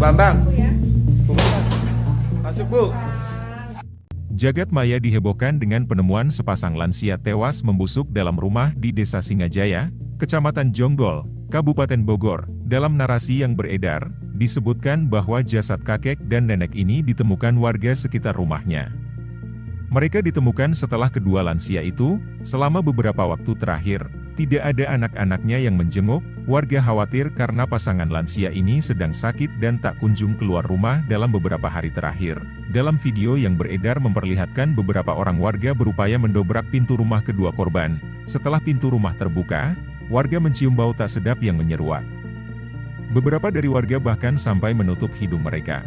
Bambang. Bu Bambang. Masuk, Bu. Jagat maya dihebohkan dengan penemuan sepasang lansia tewas membusuk dalam rumah di Desa Singajaya, Kecamatan Jonggol, Kabupaten Bogor. Dalam narasi yang beredar, disebutkan bahwa jasad kakek dan nenek ini ditemukan warga sekitar rumahnya. Mereka ditemukan setelah kedua lansia itu, selama beberapa waktu terakhir, tidak ada anak-anaknya yang menjenguk. Warga khawatir karena pasangan lansia ini sedang sakit dan tak kunjung keluar rumah dalam beberapa hari terakhir. Dalam video yang beredar memperlihatkan beberapa orang warga berupaya mendobrak pintu rumah kedua korban. Setelah pintu rumah terbuka, warga mencium bau tak sedap yang menyeruak. Beberapa dari warga bahkan sampai menutup hidung mereka.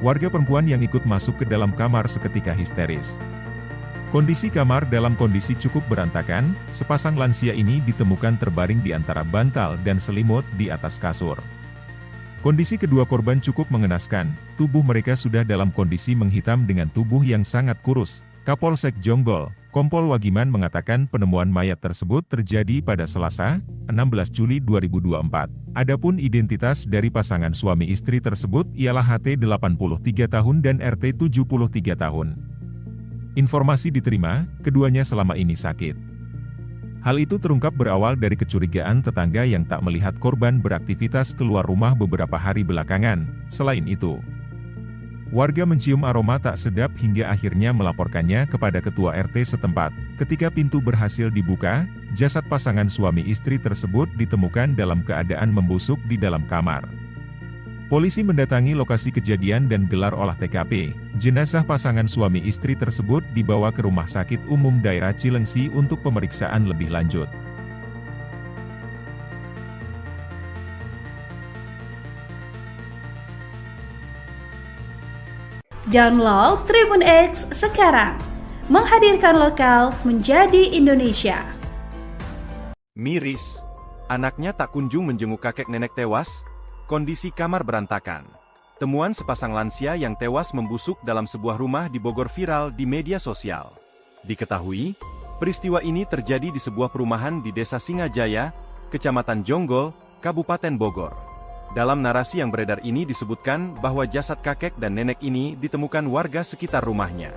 Warga perempuan yang ikut masuk ke dalam kamar seketika histeris. Kondisi kamar dalam kondisi cukup berantakan, sepasang lansia ini ditemukan terbaring di antara bantal dan selimut di atas kasur. Kondisi kedua korban cukup mengenaskan, tubuh mereka sudah dalam kondisi menghitam dengan tubuh yang sangat kurus. Kapolsek Jonggol, Kompol Wagiman mengatakan penemuan mayat tersebut terjadi pada Selasa, 16 Juli 2024. Adapun identitas dari pasangan suami istri tersebut ialah HT 83 tahun dan RT 73 tahun. Informasi diterima, keduanya selama ini sakit. Hal itu terungkap berawal dari kecurigaan tetangga yang tak melihat korban beraktivitas keluar rumah beberapa hari belakangan. Selain itu, warga mencium aroma tak sedap hingga akhirnya melaporkannya kepada ketua RT setempat. Ketika pintu berhasil dibuka, jasad pasangan suami istri tersebut ditemukan dalam keadaan membusuk di dalam kamar. Polisi mendatangi lokasi kejadian dan gelar olah TKP. Jenazah pasangan suami istri tersebut dibawa ke Rumah Sakit Umum Daerah Cilengsi untuk pemeriksaan lebih lanjut. Download Tribun X sekarang, menghadirkan lokal menjadi Indonesia. Miris, anaknya tak kunjung menjenguk kakek nenek tewas, kondisi kamar berantakan. Temuan sepasang lansia yang tewas membusuk dalam sebuah rumah di Bogor viral di media sosial. Diketahui, peristiwa ini terjadi di sebuah perumahan di Desa Singajaya, Kecamatan Jonggol, Kabupaten Bogor. Dalam narasi yang beredar ini disebutkan bahwa jasad kakek dan nenek ini ditemukan warga sekitar rumahnya.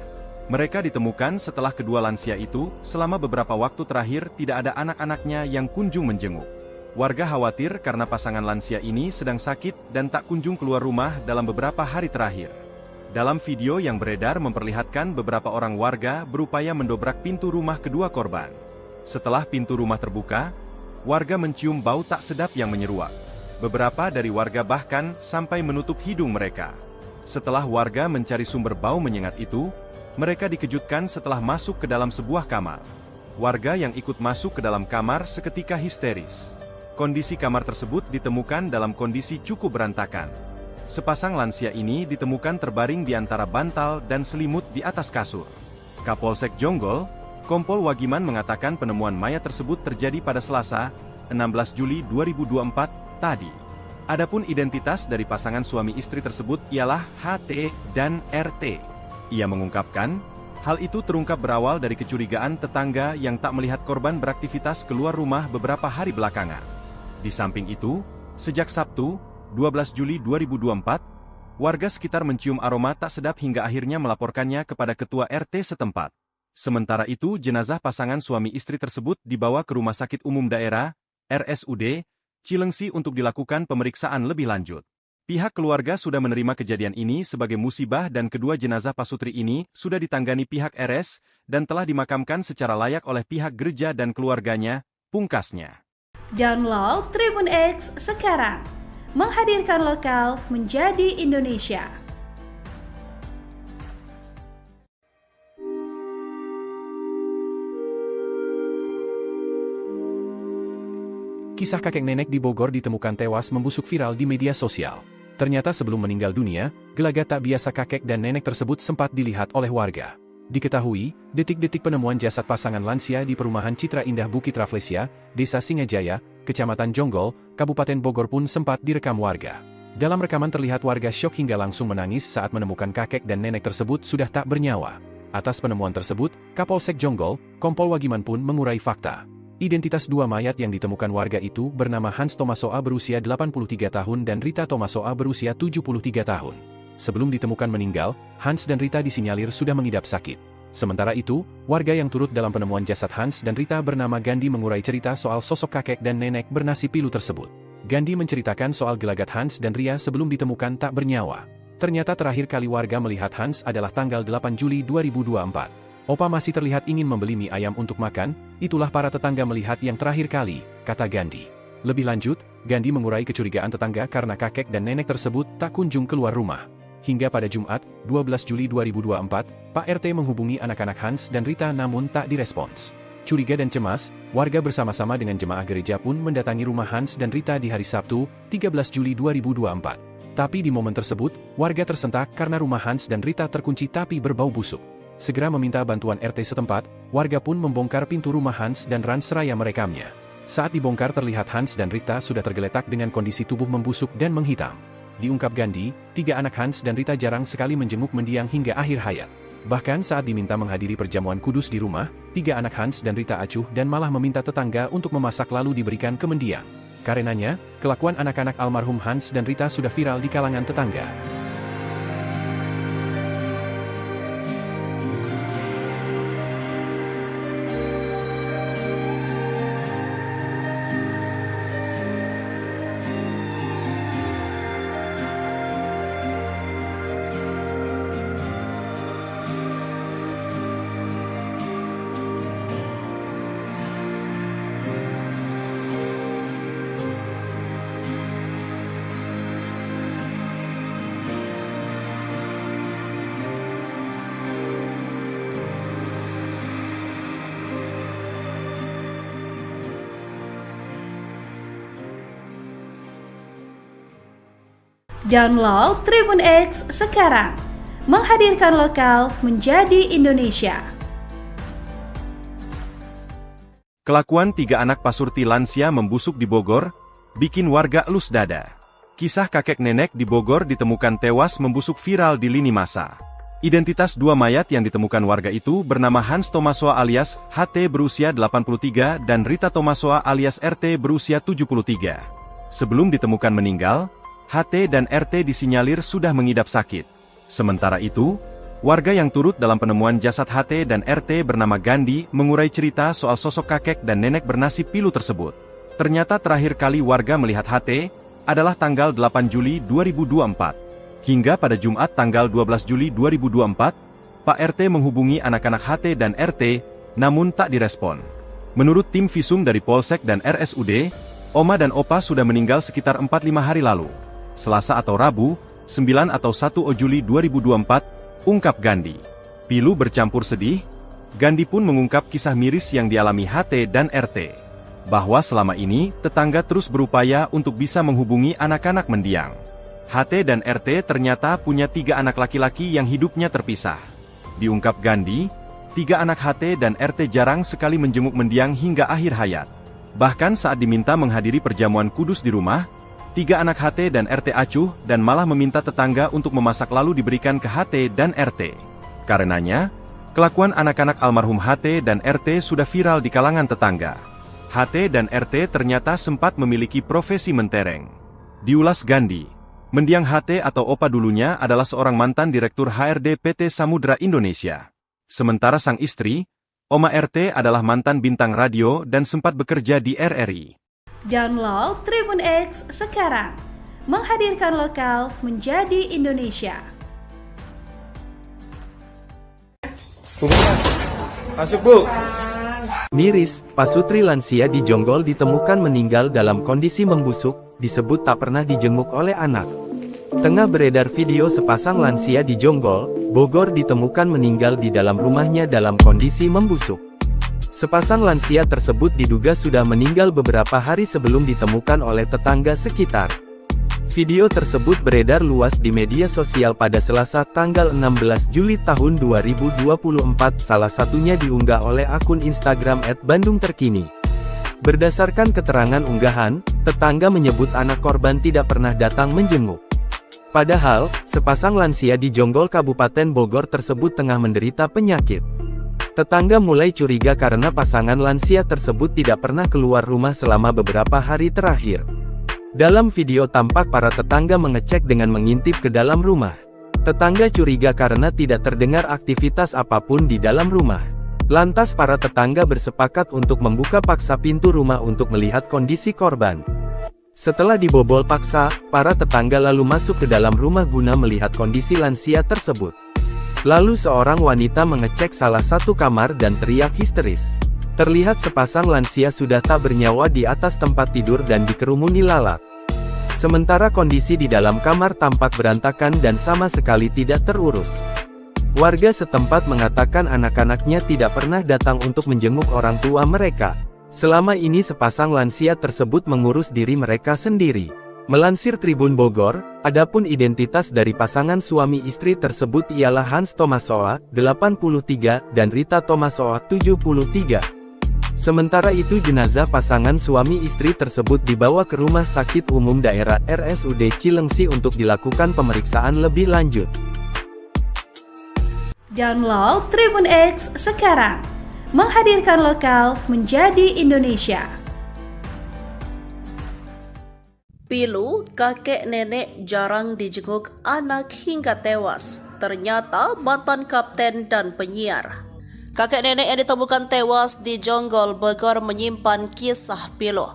Mereka ditemukan setelah kedua lansia itu, selama beberapa waktu terakhir tidak ada anak-anaknya yang kunjung menjenguk. Warga khawatir karena pasangan lansia ini sedang sakit dan tak kunjung keluar rumah dalam beberapa hari terakhir. Dalam video yang beredar memperlihatkan beberapa orang warga berupaya mendobrak pintu rumah kedua korban. Setelah pintu rumah terbuka, warga mencium bau tak sedap yang menyeruak. Beberapa dari warga bahkan sampai menutup hidung mereka. Setelah warga mencari sumber bau menyengat itu, mereka dikejutkan setelah masuk ke dalam sebuah kamar. Warga yang ikut masuk ke dalam kamar seketika histeris. Kondisi kamar tersebut ditemukan dalam kondisi cukup berantakan. Sepasang lansia ini ditemukan terbaring di antara bantal dan selimut di atas kasur. Kapolsek Jonggol, Kompol Wagiman mengatakan penemuan mayat tersebut terjadi pada Selasa, 16 Juli 2024, tadi. Adapun identitas dari pasangan suami istri tersebut ialah HT dan RT. Ia mengungkapkan, hal itu terungkap berawal dari kecurigaan tetangga yang tak melihat korban beraktivitas keluar rumah beberapa hari belakangan. Di samping itu, sejak Sabtu, 12 Juli 2024, warga sekitar mencium aroma tak sedap hingga akhirnya melaporkannya kepada ketua RT setempat. Sementara itu, jenazah pasangan suami istri tersebut dibawa ke Rumah Sakit Umum Daerah, RSUD, Cilengsi untuk dilakukan pemeriksaan lebih lanjut. Pihak keluarga sudah menerima kejadian ini sebagai musibah dan kedua jenazah pasutri ini sudah ditangani pihak RS dan telah dimakamkan secara layak oleh pihak gereja dan keluarganya, pungkasnya. Download Tribun X sekarang, menghadirkan lokal menjadi Indonesia. Kisah kakek nenek di Bogor ditemukan tewas membusuk viral di media sosial. Ternyata sebelum meninggal dunia, gelagat tak biasa kakek dan nenek tersebut sempat dilihat oleh warga. Diketahui, detik-detik penemuan jasad pasangan lansia di perumahan Citra Indah Bukit Rafflesia, Desa Singajaya, Kecamatan Jonggol, Kabupaten Bogor pun sempat direkam warga. Dalam rekaman terlihat warga syok hingga langsung menangis saat menemukan kakek dan nenek tersebut sudah tak bernyawa. Atas penemuan tersebut, Kapolsek Jonggol, Kompol Wagiman pun mengurai fakta. Identitas dua mayat yang ditemukan warga itu bernama Hans Tomasoa berusia 83 tahun dan Rita Tomasoa berusia 73 tahun. Sebelum ditemukan meninggal, Hans dan Rita disinyalir sudah mengidap sakit. Sementara itu, warga yang turut dalam penemuan jasad Hans dan Rita bernama Gandhi mengurai cerita soal sosok kakek dan nenek bernasi pilu tersebut. Gandhi menceritakan soal gelagat Hans dan Ria sebelum ditemukan tak bernyawa. Ternyata terakhir kali warga melihat Hans adalah tanggal 8 Juli 2024. Opa masih terlihat ingin membeli mie ayam untuk makan, itulah para tetangga melihat yang terakhir kali, kata Gandhi. Lebih lanjut, Gandhi mengurai kecurigaan tetangga karena kakek dan nenek tersebut tak kunjung keluar rumah. Hingga pada Jumat, 12 Juli 2024, Pak RT menghubungi anak-anak Hans dan Rita namun tak direspons. Curiga dan cemas, warga bersama-sama dengan jemaah gereja pun mendatangi rumah Hans dan Rita di hari Sabtu, 13 Juli 2024. Tapi di momen tersebut, warga tersentak karena rumah Hans dan Rita terkunci tapi berbau busuk. Segera meminta bantuan RT setempat, warga pun membongkar pintu rumah Hans dan Ran seraya merekamnya. Saat dibongkar terlihat Hans dan Rita sudah tergeletak dengan kondisi tubuh membusuk dan menghitam. Diungkap Gandhi, 3 anak Hans dan Rita jarang sekali menjenguk mendiang hingga akhir hayat. Bahkan saat diminta menghadiri perjamuan kudus di rumah, 3 anak Hans dan Rita acuh dan malah meminta tetangga untuk memasak lalu diberikan ke mendiang. Karenanya, kelakuan anak-anak almarhum Hans dan Rita sudah viral di kalangan tetangga. Download Tribun X sekarang, menghadirkan lokal menjadi Indonesia. Kelakuan 3 anak pasurti lansia membusuk di Bogor, bikin warga elus dada. Kisah kakek nenek di Bogor ditemukan tewas membusuk viral di lini masa. Identitas 2 mayat yang ditemukan warga itu bernama Hans Tomasoa alias HT berusia 83 dan Rita Tomasoa alias RT berusia 73. Sebelum ditemukan meninggal, HT dan RT disinyalir sudah mengidap sakit. Sementara itu, warga yang turut dalam penemuan jasad HT dan RT bernama Gandhi mengurai cerita soal sosok kakek dan nenek bernasi pilu tersebut. Ternyata terakhir kali warga melihat HT adalah tanggal 8 Juli 2024. Hingga pada Jumat tanggal 12 Juli 2024, Pak RT menghubungi anak-anak HT dan RT, namun tak direspon. Menurut tim visum dari Polsek dan RSUD, Oma dan Opa sudah meninggal sekitar 4-5 hari lalu. Selasa atau Rabu, 9 atau 1 Juli 2024, ungkap Gandhi. Pilu bercampur sedih, Gandhi pun mengungkap kisah miris yang dialami HT dan RT. Bahwa selama ini, tetangga terus berupaya untuk bisa menghubungi anak-anak mendiang. HT dan RT ternyata punya 3 anak laki-laki yang hidupnya terpisah. Diungkap Gandhi, 3 anak HT dan RT jarang sekali menjenguk mendiang hingga akhir hayat. Bahkan saat diminta menghadiri perjamuan kudus di rumah, 3 anak HT dan RT acuh dan malah meminta tetangga untuk memasak lalu diberikan ke HT dan RT. Karenanya, kelakuan anak-anak almarhum HT dan RT sudah viral di kalangan tetangga. HT dan RT ternyata sempat memiliki profesi mentereng. Diulas Gandhi, mendiang HT atau Opa dulunya adalah seorang mantan Direktur HRD PT Samudra Indonesia. Sementara sang istri, Oma RT adalah mantan bintang radio dan sempat bekerja di RRI. Download Tribun X sekarang, menghadirkan lokal menjadi Indonesia. Masuk, Bu. Miris, pasutri lansia di Jonggol ditemukan meninggal dalam kondisi membusuk, disebut tak pernah dijenguk oleh anak. Tengah beredar video sepasang lansia di Jonggol, Bogor ditemukan meninggal di dalam rumahnya dalam kondisi membusuk. Sepasang lansia tersebut diduga sudah meninggal beberapa hari sebelum ditemukan oleh tetangga sekitar. Video tersebut beredar luas di media sosial pada Selasa tanggal 16 Juli tahun 2024, salah satunya diunggah oleh akun Instagram @bandungterkini. Berdasarkan keterangan unggahan, tetangga menyebut anak korban tidak pernah datang menjenguk. Padahal, sepasang lansia di Jonggol Kabupaten Bogor tersebut tengah menderita penyakit. Tetangga mulai curiga karena pasangan lansia tersebut tidak pernah keluar rumah selama beberapa hari terakhir. Dalam video tampak para tetangga mengecek dengan mengintip ke dalam rumah. Tetangga curiga karena tidak terdengar aktivitas apapun di dalam rumah. Lantas para tetangga bersepakat untuk membuka paksa pintu rumah untuk melihat kondisi korban. Setelah dibobol paksa, para tetangga lalu masuk ke dalam rumah guna melihat kondisi lansia tersebut. Lalu seorang wanita mengecek salah satu kamar dan teriak histeris. Terlihat sepasang lansia sudah tak bernyawa di atas tempat tidur dan dikerumuni lalat. Sementara kondisi di dalam kamar tampak berantakan dan sama sekali tidak terurus. Warga setempat mengatakan anak-anaknya tidak pernah datang untuk menjenguk orang tua mereka. Selama ini sepasang lansia tersebut mengurus diri mereka sendiri. Melansir Tribun Bogor, adapun identitas dari pasangan suami istri tersebut ialah Hans Tomasoa, 83, dan Rita Tomasoa, 73. Sementara itu jenazah pasangan suami istri tersebut dibawa ke Rumah Sakit Umum Daerah RSUD Cilengsi untuk dilakukan pemeriksaan lebih lanjut. Download Tribun X sekarang, menghadirkan lokal menjadi Indonesia. Pilu, kakek nenek jarang dijenguk anak hingga tewas. Ternyata mantan kapten dan penyiar. Kakek nenek yang ditemukan tewas di Jonggol, Bogor menyimpan kisah pilu.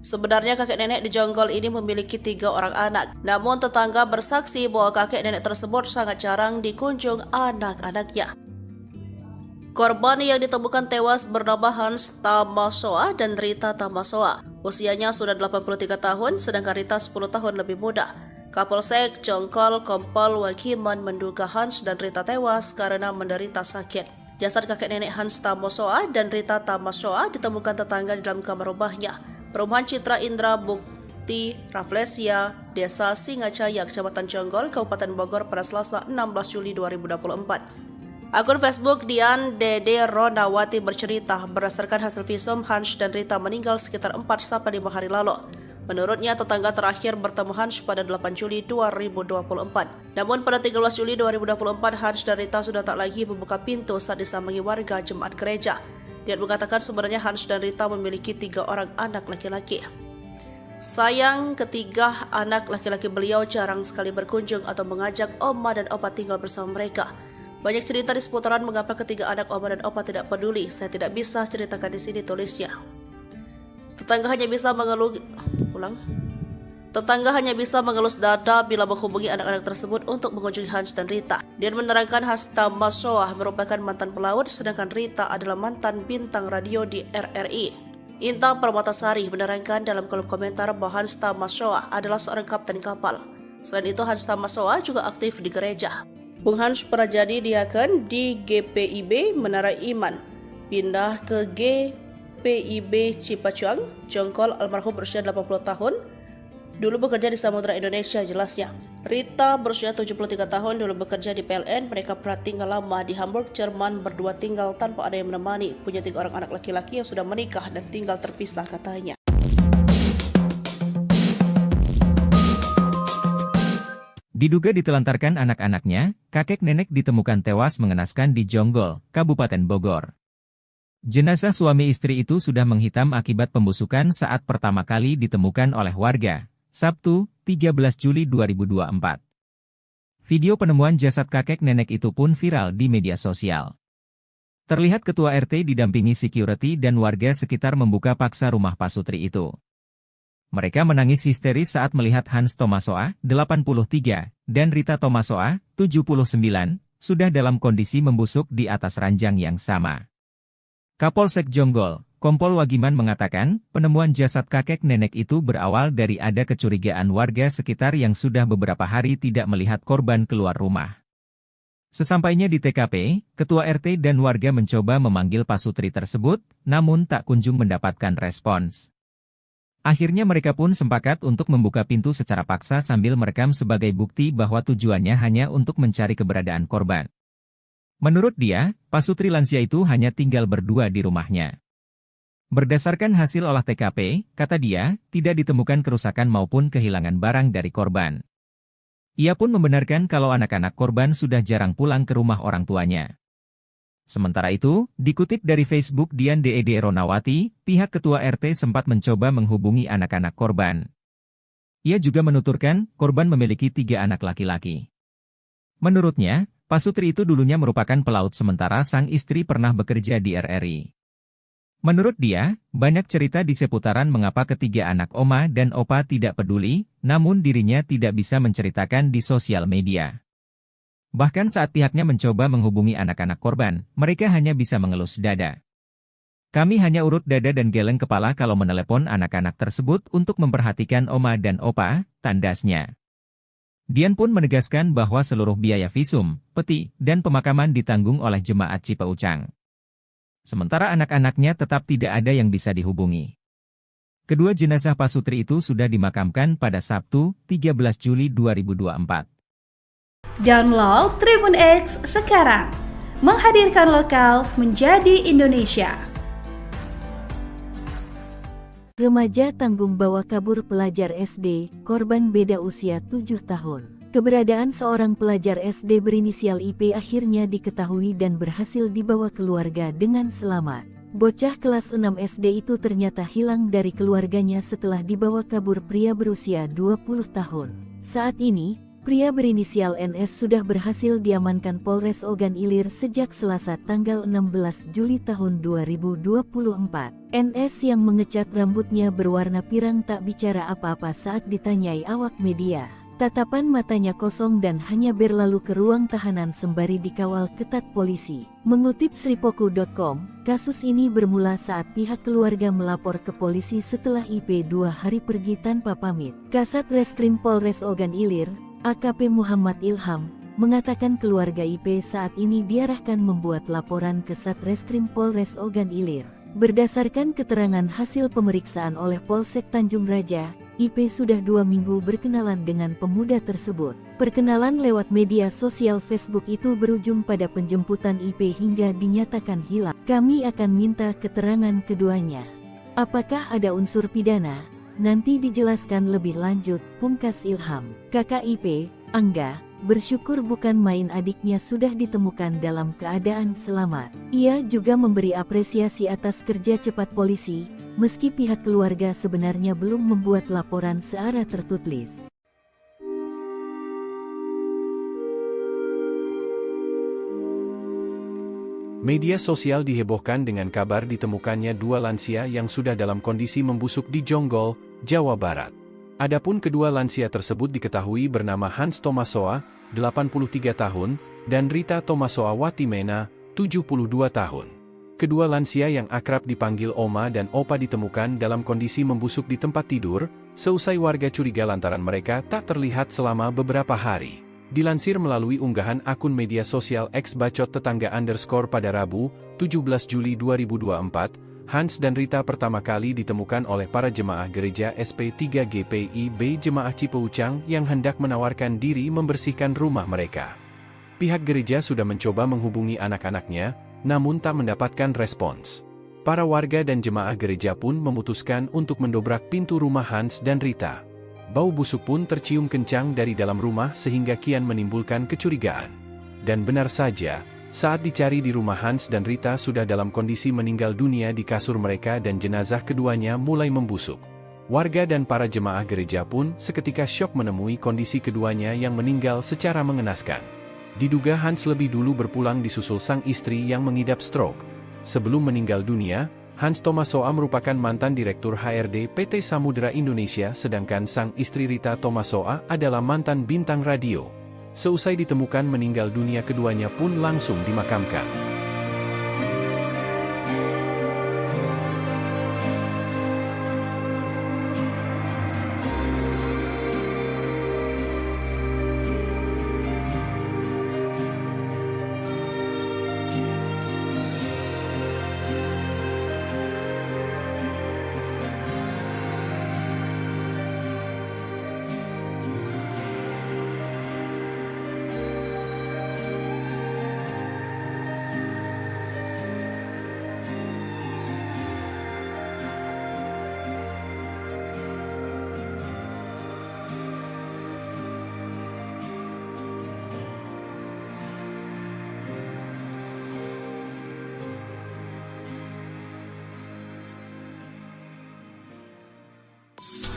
Sebenarnya kakek nenek di Jonggol ini memiliki 3 orang anak. Namun tetangga bersaksi bahwa kakek nenek tersebut sangat jarang dikunjung anak-anaknya. Korban yang ditemukan tewas bernama Hans Tamasoa dan Rita Tamasoa. Usianya sudah 83 tahun, sedangkan Rita 10 tahun lebih muda. Kapolsek Jonggol Kompol Wagiman menduga Hans dan Rita tewas karena menderita sakit. Jasad kakek nenek Hans Tamasoa dan Rita Tamasoa ditemukan tetangga di dalam kamar rumahnya. Perumahan Citra Indra Bukti Raflesia, Desa Singacaya, Kecamatan Jonggol, Kabupaten Bogor pada Selasa 16 Juli 2024. Akun Facebook Dian Dede Ronawati bercerita, berdasarkan hasil visum Hans dan Rita meninggal sekitar 4-5 hari lalu. Menurutnya tetangga terakhir bertemu Hans pada 8 Juli 2024. Namun pada 13 Juli 2024 Hans dan Rita sudah tak lagi membuka pintu saat disambangi warga jemaat gereja. Dia mengatakan sebenarnya Hans dan Rita memiliki 3 orang anak laki-laki. Sayang, ketiga anak laki-laki beliau jarang sekali berkunjung atau mengajak oma dan opa tinggal bersama mereka. Banyak cerita di seputaran mengapa ketiga anak oma dan opa tidak peduli. Saya tidak bisa ceritakan di sini, tulisnya. Tetangga hanya bisa mengelus dada bila menghubungi anak-anak tersebut untuk mengunjungi Hans dan Rita. Dia menerangkan Hans Tamasoa merupakan mantan pelaut, sedangkan Rita adalah mantan bintang radio di RRI. Inta Permatasari menerangkan dalam kolom komentar bahwa Hans Tamasoa adalah seorang kapten kapal. Selain itu Hans Tamasoa juga aktif di gereja. Bung Hans pernah jadi diaken di GPIB Menara Iman, pindah ke GPIB Cipacuang, Jonggol. Almarhum berusia 80 tahun, dulu bekerja di Samudra Indonesia, jelasnya. Rita berusia 73 tahun, dulu bekerja di PLN. Mereka pernah tinggal lama di Hamburg, Jerman, berdua tinggal tanpa ada yang menemani. Punya 3 orang anak laki-laki yang sudah menikah dan tinggal terpisah, katanya. Diduga ditelantarkan anak-anaknya, kakek nenek ditemukan tewas mengenaskan di Jonggol, Kabupaten Bogor. Jenazah suami istri itu sudah menghitam akibat pembusukan saat pertama kali ditemukan oleh warga, Sabtu, 13 Juli 2024. Video penemuan jasad kakek nenek itu pun viral di media sosial. Terlihat ketua RT didampingi security dan warga sekitar membuka paksa rumah pasutri itu. Mereka menangis histeris saat melihat Hans Tomasoa, 83, dan Rita Tomasoa, 79, sudah dalam kondisi membusuk di atas ranjang yang sama. Kapolsek Jonggol, Kompol Wagiman mengatakan, penemuan jasad kakek nenek itu berawal dari ada kecurigaan warga sekitar yang sudah beberapa hari tidak melihat korban keluar rumah. Sesampainya di TKP, ketua RT dan warga mencoba memanggil pasutri tersebut, namun tak kunjung mendapatkan respons. Akhirnya mereka pun sepakat untuk membuka pintu secara paksa sambil merekam sebagai bukti bahwa tujuannya hanya untuk mencari keberadaan korban. Menurut dia, pasutri lansia itu hanya tinggal berdua di rumahnya. Berdasarkan hasil olah TKP, kata dia, tidak ditemukan kerusakan maupun kehilangan barang dari korban. Ia pun membenarkan kalau anak-anak korban sudah jarang pulang ke rumah orang tuanya. Sementara itu, dikutip dari Facebook Dian Ded Ronawati, pihak Ketua RT sempat mencoba menghubungi anak-anak korban. Ia juga menuturkan, korban memiliki 3 anak laki-laki. Menurutnya, Pak Sutri itu dulunya merupakan pelaut sementara sang istri pernah bekerja di RRI. Menurut dia, banyak cerita di seputaran mengapa ketiga anak oma dan opa tidak peduli, namun dirinya tidak bisa menceritakan di sosial media. Bahkan saat pihaknya mencoba menghubungi anak-anak korban, mereka hanya bisa mengelus dada. Kami hanya urut dada dan geleng kepala kalau menelepon anak-anak tersebut untuk memperhatikan oma dan opa, tandasnya. Dian pun menegaskan bahwa seluruh biaya visum, peti, dan pemakaman ditanggung oleh jemaat Cipeucang. Sementara anak-anaknya tetap tidak ada yang bisa dihubungi. Kedua jenazah Pak Sutri itu sudah dimakamkan pada Sabtu, 13 Juli 2024. Download Tribun X sekarang, menghadirkan lokal menjadi Indonesia. Remaja tanggung bawa kabur pelajar SD, korban beda usia 7 tahun. Keberadaan seorang pelajar SD berinisial IP akhirnya diketahui dan berhasil dibawa keluarga dengan selamat. Bocah kelas 6 SD itu ternyata hilang dari keluarganya setelah dibawa kabur pria berusia 20 tahun. Saat ini, pria berinisial NS sudah berhasil diamankan Polres Ogan Ilir sejak Selasa tanggal 16 Juli tahun 2024. NS yang mengecat rambutnya berwarna pirang tak bicara apa-apa saat ditanyai awak media. Tatapan matanya kosong dan hanya berlalu ke ruang tahanan sembari dikawal ketat polisi. Mengutip sripoku.com, kasus ini bermula saat pihak keluarga melapor ke polisi setelah IP 2 hari pergi tanpa pamit. Kasat Reskrim Polres Ogan Ilir, AKP Muhammad Ilham, mengatakan keluarga IP saat ini diarahkan membuat laporan ke Satreskrim Polres Ogan Ilir. Berdasarkan keterangan hasil pemeriksaan oleh Polsek Tanjung Raja, IP sudah 2 minggu berkenalan dengan pemuda tersebut. Perkenalan lewat media sosial Facebook itu berujung pada penjemputan IP hingga dinyatakan hilang. Kami akan minta keterangan keduanya. Apakah ada unsur pidana? Nanti dijelaskan lebih lanjut, pungkas Ilham. Kakak IP, Angga, bersyukur bukan main adiknya sudah ditemukan dalam keadaan selamat. Ia juga memberi apresiasi atas kerja cepat polisi, meski pihak keluarga sebenarnya belum membuat laporan secara tertulis. Media sosial dihebohkan dengan kabar ditemukannya 2 lansia yang sudah dalam kondisi membusuk di Jonggol, Jawa Barat. Adapun kedua lansia tersebut diketahui bernama Hans Tomasoa, 83 tahun, dan Rita Tomasoa Watimena, 72 tahun. Kedua lansia yang akrab dipanggil Oma dan Opa ditemukan dalam kondisi membusuk di tempat tidur, seusai warga curiga lantaran mereka tak terlihat selama beberapa hari. Dilansir melalui unggahan akun media sosial X Bacot Tetangga _ pada Rabu, 17 Juli 2024, Hans dan Rita pertama kali ditemukan oleh para jemaah gereja SP3 GPIB Jemaah Cipeucang yang hendak menawarkan diri membersihkan rumah mereka. Pihak gereja sudah mencoba menghubungi anak-anaknya, namun tak mendapatkan respons. Para warga dan jemaah gereja pun memutuskan untuk mendobrak pintu rumah Hans dan Rita. Bau busuk pun tercium kencang dari dalam rumah sehingga kian menimbulkan kecurigaan. Dan benar saja, saat dicari di rumah Hans dan Rita sudah dalam kondisi meninggal dunia di kasur mereka dan jenazah keduanya mulai membusuk. Warga dan para jemaah gereja pun seketika syok menemui kondisi keduanya yang meninggal secara mengenaskan. Diduga Hans lebih dulu berpulang disusul sang istri yang mengidap stroke. Sebelum meninggal dunia, Hans Tomasoa merupakan mantan Direktur HRD PT Samudera Indonesia sedangkan sang istri Rita Tomasoa adalah mantan bintang radio. Seusai ditemukan meninggal dunia keduanya pun langsung dimakamkan.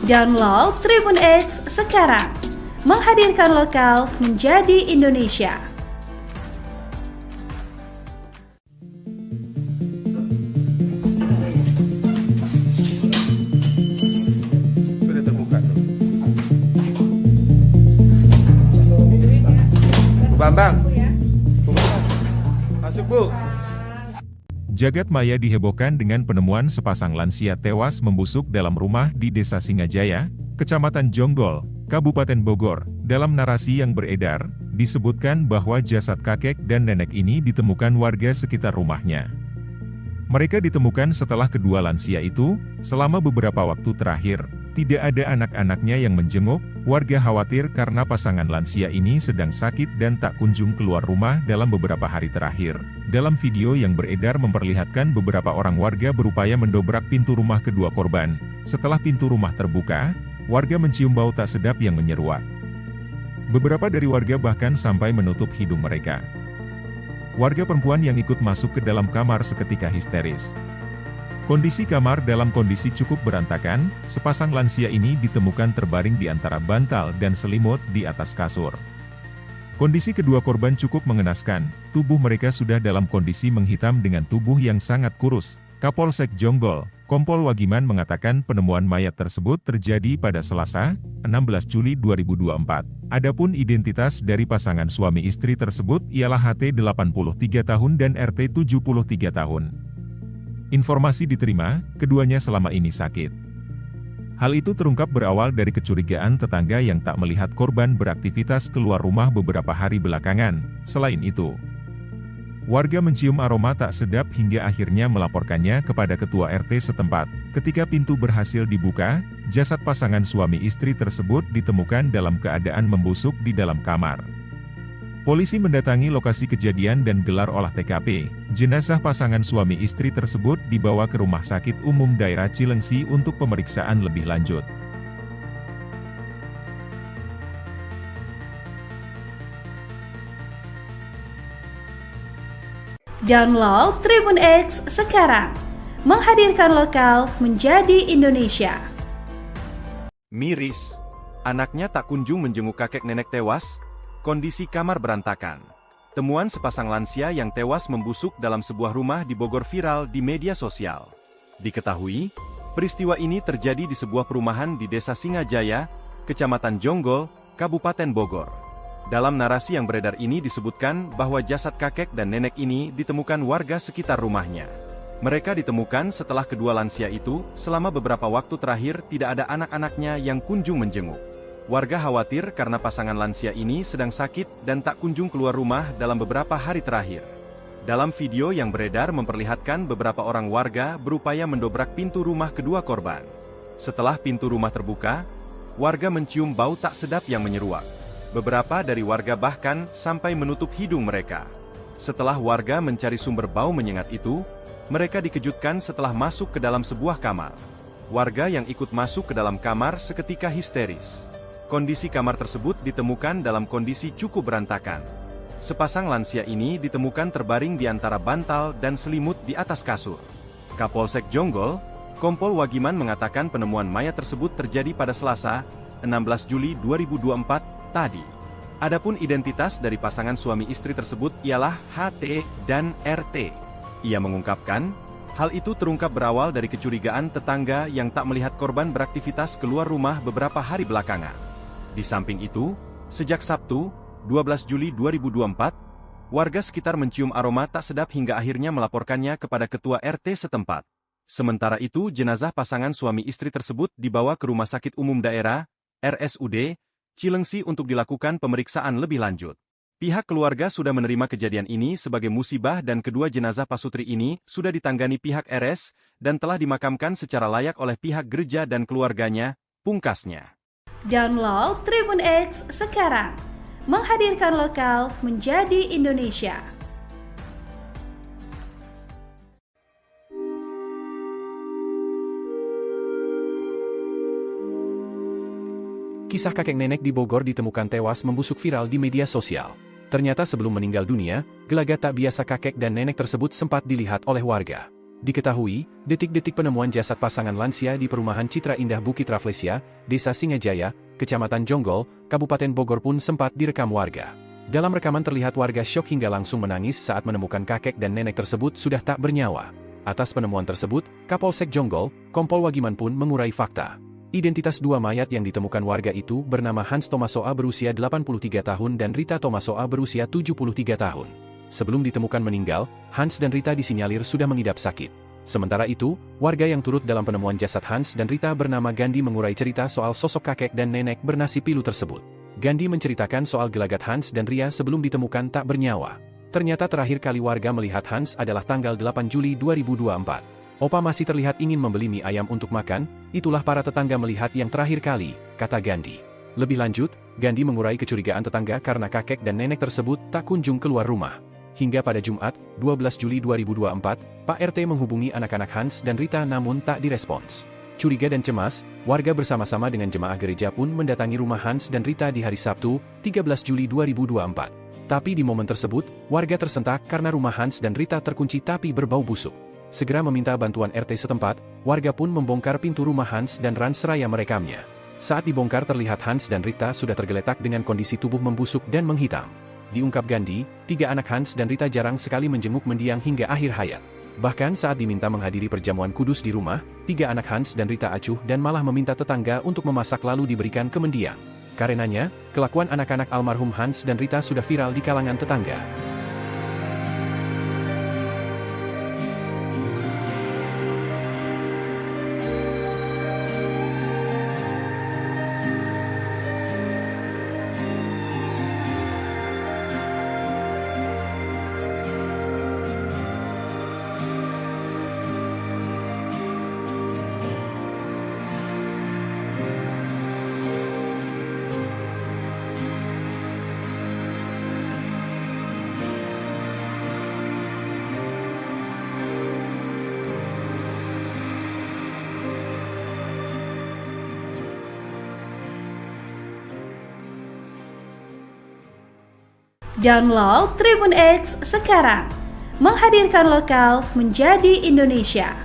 Download Tribun X sekarang. Menghadirkan lokal menjadi Indonesia. Sudah terbuka tuh. Bu Bambang. Bu Bambang. Masuk, Bu. Jagat maya dihebohkan dengan penemuan sepasang lansia tewas membusuk dalam rumah di Desa Singajaya, Kecamatan Jonggol, Kabupaten Bogor. Dalam narasi yang beredar, disebutkan bahwa jasad kakek dan nenek ini ditemukan warga sekitar rumahnya. Mereka ditemukan setelah kedua lansia itu, selama beberapa waktu terakhir, tidak ada anak-anaknya yang menjenguk. Warga khawatir karena pasangan lansia ini sedang sakit dan tak kunjung keluar rumah dalam beberapa hari terakhir. Dalam video yang beredar memperlihatkan beberapa orang warga berupaya mendobrak pintu rumah kedua korban. Setelah pintu rumah terbuka, warga mencium bau tak sedap yang menyeruak. Beberapa dari warga bahkan sampai menutup hidung mereka. Warga perempuan yang ikut masuk ke dalam kamar seketika histeris. Kondisi kamar dalam kondisi cukup berantakan, sepasang lansia ini ditemukan terbaring di antara bantal dan selimut di atas kasur. Kondisi kedua korban cukup mengenaskan, tubuh mereka sudah dalam kondisi menghitam dengan tubuh yang sangat kurus. Kapolsek Jonggol, Kompol Wagiman mengatakan penemuan mayat tersebut terjadi pada Selasa, 16 Juli 2024. Adapun identitas dari pasangan suami istri tersebut ialah HT 83 tahun dan RT 73 tahun. Informasi diterima, keduanya selama ini sakit. Hal itu terungkap berawal dari kecurigaan tetangga yang tak melihat korban beraktivitas keluar rumah beberapa hari belakangan. Selain itu, warga mencium aroma tak sedap hingga akhirnya melaporkannya kepada ketua RT setempat. Ketika pintu berhasil dibuka, jasad pasangan suami istri tersebut ditemukan dalam keadaan membusuk di dalam kamar. Polisi mendatangi lokasi kejadian dan gelar olah TKP. Jenazah pasangan suami istri tersebut dibawa ke Rumah Sakit Umum Daerah Cilengsi untuk pemeriksaan lebih lanjut. Download Tribun X sekarang. Menghadirkan lokal menjadi Indonesia. Miris, anaknya tak kunjung menjenguk kakek nenek tewas. Kondisi kamar berantakan. Temuan sepasang lansia yang tewas membusuk dalam sebuah rumah di Bogor viral di media sosial. Diketahui, peristiwa ini terjadi di sebuah perumahan di Desa Singajaya, Kecamatan Jonggol, Kabupaten Bogor. Dalam narasi yang beredar ini disebutkan bahwa jasad kakek dan nenek ini ditemukan warga sekitar rumahnya. Mereka ditemukan setelah kedua lansia itu, selama beberapa waktu terakhir tidak ada anak-anaknya yang kunjung menjenguk. Warga khawatir karena pasangan lansia ini sedang sakit dan tak kunjung keluar rumah dalam beberapa hari terakhir. Dalam video yang beredar memperlihatkan beberapa orang warga berupaya mendobrak pintu rumah kedua korban. Setelah pintu rumah terbuka, warga mencium bau tak sedap yang menyeruak. Beberapa dari warga bahkan sampai menutup hidung mereka. Setelah warga mencari sumber bau menyengat itu, mereka dikejutkan setelah masuk ke dalam sebuah kamar. Warga yang ikut masuk ke dalam kamar seketika histeris. Kondisi kamar tersebut ditemukan dalam kondisi cukup berantakan. Sepasang lansia ini ditemukan terbaring di antara bantal dan selimut di atas kasur. Kapolsek Jonggol, Kompol Wagiman mengatakan penemuan mayat tersebut terjadi pada Selasa, 16 Juli 2024, tadi. Adapun identitas dari pasangan suami istri tersebut ialah HT dan RT. Ia mengungkapkan, hal itu terungkap berawal dari kecurigaan tetangga yang tak melihat korban beraktivitas keluar rumah beberapa hari belakangan. Di samping itu, sejak Sabtu, 12 Juli 2024, warga sekitar mencium aroma tak sedap hingga akhirnya melaporkannya kepada ketua RT setempat. Sementara itu, jenazah pasangan suami istri tersebut dibawa ke Rumah Sakit Umum Daerah, RSUD, Cilengsi untuk dilakukan pemeriksaan lebih lanjut. Pihak keluarga sudah menerima kejadian ini sebagai musibah dan kedua jenazah pasutri ini sudah ditangani pihak RS dan telah dimakamkan secara layak oleh pihak gereja dan keluarganya, pungkasnya. Download Tribun X sekarang. Menghadirkan lokal menjadi Indonesia. Kisah kakek nenek di Bogor ditemukan tewas membusuk viral di media sosial. Ternyata sebelum meninggal dunia, gelagat tak biasa kakek dan nenek tersebut sempat dilihat oleh warga. Diketahui, detik-detik penemuan jasad pasangan lansia di perumahan Citra Indah Bukit Rafflesia, Desa Singajaya, Kecamatan Jonggol, Kabupaten Bogor pun sempat direkam warga. Dalam rekaman terlihat warga syok hingga langsung menangis saat menemukan kakek dan nenek tersebut sudah tak bernyawa. Atas penemuan tersebut, Kapolsek Jonggol, Kompol Wagiman pun mengurai fakta. Identitas dua mayat yang ditemukan warga itu bernama Hans Tomasoa berusia 83 tahun dan Rita Tomasoa berusia 73 tahun. Sebelum ditemukan meninggal, Hans dan Rita disinyalir sudah mengidap sakit. Sementara itu, warga yang turut dalam penemuan jasad Hans dan Rita bernama Gandhi mengurai cerita soal sosok kakek dan nenek bernasi pilu tersebut. Gandhi menceritakan soal gelagat Hans dan Ria sebelum ditemukan tak bernyawa. Ternyata terakhir kali warga melihat Hans adalah tanggal 8 Juli 2024. Opa masih terlihat ingin membeli mie ayam untuk makan, itulah para tetangga melihat yang terakhir kali, kata Gandhi. Lebih lanjut, Gandhi mengurai kecurigaan tetangga karena kakek dan nenek tersebut tak kunjung keluar rumah. Hingga pada Jumat, 12 Juli 2024, Pak RT menghubungi anak-anak Hans dan Rita namun tak direspons. Curiga dan cemas, warga bersama-sama dengan jemaah gereja pun mendatangi rumah Hans dan Rita di hari Sabtu, 13 Juli 2024. Tapi di momen tersebut, warga tersentak karena rumah Hans dan Rita terkunci tapi berbau busuk. Segera meminta bantuan RT setempat, warga pun membongkar pintu rumah Hans dan Ran seraya merekamnya. Saat dibongkar terlihat Hans dan Rita sudah tergeletak dengan kondisi tubuh membusuk dan menghitam. Diungkap Gandhi, 3 anak Hans dan Rita jarang sekali menjenguk mendiang hingga akhir hayat. Bahkan saat diminta menghadiri perjamuan kudus di rumah, 3 anak Hans dan Rita acuh dan malah meminta tetangga untuk memasak lalu diberikan ke mendiang. Karenanya, kelakuan anak-anak almarhum Hans dan Rita sudah viral di kalangan tetangga. Download Tribun X sekarang, menghadirkan lokal menjadi Indonesia.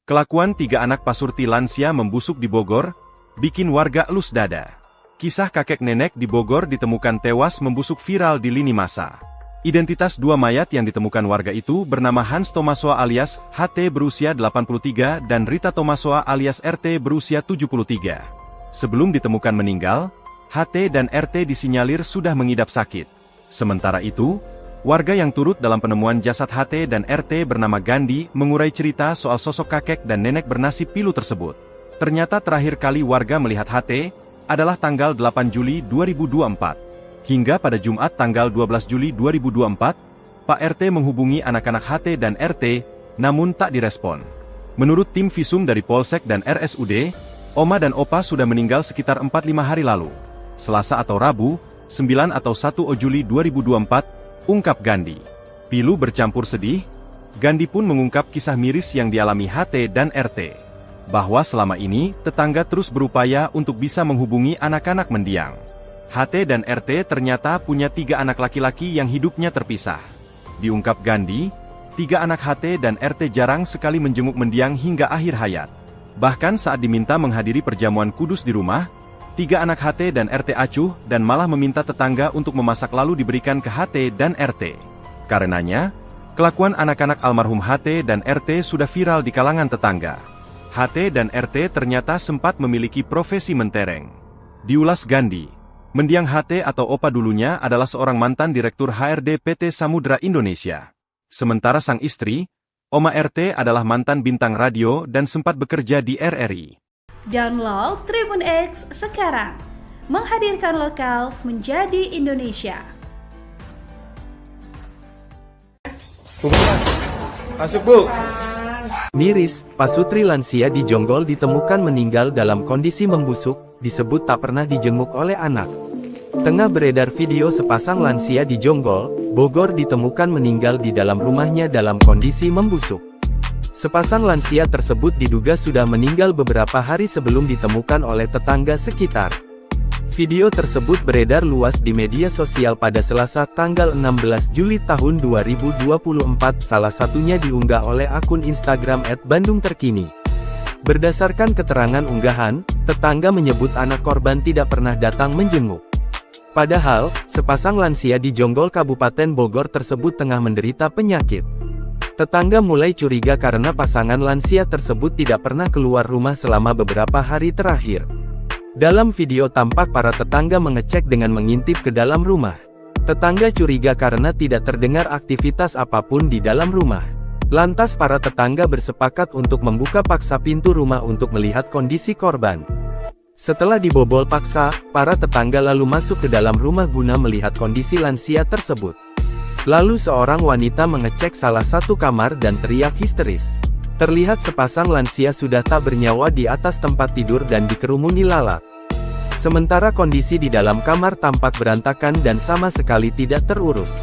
Kelakuan 3 anak pasurti lansia membusuk di Bogor, bikin warga elus dada. Kisah kakek nenek di Bogor ditemukan tewas membusuk viral di lini masa. Identitas 2 mayat yang ditemukan warga itu bernama Hans Tomasoa alias HT berusia 83 dan Rita Tomasoa alias RT berusia 73. Sebelum ditemukan meninggal, HT dan RT disinyalir sudah mengidap sakit. Sementara itu, warga yang turut dalam penemuan jasad HT dan RT bernama Gandhi mengurai cerita soal sosok kakek dan nenek bernasib pilu tersebut. Ternyata terakhir kali warga melihat HT adalah tanggal 8 Juli 2024. Hingga pada Jumat tanggal 12 Juli 2024, Pak RT menghubungi anak-anak HT dan RT, namun tak direspon. Menurut tim visum dari Polsek dan RSUD, Oma dan Opa sudah meninggal sekitar 4-5 hari lalu. Selasa atau Rabu, 9 atau 1 Juli 2024, ungkap Gandhi. Pilu bercampur sedih, Gandhi pun mengungkap kisah miris yang dialami HT dan RT. Bahwa selama ini, tetangga terus berupaya untuk bisa menghubungi anak-anak mendiang. HT dan RT ternyata punya 3 anak laki-laki yang hidupnya terpisah. Diungkap Gandhi, 3 anak HT dan RT jarang sekali menjenguk mendiang hingga akhir hayat. Bahkan saat diminta menghadiri perjamuan kudus di rumah, 3 anak HT dan RT acuh dan malah meminta tetangga untuk memasak lalu diberikan ke HT dan RT. Karenanya, kelakuan anak-anak almarhum HT dan RT sudah viral di kalangan tetangga. HT dan RT ternyata sempat memiliki profesi mentereng. Diulas Gandhi, mendiang HT atau Opa dulunya adalah seorang mantan Direktur HRD PT Samudra Indonesia. Sementara sang istri, Oma RT adalah mantan bintang radio dan sempat bekerja di RRI. Download Tribun X sekarang, menghadirkan lokal menjadi Indonesia. Masuk, Bu. Miris, pasutri lansia di Jonggol ditemukan meninggal dalam kondisi membusuk, disebut tak pernah dijenguk oleh anak. Tengah beredar video sepasang lansia di Jonggol, Bogor ditemukan meninggal di dalam rumahnya dalam kondisi membusuk. Sepasang lansia tersebut diduga sudah meninggal beberapa hari sebelum ditemukan oleh tetangga sekitar. Video tersebut beredar luas di media sosial pada Selasa tanggal 16 Juli tahun 2024, salah satunya diunggah oleh akun Instagram @bandungterkini. Berdasarkan keterangan unggahan, tetangga menyebut anak korban tidak pernah datang menjenguk. Padahal, sepasang lansia di Jonggol Kabupaten Bogor tersebut tengah menderita penyakit. Tetangga mulai curiga karena pasangan lansia tersebut tidak pernah keluar rumah selama beberapa hari terakhir. Dalam video tampak para tetangga mengecek dengan mengintip ke dalam rumah. Tetangga curiga karena tidak terdengar aktivitas apapun di dalam rumah. Lantas para tetangga bersepakat untuk membuka paksa pintu rumah untuk melihat kondisi korban. Setelah dibobol paksa, para tetangga lalu masuk ke dalam rumah guna melihat kondisi lansia tersebut. Lalu seorang wanita mengecek salah satu kamar dan teriak histeris. Terlihat sepasang lansia sudah tak bernyawa di atas tempat tidur dan dikerumuni lalat. Sementara kondisi di dalam kamar tampak berantakan dan sama sekali tidak terurus.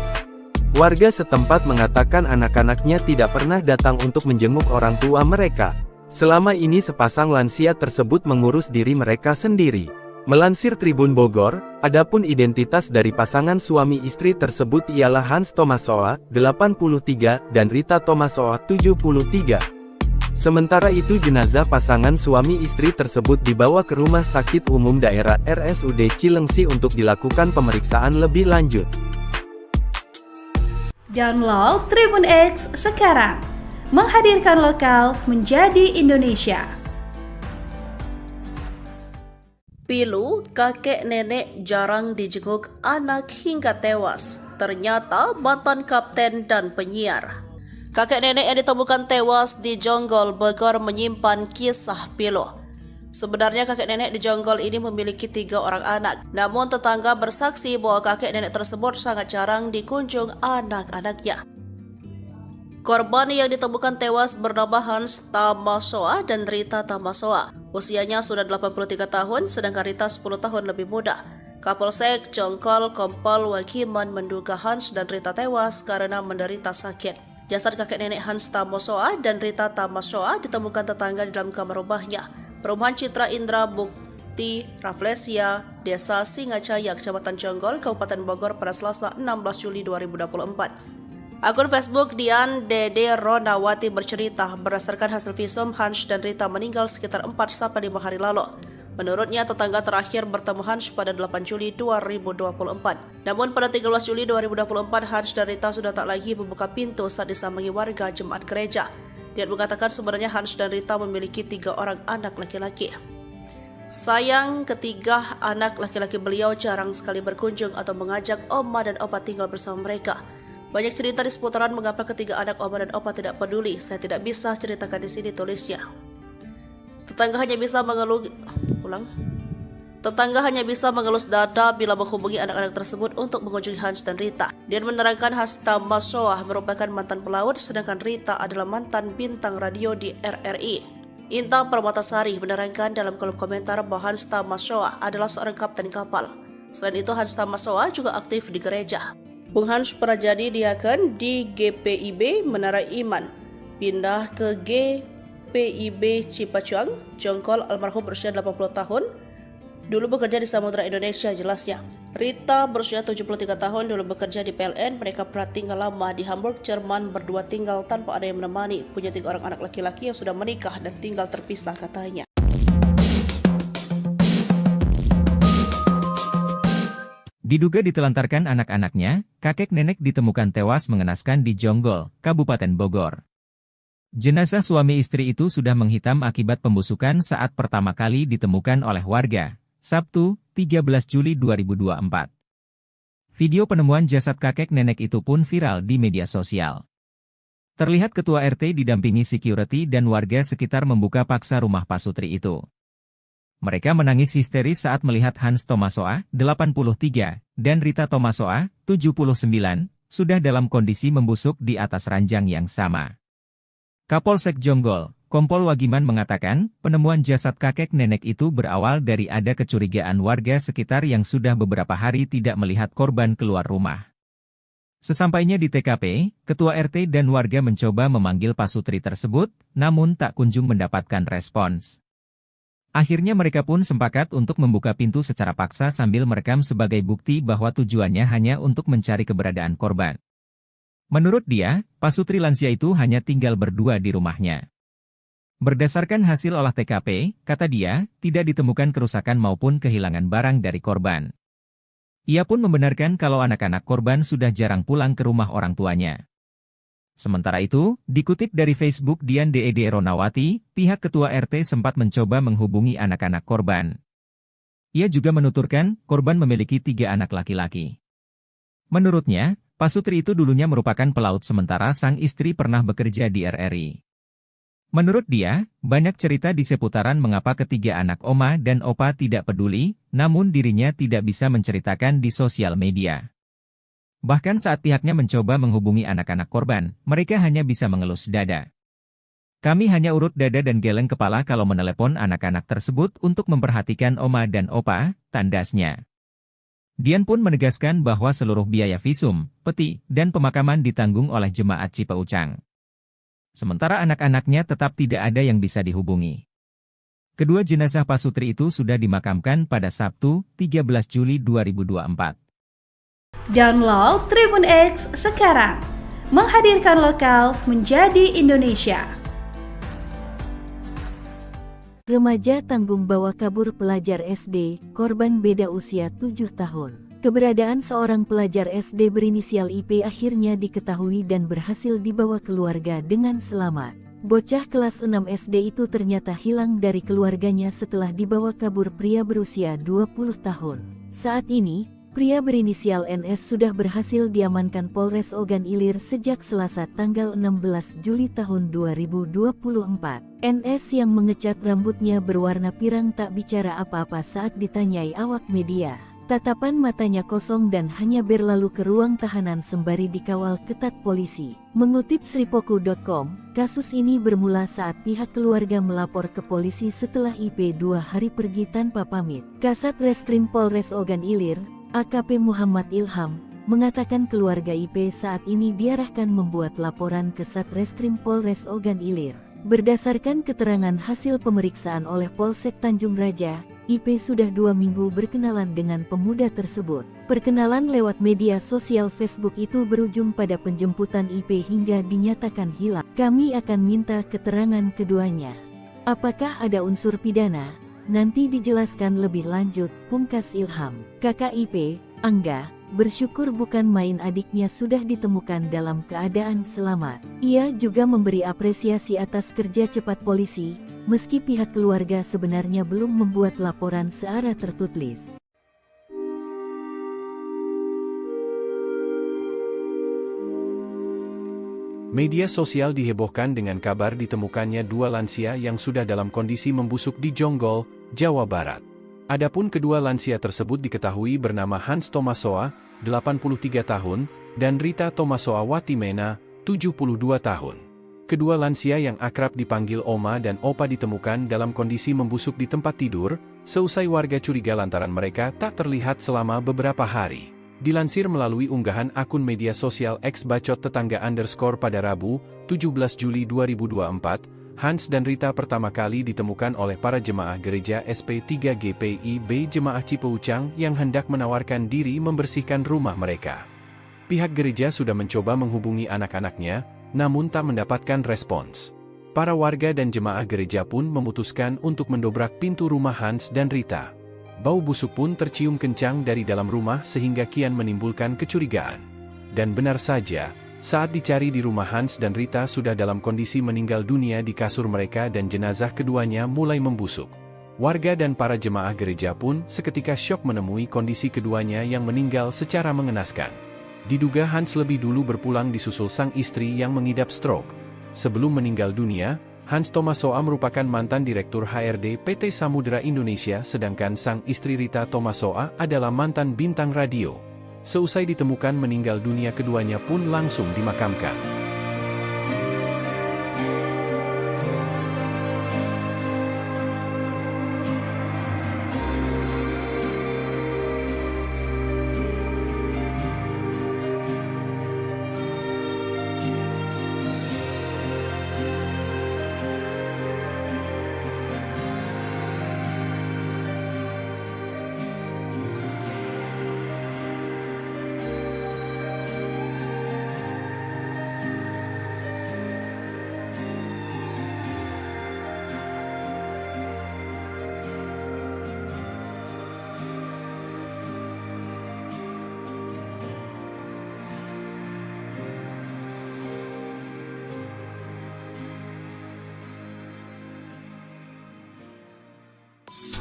Warga setempat mengatakan anak-anaknya tidak pernah datang untuk menjenguk orang tua mereka. Selama ini sepasang lansia tersebut mengurus diri mereka sendiri. Melansir Tribun Bogor, adapun identitas dari pasangan suami istri tersebut ialah Hans Tomasoa, 83, dan Rita Tomasoa, 73. Sementara itu jenazah pasangan suami istri tersebut dibawa ke Rumah Sakit Umum Daerah RSUD Cilengsi untuk dilakukan pemeriksaan lebih lanjut. Download Tribun X sekarang, menghadirkan lokal menjadi Indonesia. Pilu, kakek nenek jarang dijenguk anak hingga tewas. Ternyata mantan kapten dan penyiar. Kakek nenek yang ditemukan tewas di Jonggol, Bogor menyimpan kisah pilu. Sebenarnya kakek nenek di Jonggol ini memiliki 3 orang anak. Namun tetangga bersaksi bahwa kakek nenek tersebut sangat jarang dikunjung anak-anaknya. Korban yang ditemukan tewas bernama Hans Tamasoa dan Rita Tamasoa. Usianya sudah 83 tahun, sedangkan Rita 10 tahun lebih muda. Kapolsek Jonggol Kompol Wagiman menduga Hans dan Rita tewas karena menderita sakit. Jasad kakek nenek Hans Tamasoa dan Rita Tamasoa ditemukan tetangga di dalam kamar rumahnya. Perumahan Citra Indra Bukti Raflesia, Desa Singacaya, Kecamatan Jonggol, Kabupaten Bogor pada Selasa 16 Juli 2024. Akun Facebook Dian Dede Ronawati bercerita, berdasarkan hasil visum, Hans dan Rita meninggal sekitar 4-5 hari lalu. Menurutnya, tetangga terakhir bertemu Hans pada 8 Juli 2024. Namun pada 13 Juli 2024, Hans dan Rita sudah tak lagi membuka pintu saat disambangi warga jemaat gereja. Dia mengatakan sebenarnya Hans dan Rita memiliki 3 orang anak laki-laki. Sayang, ketiga anak laki-laki beliau jarang sekali berkunjung atau mengajak oma dan opa tinggal bersama mereka. Banyak cerita di seputaran mengapa ketiga anak oma dan opa tidak peduli. Saya tidak bisa ceritakan di sini, tulisnya. Tetangga hanya bisa mengelus dada bila menghubungi anak-anak tersebut untuk mengunjungi Hans dan Rita. Dia menerangkan Hans Tamasoa merupakan mantan pelaut, sedangkan Rita adalah mantan bintang radio di RRI. Inta Permatasari menerangkan dalam kolom komentar bahwa Hans Tamasoa adalah seorang kapten kapal. Selain itu, Hans Tamasoa juga aktif di gereja. Bung Hans pernah jadi diaken di GPIB Menara Iman, pindah ke GPIB Cipacuang, Jonggol. Almarhum berusia 80 tahun, dulu bekerja di Samudra Indonesia, jelasnya. Rita berusia 73 tahun, dulu bekerja di PLN. Mereka pernah tinggal lama di Hamburg, Jerman, berdua tinggal tanpa ada yang menemani. Punya 3 orang anak laki-laki yang sudah menikah dan tinggal terpisah, katanya. Diduga ditelantarkan anak-anaknya, kakek nenek ditemukan tewas mengenaskan di Jonggol, Kabupaten Bogor. Jenazah suami istri itu sudah menghitam akibat pembusukan saat pertama kali ditemukan oleh warga, Sabtu, 13 Juli 2024. Video penemuan jasad kakek nenek itu pun viral di media sosial. Terlihat ketua RT didampingi security dan warga sekitar membuka paksa rumah pasutri itu. Mereka menangis histeris saat melihat Hans Tamasoa, 83, dan Rita Tamasoa, 79, sudah dalam kondisi membusuk di atas ranjang yang sama. Kapolsek Jonggol, Kompol Wagiman mengatakan, penemuan jasad kakek nenek itu berawal dari ada kecurigaan warga sekitar yang sudah beberapa hari tidak melihat korban keluar rumah. Sesampainya di TKP, ketua RT dan warga mencoba memanggil pasutri tersebut, namun tak kunjung mendapatkan respons. Akhirnya mereka pun sepakat untuk membuka pintu secara paksa sambil merekam sebagai bukti bahwa tujuannya hanya untuk mencari keberadaan korban. Menurut dia, pasutri lansia itu hanya tinggal berdua di rumahnya. Berdasarkan hasil olah TKP, kata dia, tidak ditemukan kerusakan maupun kehilangan barang dari korban. Ia pun membenarkan kalau anak-anak korban sudah jarang pulang ke rumah orang tuanya. Sementara itu, dikutip dari Facebook Dian Ded Ronawati, pihak ketua RT sempat mencoba menghubungi anak-anak korban. Ia juga menuturkan, korban memiliki 3 anak laki-laki. Menurutnya, pasutri itu dulunya merupakan pelaut sementara sang istri pernah bekerja di RRI. Menurut dia, banyak cerita di seputaran mengapa ketiga anak oma dan opa tidak peduli, namun dirinya tidak bisa menceritakan di sosial media. Bahkan saat pihaknya mencoba menghubungi anak-anak korban, mereka hanya bisa mengelus dada. Kami hanya urut dada dan geleng kepala kalau menelepon anak-anak tersebut untuk memperhatikan oma dan opa, tandasnya. Dian pun menegaskan bahwa seluruh biaya visum, peti, dan pemakaman ditanggung oleh jemaat Cipeucang. Sementara anak-anaknya tetap tidak ada yang bisa dihubungi. Kedua jenazah pasutri itu sudah dimakamkan pada Sabtu, 13 Juli 2024. Download Tribun X sekarang, menghadirkan lokal menjadi Indonesia. Remaja tanggung bawa kabur pelajar SD, korban beda usia 7 tahun. Keberadaan seorang pelajar SD berinisial IP akhirnya diketahui dan berhasil dibawa keluarga dengan selamat. Bocah kelas 6 SD itu ternyata hilang dari keluarganya setelah dibawa kabur pria berusia 20 tahun. Saat ini, pria berinisial NS sudah berhasil diamankan Polres Ogan Ilir sejak Selasa tanggal 16 Juli tahun 2024. NS yang mengecat rambutnya berwarna pirang tak bicara apa-apa saat ditanyai awak media. Tatapan matanya kosong dan hanya berlalu ke ruang tahanan sembari dikawal ketat polisi. Mengutip sripoku.com, kasus ini bermula saat pihak keluarga melapor ke polisi setelah IP 2 hari pergi tanpa pamit. Kasat Reskrim Polres Ogan Ilir, AKP Muhammad Ilham, mengatakan keluarga IP saat ini diarahkan membuat laporan ke Satreskrim Polres Ogan Ilir. Berdasarkan keterangan hasil pemeriksaan oleh Polsek Tanjung Raja, IP sudah 2 minggu berkenalan dengan pemuda tersebut. Perkenalan lewat media sosial Facebook itu berujung pada penjemputan IP hingga dinyatakan hilang. Kami akan minta keterangan keduanya. Apakah ada unsur pidana? Nanti dijelaskan lebih lanjut, pungkas Ilham. Kakak IP, Angga, bersyukur bukan main adiknya sudah ditemukan dalam keadaan selamat. Ia juga memberi apresiasi atas kerja cepat polisi, meski pihak keluarga sebenarnya belum membuat laporan secara tertulis. Media sosial dihebohkan dengan kabar ditemukannya 2 lansia yang sudah dalam kondisi membusuk di Jonggol, Jawa Barat. Adapun kedua lansia tersebut diketahui bernama Hans Tomasoa, 83 tahun, dan Rita Tomasoa Watimena, 72 tahun. Kedua lansia yang akrab dipanggil Oma dan Opa ditemukan dalam kondisi membusuk di tempat tidur, seusai warga curiga lantaran mereka tak terlihat selama beberapa hari. Dilansir melalui unggahan akun media sosial X Bacot Tetangga _ pada Rabu, 17 Juli 2024, Hans dan Rita pertama kali ditemukan oleh para jemaah gereja SP3 GPIB Jemaah Cipeucang yang hendak menawarkan diri membersihkan rumah mereka. Pihak gereja sudah mencoba menghubungi anak-anaknya, namun tak mendapatkan respons. Para warga dan jemaah gereja pun memutuskan untuk mendobrak pintu rumah Hans dan Rita. Bau busuk pun tercium kencang dari dalam rumah sehingga kian menimbulkan kecurigaan. Dan benar saja, saat dicari di rumah Hans dan Rita sudah dalam kondisi meninggal dunia di kasur mereka dan jenazah keduanya mulai membusuk. Warga dan para jemaah gereja pun seketika syok menemui kondisi keduanya yang meninggal secara mengenaskan. Diduga Hans lebih dulu berpulang disusul sang istri yang mengidap stroke. Sebelum meninggal dunia, Hans Tomasoa merupakan mantan Direktur HRD PT Samudra Indonesia sedangkan sang istri Rita Tomasoa adalah mantan bintang radio. Seusai ditemukan meninggal dunia keduanya pun langsung dimakamkan.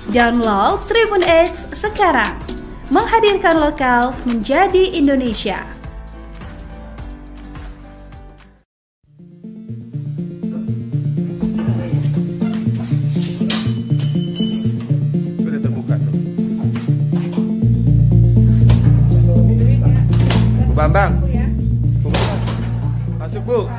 Download Tribun X sekarang. Menghadirkan lokal menjadi Indonesia. Sudah terbuka tuh. Bu Bambang. Bu Bambang. Masuk, Bu.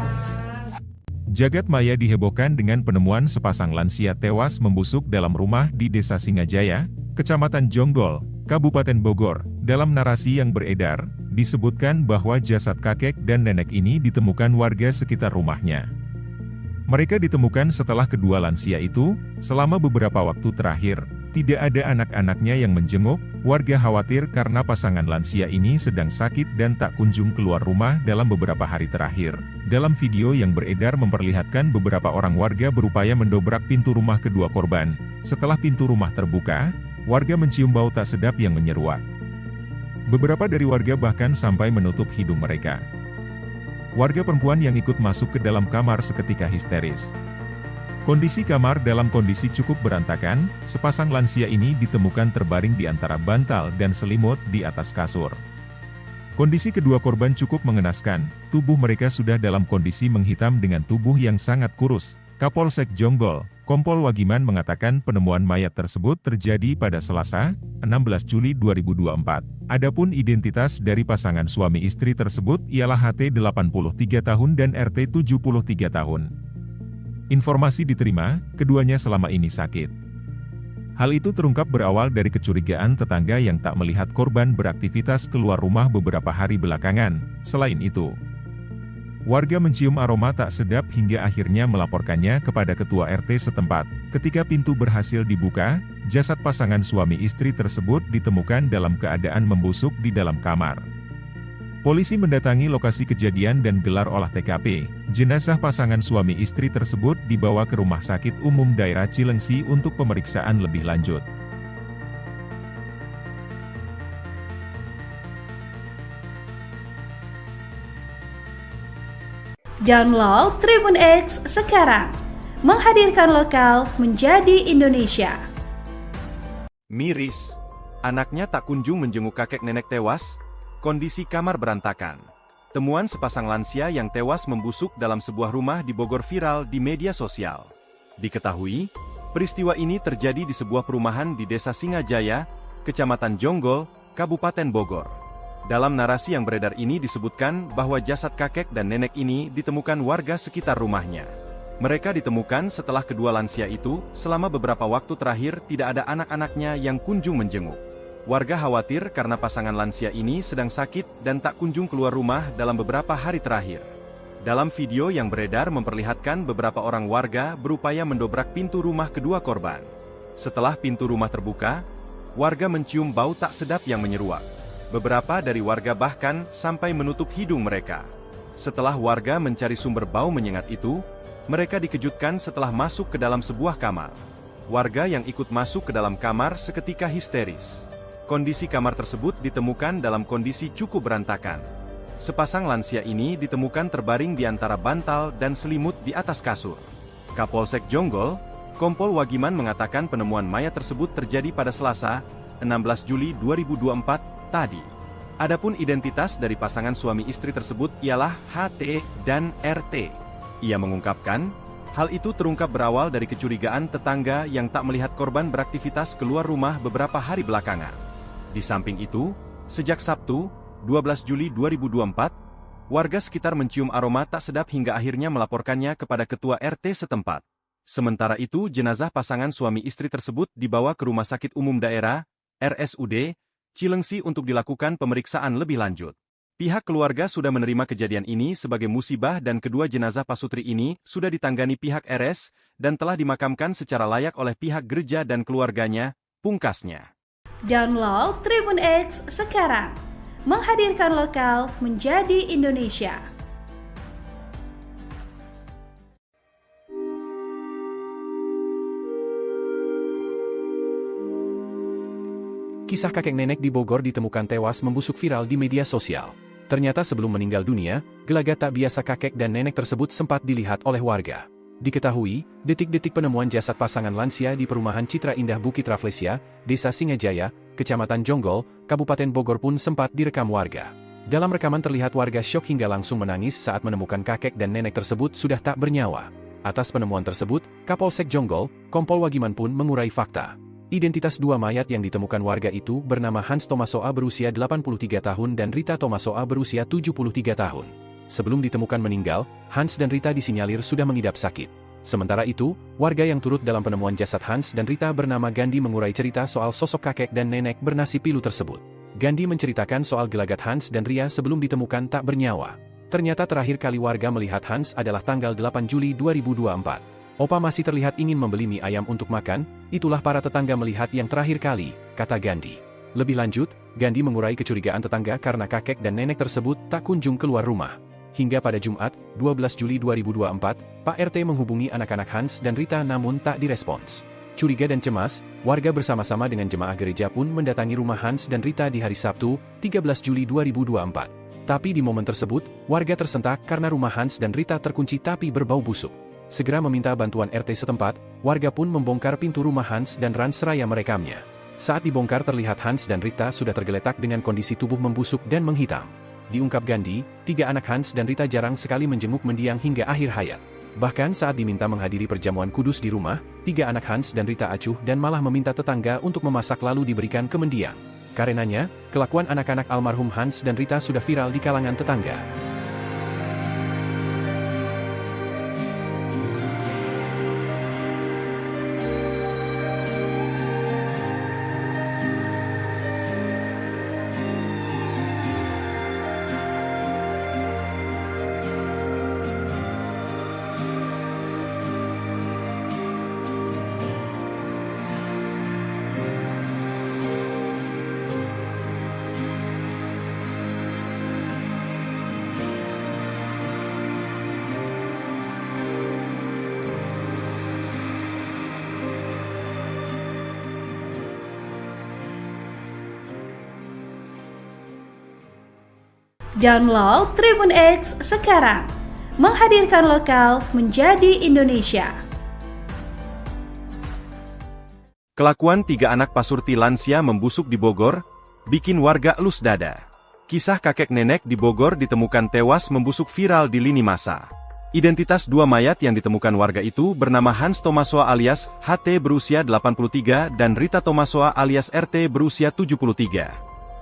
Jagat maya dihebohkan dengan penemuan sepasang lansia tewas membusuk dalam rumah di Desa Singajaya, Kecamatan Jonggol, Kabupaten Bogor. Dalam narasi yang beredar, disebutkan bahwa jasad kakek dan nenek ini ditemukan warga sekitar rumahnya. Mereka ditemukan setelah kedua lansia itu, selama beberapa waktu terakhir, tidak ada anak-anaknya yang menjenguk. Warga khawatir karena pasangan lansia ini sedang sakit dan tak kunjung keluar rumah dalam beberapa hari terakhir. Dalam video yang beredar memperlihatkan beberapa orang warga berupaya mendobrak pintu rumah kedua korban. Setelah pintu rumah terbuka, warga mencium bau tak sedap yang menyeruak. Beberapa dari warga bahkan sampai menutup hidung mereka. Warga perempuan yang ikut masuk ke dalam kamar seketika histeris. Kondisi kamar dalam kondisi cukup berantakan, sepasang lansia ini ditemukan terbaring di antara bantal dan selimut di atas kasur. Kondisi kedua korban cukup mengenaskan, tubuh mereka sudah dalam kondisi menghitam dengan tubuh yang sangat kurus. Kapolsek Jonggol, Kompol Wagiman mengatakan penemuan mayat tersebut terjadi pada Selasa, 16 Juli 2024. Adapun identitas dari pasangan suami istri tersebut ialah HT 83 tahun dan RT 73 tahun. Informasi diterima, keduanya selama ini sakit. Hal itu terungkap berawal dari kecurigaan tetangga yang tak melihat korban beraktivitas keluar rumah beberapa hari belakangan. Selain itu, warga mencium aroma tak sedap hingga akhirnya melaporkannya kepada ketua RT setempat. Ketika pintu berhasil dibuka, jasad pasangan suami istri tersebut ditemukan dalam keadaan membusuk di dalam kamar. Polisi mendatangi lokasi kejadian dan gelar olah TKP. Jenazah pasangan suami istri tersebut dibawa ke Rumah Sakit Umum Daerah Cilengsi untuk pemeriksaan lebih lanjut. Download Tribun X sekarang. Menghadirkan lokal menjadi Indonesia. Miris, anaknya tak kunjung menjenguk kakek nenek tewas. Kondisi kamar berantakan. Temuan sepasang lansia yang tewas membusuk dalam sebuah rumah di Bogor viral di media sosial. Diketahui, peristiwa ini terjadi di sebuah perumahan di Desa Singajaya, Kecamatan Jonggol, Kabupaten Bogor. Dalam narasi yang beredar ini disebutkan bahwa jasad kakek dan nenek ini ditemukan warga sekitar rumahnya. Mereka ditemukan setelah kedua lansia itu, selama beberapa waktu terakhir tidak ada anak-anaknya yang kunjung menjenguk. Warga khawatir karena pasangan lansia ini sedang sakit dan tak kunjung keluar rumah dalam beberapa hari terakhir. Dalam video yang beredar memperlihatkan beberapa orang warga berupaya mendobrak pintu rumah kedua korban. Setelah pintu rumah terbuka, warga mencium bau tak sedap yang menyeruak. Beberapa dari warga bahkan sampai menutup hidung mereka. Setelah warga mencari sumber bau menyengat itu, mereka dikejutkan setelah masuk ke dalam sebuah kamar. Warga yang ikut masuk ke dalam kamar seketika histeris. Kondisi kamar tersebut ditemukan dalam kondisi cukup berantakan. Sepasang lansia ini ditemukan terbaring di antara bantal dan selimut di atas kasur. Kapolsek Jonggol, Kompol Wagiman mengatakan penemuan mayat tersebut terjadi pada Selasa, 16 Juli 2024, tadi. Adapun identitas dari pasangan suami istri tersebut ialah HT dan RT. Ia mengungkapkan, hal itu terungkap berawal dari kecurigaan tetangga yang tak melihat korban beraktivitas keluar rumah beberapa hari belakangan. Di samping itu, sejak Sabtu, 12 Juli 2024, warga sekitar mencium aroma tak sedap hingga akhirnya melaporkannya kepada ketua RT setempat. Sementara itu, jenazah pasangan suami istri tersebut dibawa ke Rumah Sakit Umum Daerah, RSUD, Cilengsi untuk dilakukan pemeriksaan lebih lanjut. Pihak keluarga sudah menerima kejadian ini sebagai musibah dan kedua jenazah pasutri ini sudah ditanggani pihak RS dan telah dimakamkan secara layak oleh pihak gereja dan keluarganya, pungkasnya. Download Tribun X sekarang. Menghadirkan lokal menjadi Indonesia. Kisah kakek nenek di Bogor ditemukan tewas membusuk viral di media sosial. Ternyata sebelum meninggal dunia, gelagat tak biasa kakek dan nenek tersebut sempat dilihat oleh warga. Diketahui, detik-detik penemuan jasad pasangan lansia di perumahan Citra Indah Bukit Rafflesia, Desa Singajaya, Kecamatan Jonggol, Kabupaten Bogor pun sempat direkam warga. Dalam rekaman terlihat warga syok hingga langsung menangis saat menemukan kakek dan nenek tersebut sudah tak bernyawa. Atas penemuan tersebut, Kapolsek Jonggol, Kompol Wagiman pun mengurai fakta. Identitas dua mayat yang ditemukan warga itu bernama Hans Tomasoa berusia 83 tahun dan Rita Tomasoa berusia 73 tahun. Sebelum ditemukan meninggal, Hans dan Rita disinyalir sudah mengidap sakit. Sementara itu, warga yang turut dalam penemuan jasad Hans dan Rita bernama Gandhi mengurai cerita soal sosok kakek dan nenek bernasi pilu tersebut. Gandhi menceritakan soal gelagat Hans dan Ria sebelum ditemukan tak bernyawa. Ternyata terakhir kali warga melihat Hans adalah tanggal 8 Juli 2024. Opa masih terlihat ingin membeli mie ayam untuk makan, itulah para tetangga melihat yang terakhir kali, kata Gandhi. Lebih lanjut, Gandhi mengurai kecurigaan tetangga karena kakek dan nenek tersebut tak kunjung keluar rumah. Hingga pada Jumat, 12 Juli 2024, Pak RT menghubungi anak-anak Hans dan Rita namun tak direspons. Curiga dan cemas, warga bersama-sama dengan jemaah gereja pun mendatangi rumah Hans dan Rita di hari Sabtu, 13 Juli 2024. Tapi di momen tersebut, warga tersentak karena rumah Hans dan Rita terkunci tapi berbau busuk. Segera meminta bantuan RT setempat, warga pun membongkar pintu rumah Hans dan seraya merekamnya. Saat dibongkar terlihat Hans dan Rita sudah tergeletak dengan kondisi tubuh membusuk dan menghitam. Diungkap Gandhi, 3 anak Hans dan Rita jarang sekali menjenguk mendiang hingga akhir hayat. Bahkan saat diminta menghadiri perjamuan kudus di rumah, 3 anak Hans dan Rita acuh dan malah meminta tetangga untuk memasak lalu diberikan ke mendiang. Karenanya, kelakuan anak-anak almarhum Hans dan Rita sudah viral di kalangan tetangga. Download Tribun X sekarang, menghadirkan lokal menjadi Indonesia. Kelakuan 3 anak pasurti lansia membusuk di Bogor, bikin warga elus dada. Kisah kakek nenek di Bogor ditemukan tewas membusuk viral di lini masa. Identitas 2 mayat yang ditemukan warga itu bernama Hans Tomasoa alias HT berusia 83 dan Rita Tomasoa alias RT berusia 73.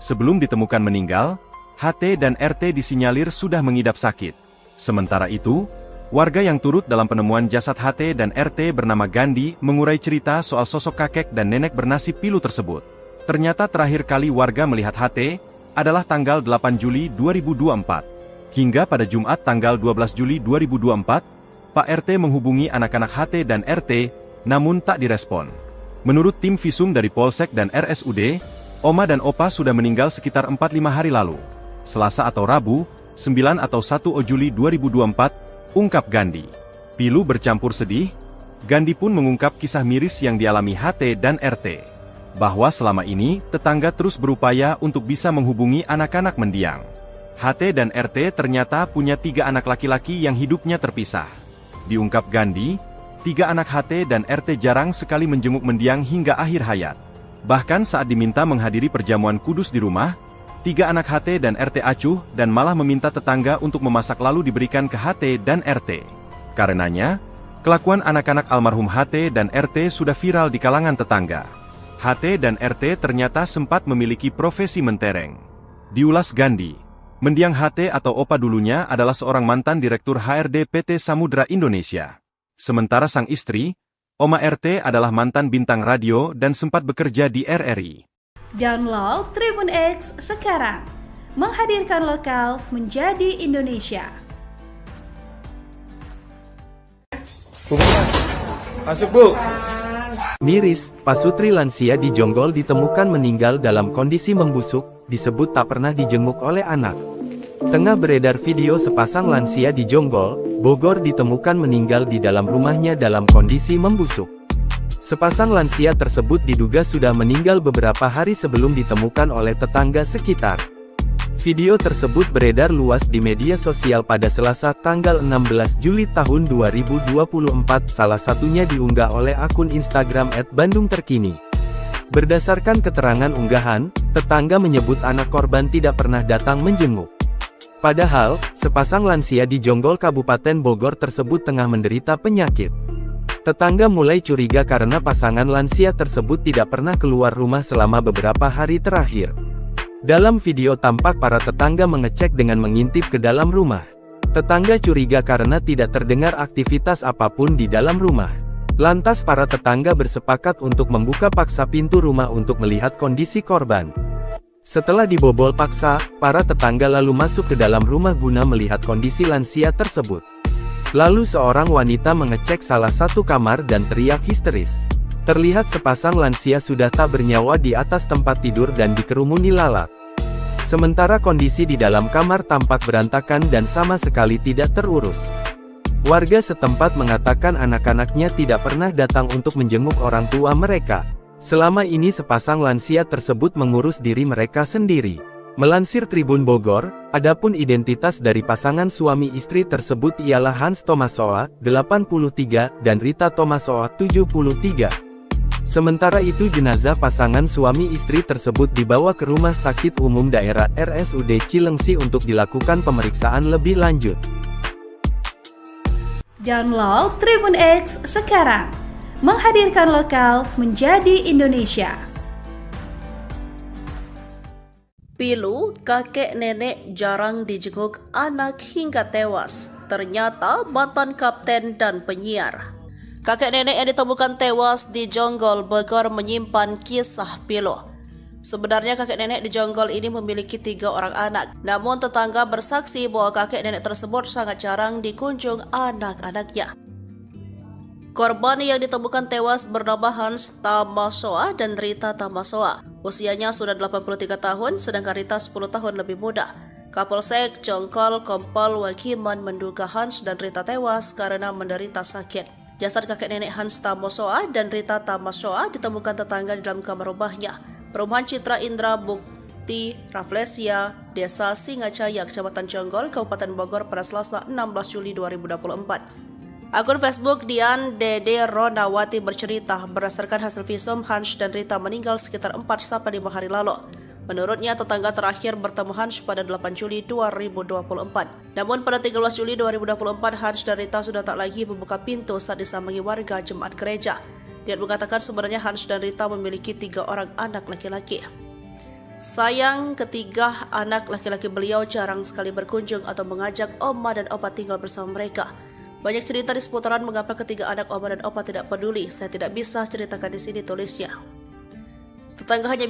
Sebelum ditemukan meninggal, HT dan RT disinyalir sudah mengidap sakit. Sementara itu, warga yang turut dalam penemuan jasad HT dan RT bernama Gandhi mengurai cerita soal sosok kakek dan nenek bernasi pilu tersebut. Ternyata terakhir kali warga melihat HT adalah tanggal 8 Juli 2024. Hingga pada Jumat tanggal 12 Juli 2024, Pak RT menghubungi anak-anak HT dan RT, namun tak direspon. Menurut tim visum dari Polsek dan RSUD, Oma dan Opa sudah meninggal sekitar 4-5 hari lalu. Selasa atau Rabu, 9 atau 1 Juli 2024, ungkap Gandhi. Pilu bercampur sedih, Gandhi pun mengungkap kisah miris yang dialami HT dan RT. Bahwa selama ini, tetangga terus berupaya untuk bisa menghubungi anak-anak mendiang. HT dan RT ternyata punya 3 anak laki-laki yang hidupnya terpisah. Diungkap Gandhi, 3 anak HT dan RT jarang sekali menjenguk mendiang hingga akhir hayat. Bahkan saat diminta menghadiri perjamuan kudus di rumah, 3 anak HT dan RT acuh dan malah meminta tetangga untuk memasak lalu diberikan ke HT dan RT. Karenanya, kelakuan anak-anak almarhum HT dan RT sudah viral di kalangan tetangga. HT dan RT ternyata sempat memiliki profesi mentereng. Diulas Gandhi, mendiang HT atau Opa dulunya adalah seorang mantan direktur HRD PT Samudra Indonesia. Sementara sang istri, Oma RT adalah mantan bintang radio dan sempat bekerja di RRI. Download Tribun X sekarang, menghadirkan lokal menjadi Indonesia. Masuk, Bu. Miris, pasutri lansia di Jonggol ditemukan meninggal dalam kondisi membusuk, disebut tak pernah dijenguk oleh anak. Tengah beredar video sepasang lansia di Jonggol, Bogor ditemukan meninggal di dalam rumahnya dalam kondisi membusuk. Sepasang lansia tersebut diduga sudah meninggal beberapa hari sebelum ditemukan oleh tetangga sekitar. Video tersebut beredar luas di media sosial pada Selasa tanggal 16 Juli tahun 2024, salah satunya diunggah oleh akun Instagram @bandungterkini. Berdasarkan keterangan unggahan, tetangga menyebut anak korban tidak pernah datang menjenguk. Padahal, sepasang lansia di Jonggol Kabupaten Bogor tersebut tengah menderita penyakit. Tetangga mulai curiga karena pasangan lansia tersebut tidak pernah keluar rumah selama beberapa hari terakhir. Dalam video tampak para tetangga mengecek dengan mengintip ke dalam rumah. Tetangga curiga karena tidak terdengar aktivitas apapun di dalam rumah. Lantas para tetangga bersepakat untuk membuka paksa pintu rumah untuk melihat kondisi korban. Setelah dibobol paksa, para tetangga lalu masuk ke dalam rumah guna melihat kondisi lansia tersebut. Lalu seorang wanita mengecek salah satu kamar dan teriak histeris. Terlihat sepasang lansia sudah tak bernyawa di atas tempat tidur dan dikerumuni lalat. Sementara kondisi di dalam kamar tampak berantakan dan sama sekali tidak terurus. Warga setempat mengatakan anak-anaknya tidak pernah datang untuk menjenguk orang tua mereka. Selama ini sepasang lansia tersebut mengurus diri mereka sendiri. Melansir Tribun Bogor, adapun identitas dari pasangan suami istri tersebut ialah Hans Tomasoa, 83, dan Rita Tomasoa, 73. Sementara itu jenazah pasangan suami istri tersebut dibawa ke Rumah Sakit Umum Daerah RSUD Cilengsi untuk dilakukan pemeriksaan lebih lanjut. Download Tribun X sekarang, menghadirkan lokal menjadi Indonesia. Pilu, kakek nenek jarang dijenguk anak hingga tewas. Ternyata mantan kapten dan penyiar. Kakek nenek yang ditemukan tewas di Jonggol, Bogor menyimpan kisah pilu. Sebenarnya kakek nenek di Jonggol ini memiliki 3 orang anak. Namun tetangga bersaksi bahwa kakek nenek tersebut sangat jarang dikunjung anak-anaknya. Korban yang ditemukan tewas bernama Hans Tamasoa dan Rita Tamasoa. Usianya sudah 83 tahun, sedangkan Rita 10 tahun lebih muda. Kapolsek Jonggol Kompol Wagiman menduga Hans dan Rita tewas karena menderita sakit. Jasad kakek nenek Hans Tamasoa dan Rita Tamasoa ditemukan tetangga di dalam kamar rumahnya. Perumahan Citra Indra Bukti Raflesia, Desa Singacaya, Kecamatan Jonggol, Kabupaten Bogor pada Selasa 16 Juli 2024. Akun Facebook Dian Dede Ronawati bercerita, berdasarkan hasil visum, Hans dan Rita meninggal sekitar 4-5 hari lalu. Menurutnya, tetangga terakhir bertemu Hans pada 8 Juli 2024. Namun pada 13 Juli 2024, Hans dan Rita sudah tak lagi membuka pintu saat disambangi warga jemaat gereja. Dia mengatakan sebenarnya Hans dan Rita memiliki 3 orang anak laki-laki. Sayang, ketiga anak laki-laki beliau jarang sekali berkunjung atau mengajak oma dan opa tinggal bersama mereka. Banyak cerita di seputaran mengapa ketiga anak oma dan opa tidak peduli. Saya tidak bisa ceritakan di sini, tulisnya. Tetangga hanya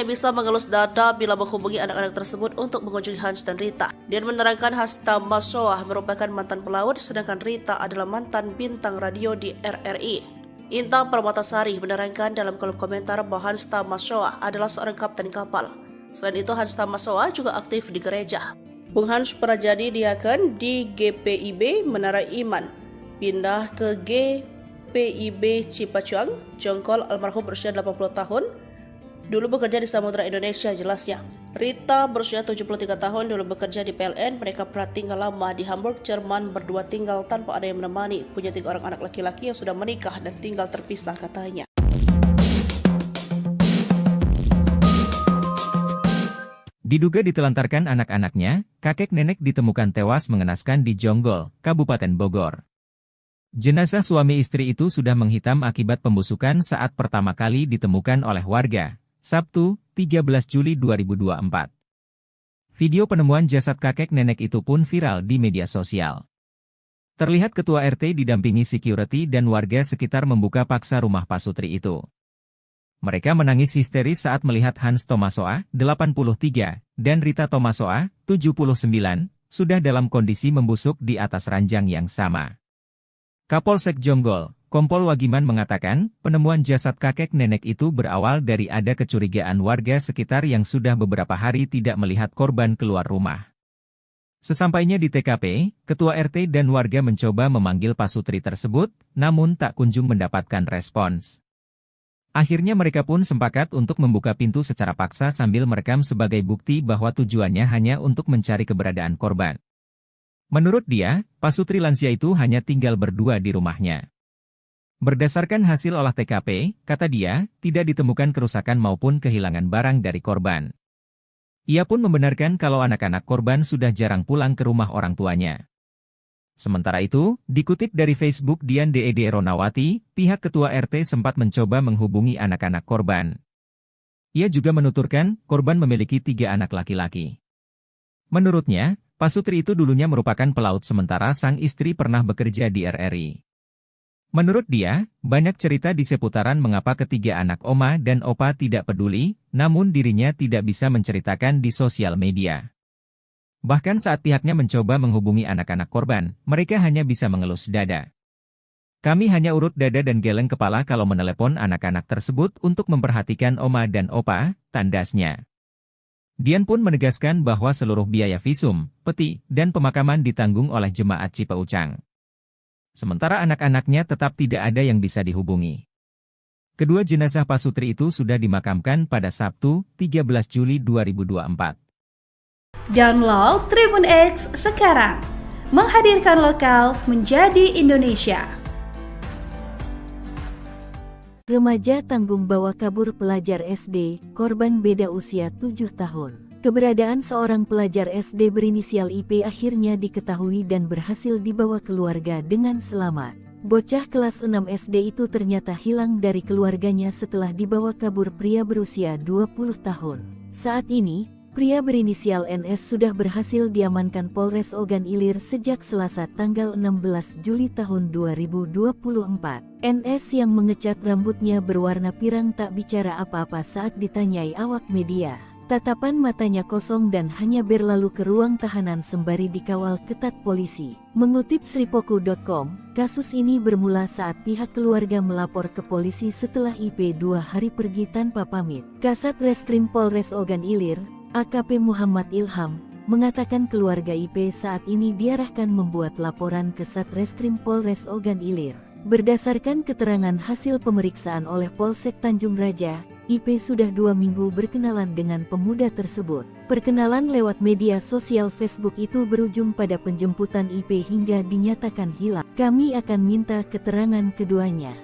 bisa mengelus dada bila menghubungi anak-anak tersebut untuk mengunjungi Hans dan Rita. Dia menerangkan Hans Tamasoa merupakan mantan pelaut, sedangkan Rita adalah mantan bintang radio di RRI. Inta Permatasari menerangkan dalam kolom komentar bahwa Hans Tamasoa adalah seorang kapten kapal. Selain itu, Hans Tamasoa juga aktif di gereja. Bung Hans pernah jadi diaken di GPIB Menara Iman, pindah ke GPIB Cipacuang, Jonggol. Almarhum berusia 80 tahun. Dulu bekerja di Samudra Indonesia, jelasnya. Rita berusia 73 tahun, dulu bekerja di PLN. Mereka pernah tinggal lama di Hamburg, Jerman, berdua tinggal tanpa ada yang menemani. Punya 3 orang anak laki-laki yang sudah menikah dan tinggal terpisah, katanya. Diduga ditelantarkan anak-anaknya, kakek nenek ditemukan tewas mengenaskan di Jonggol, Kabupaten Bogor. Jenazah suami istri itu sudah menghitam akibat pembusukan saat pertama kali ditemukan oleh warga, Sabtu, 13 Juli 2024. Video penemuan jasad kakek nenek itu pun viral di media sosial. Terlihat ketua RT didampingi security dan warga sekitar membuka paksa rumah pasutri itu. Mereka menangis histeris saat melihat Hans Tamasoa, 83, dan Rita Tamasoa, 79, sudah dalam kondisi membusuk di atas ranjang yang sama. Kapolsek Jonggol, Kompol Wagiman mengatakan, penemuan jasad kakek nenek itu berawal dari ada kecurigaan warga sekitar yang sudah beberapa hari tidak melihat korban keluar rumah. Sesampainya di TKP, ketua RT dan warga mencoba memanggil pasutri tersebut, namun tak kunjung mendapatkan respons. Akhirnya mereka pun sepakat untuk membuka pintu secara paksa sambil merekam sebagai bukti bahwa tujuannya hanya untuk mencari keberadaan korban. Menurut dia, pasutri lansia itu hanya tinggal berdua di rumahnya. Berdasarkan hasil olah TKP, kata dia, tidak ditemukan kerusakan maupun kehilangan barang dari korban. Ia pun membenarkan kalau anak-anak korban sudah jarang pulang ke rumah orang tuanya. Sementara itu, dikutip dari Facebook Dian Ded Ronawati, pihak ketua RT sempat mencoba menghubungi anak-anak korban. Ia juga menuturkan, korban memiliki 3 anak laki-laki. Menurutnya, pasutri itu dulunya merupakan pelaut sementara sang istri pernah bekerja di RRI. Menurut dia, banyak cerita di seputaran mengapa ketiga anak oma dan opa tidak peduli, namun dirinya tidak bisa menceritakan di sosial media. Bahkan saat pihaknya mencoba menghubungi anak-anak korban, mereka hanya bisa mengelus dada. Kami hanya urut dada dan geleng kepala kalau menelepon anak-anak tersebut untuk memperhatikan oma dan opa, tandasnya. Dian pun menegaskan bahwa seluruh biaya visum, peti, dan pemakaman ditanggung oleh jemaat Cipeucang. Sementara anak-anaknya tetap tidak ada yang bisa dihubungi. Kedua jenazah pasutri itu sudah dimakamkan pada Sabtu, 13 Juli 2024. Download Tribun X sekarang, menghadirkan lokal menjadi Indonesia. Remaja tanggung bawa kabur pelajar SD, korban beda usia 7 tahun. Keberadaan seorang pelajar SD berinisial IP akhirnya diketahui dan berhasil dibawa keluarga dengan selamat. Bocah kelas 6 SD itu ternyata hilang dari keluarganya setelah dibawa kabur pria berusia 20 tahun. Saat ini, pria berinisial NS sudah berhasil diamankan Polres Ogan Ilir sejak Selasa tanggal 16 Juli tahun 2024. NS yang mengecat rambutnya berwarna pirang tak bicara apa-apa saat ditanyai awak media. Tatapan matanya kosong dan hanya berlalu ke ruang tahanan sembari dikawal ketat polisi. Mengutip sripoku.com, kasus ini bermula saat pihak keluarga melapor ke polisi setelah IP 2 hari pergi tanpa pamit. Kasat Reskrim Polres Ogan Ilir, AKP Muhammad Ilham, mengatakan keluarga IP saat ini diarahkan membuat laporan ke Satreskrim Polres Ogan Ilir. Berdasarkan keterangan hasil pemeriksaan oleh Polsek Tanjung Raja, IP sudah 2 minggu berkenalan dengan pemuda tersebut. Perkenalan lewat media sosial Facebook itu berujung pada penjemputan IP hingga dinyatakan hilang. Kami akan minta keterangan keduanya.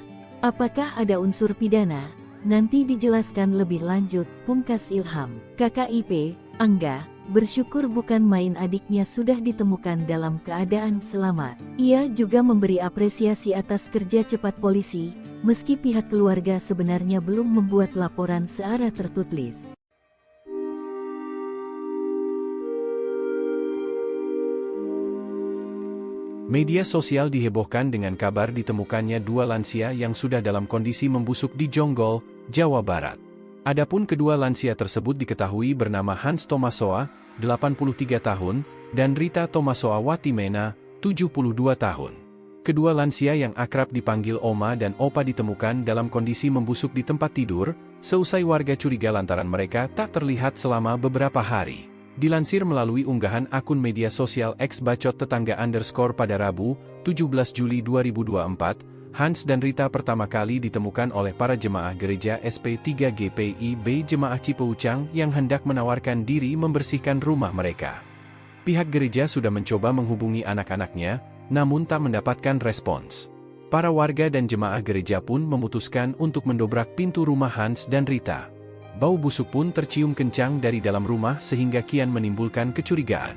Apakah ada unsur pidana? Nanti dijelaskan lebih lanjut, pungkas Ilham. Kakak IP, Angga, bersyukur bukan main adiknya sudah ditemukan dalam keadaan selamat. Ia juga memberi apresiasi atas kerja cepat polisi, meski pihak keluarga sebenarnya belum membuat laporan secara tertulis. Media sosial dihebohkan dengan kabar ditemukannya 2 lansia yang sudah dalam kondisi membusuk di Jonggol, Jawa Barat. Adapun kedua lansia tersebut diketahui bernama Hans Tomasoa, 83 tahun, dan Rita Tomasoa Watimena, 72 tahun. Kedua lansia yang akrab dipanggil Oma dan Opa ditemukan dalam kondisi membusuk di tempat tidur, seusai warga curiga lantaran mereka tak terlihat selama beberapa hari. Dilansir melalui unggahan akun media sosial @bacot tetangga pada Rabu, 17 Juli 2024, Hans dan Rita pertama kali ditemukan oleh para jemaah gereja SP3 GPIB Jemaah Cipeucang yang hendak menawarkan diri membersihkan rumah mereka. Pihak gereja sudah mencoba menghubungi anak-anaknya, namun tak mendapatkan respons. Para warga dan jemaah gereja pun memutuskan untuk mendobrak pintu rumah Hans dan Rita. Bau busuk pun tercium kencang dari dalam rumah sehingga kian menimbulkan kecurigaan.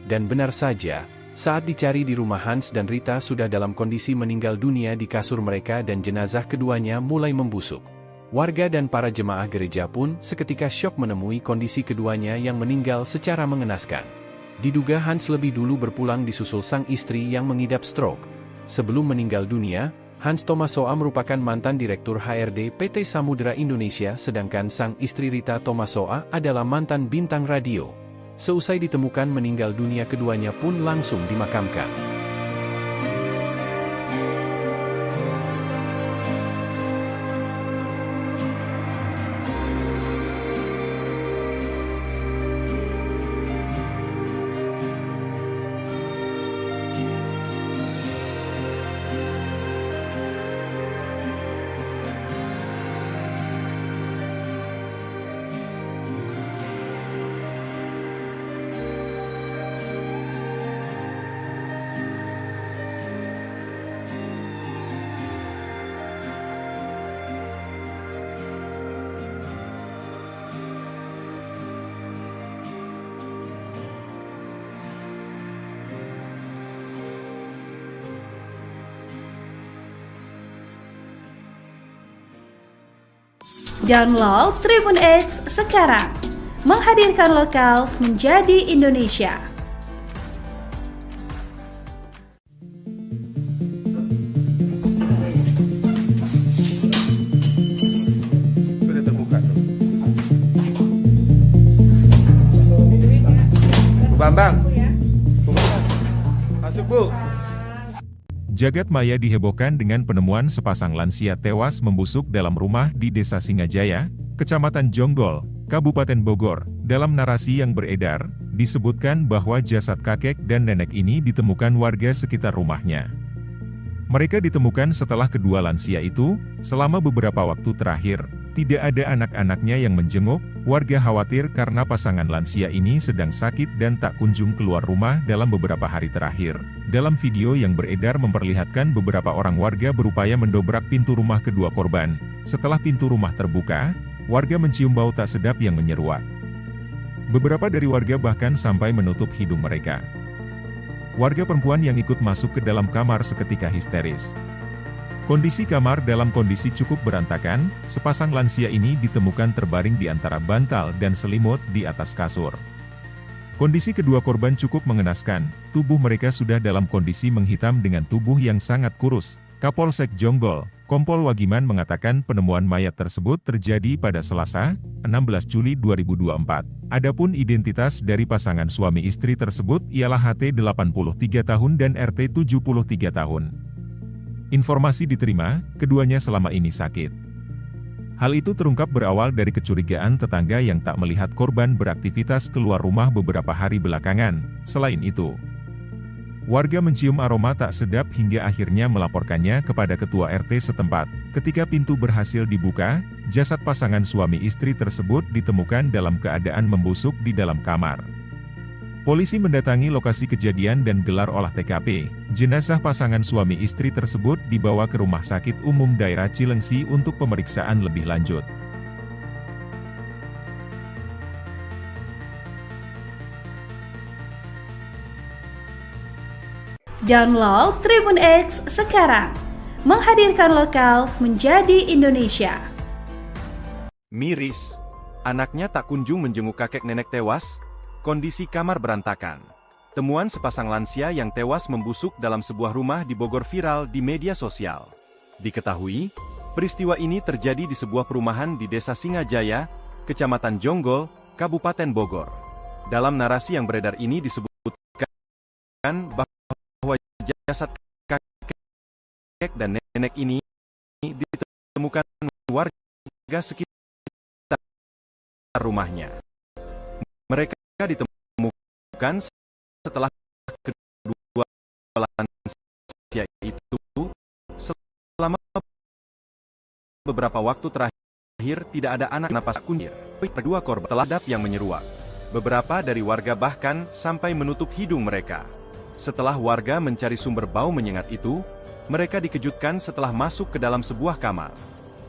Dan benar saja, saat dicari di rumah Hans dan Rita sudah dalam kondisi meninggal dunia di kasur mereka dan jenazah keduanya mulai membusuk. Warga dan para jemaah gereja pun seketika syok menemui kondisi keduanya yang meninggal secara mengenaskan. Diduga Hans lebih dulu berpulang disusul sang istri yang mengidap stroke. Sebelum meninggal dunia, Hans Tomasoa merupakan mantan Direktur HRD PT Samudera Indonesia sedangkan sang istri Rita Tomasoa adalah mantan bintang radio. Seusai ditemukan meninggal dunia keduanya pun langsung dimakamkan. Download Tribun X sekarang, menghadirkan lokal menjadi Indonesia. Sudah terbuka tuh. Bu Bambang. Bu Bambang. Masuk, Bu. Jagat maya dihebohkan dengan penemuan sepasang lansia tewas membusuk dalam rumah di Desa Singajaya, Kecamatan Jonggol, Kabupaten Bogor. Dalam narasi yang beredar, disebutkan bahwa jasad kakek dan nenek ini ditemukan warga sekitar rumahnya. Mereka ditemukan setelah kedua lansia itu, selama beberapa waktu terakhir, tidak ada anak-anaknya yang menjenguk. Warga khawatir karena pasangan lansia ini sedang sakit dan tak kunjung keluar rumah dalam beberapa hari terakhir. Dalam video yang beredar memperlihatkan beberapa orang warga berupaya mendobrak pintu rumah kedua korban. Setelah pintu rumah terbuka, warga mencium bau tak sedap yang menyeruak. Beberapa dari warga bahkan sampai menutup hidung mereka. Warga perempuan yang ikut masuk ke dalam kamar seketika histeris. Kondisi kamar dalam kondisi cukup berantakan, sepasang lansia ini ditemukan terbaring di antara bantal dan selimut di atas kasur. Kondisi kedua korban cukup mengenaskan, tubuh mereka sudah dalam kondisi menghitam dengan tubuh yang sangat kurus. Kapolsek Jonggol, Kompol Wagiman mengatakan penemuan mayat tersebut terjadi pada Selasa, 16 Juli 2024. Adapun identitas dari pasangan suami istri tersebut ialah HT 83 tahun dan RT 73 tahun. Informasi diterima, keduanya selama ini sakit. Hal itu terungkap berawal dari kecurigaan tetangga yang tak melihat korban beraktivitas keluar rumah beberapa hari belakangan. Selain itu, warga mencium aroma tak sedap hingga akhirnya melaporkannya kepada ketua RT setempat. Ketika pintu berhasil dibuka, jasad pasangan suami istri tersebut ditemukan dalam keadaan membusuk di dalam kamar. Polisi mendatangi lokasi kejadian dan gelar olah TKP. Jenazah pasangan suami istri tersebut dibawa ke Rumah Sakit Umum Daerah Cilengsi untuk pemeriksaan lebih lanjut. Download Tribun X sekarang, menghadirkan lokal menjadi Indonesia. Miris, anaknya tak kunjung menjenguk kakek nenek tewas, kondisi kamar berantakan. Temuan sepasang lansia yang tewas membusuk dalam sebuah rumah di Bogor viral di media sosial. Diketahui, peristiwa ini terjadi di sebuah perumahan di Desa Singajaya, Kecamatan Jonggol, Kabupaten Bogor. Dalam narasi yang beredar ini disebutkan bahwa jasad kakek dan nenek ini ditemukan warga sekitar rumahnya. Mereka ditemukan setelah kedua lansia itu selama beberapa waktu terakhir tidak ada anak napas kunjir. Kedua korban teladap yang menyeruak. Beberapa dari warga bahkan sampai menutup hidung mereka. Setelah warga mencari sumber bau menyengat itu, mereka dikejutkan setelah masuk ke dalam sebuah kamar.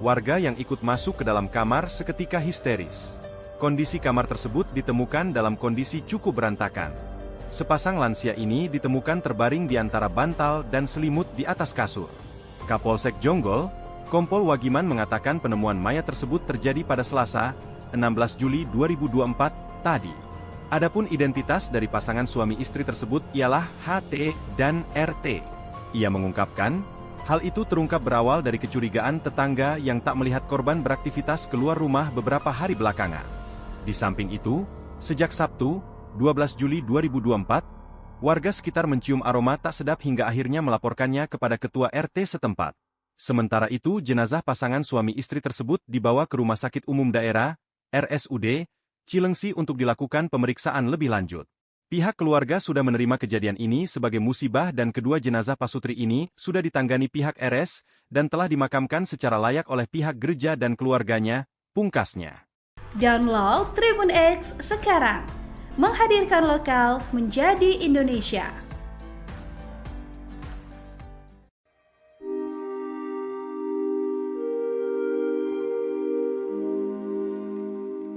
Warga yang ikut masuk ke dalam kamar seketika histeris. Kondisi kamar tersebut ditemukan dalam kondisi cukup berantakan. Sepasang lansia ini ditemukan terbaring di antara bantal dan selimut di atas kasur. Kapolsek Jonggol, Kompol Wagiman mengatakan penemuan mayat tersebut terjadi pada Selasa, 16 Juli 2024, tadi. Adapun identitas dari pasangan suami istri tersebut ialah HT dan RT. Ia mengungkapkan, hal itu terungkap berawal dari kecurigaan tetangga yang tak melihat korban beraktivitas keluar rumah beberapa hari belakangan. Di samping itu, sejak Sabtu, 12 Juli 2024, warga sekitar mencium aroma tak sedap hingga akhirnya melaporkannya kepada ketua RT setempat. Sementara itu, jenazah pasangan suami istri tersebut dibawa ke Rumah Sakit Umum Daerah, RSUD, Cilengsi untuk dilakukan pemeriksaan lebih lanjut. Pihak keluarga sudah menerima kejadian ini sebagai musibah dan kedua jenazah pasutri ini sudah ditangani pihak RS dan telah dimakamkan secara layak oleh pihak gereja dan keluarganya, pungkasnya. Download Tribun X sekarang, menghadirkan lokal menjadi Indonesia.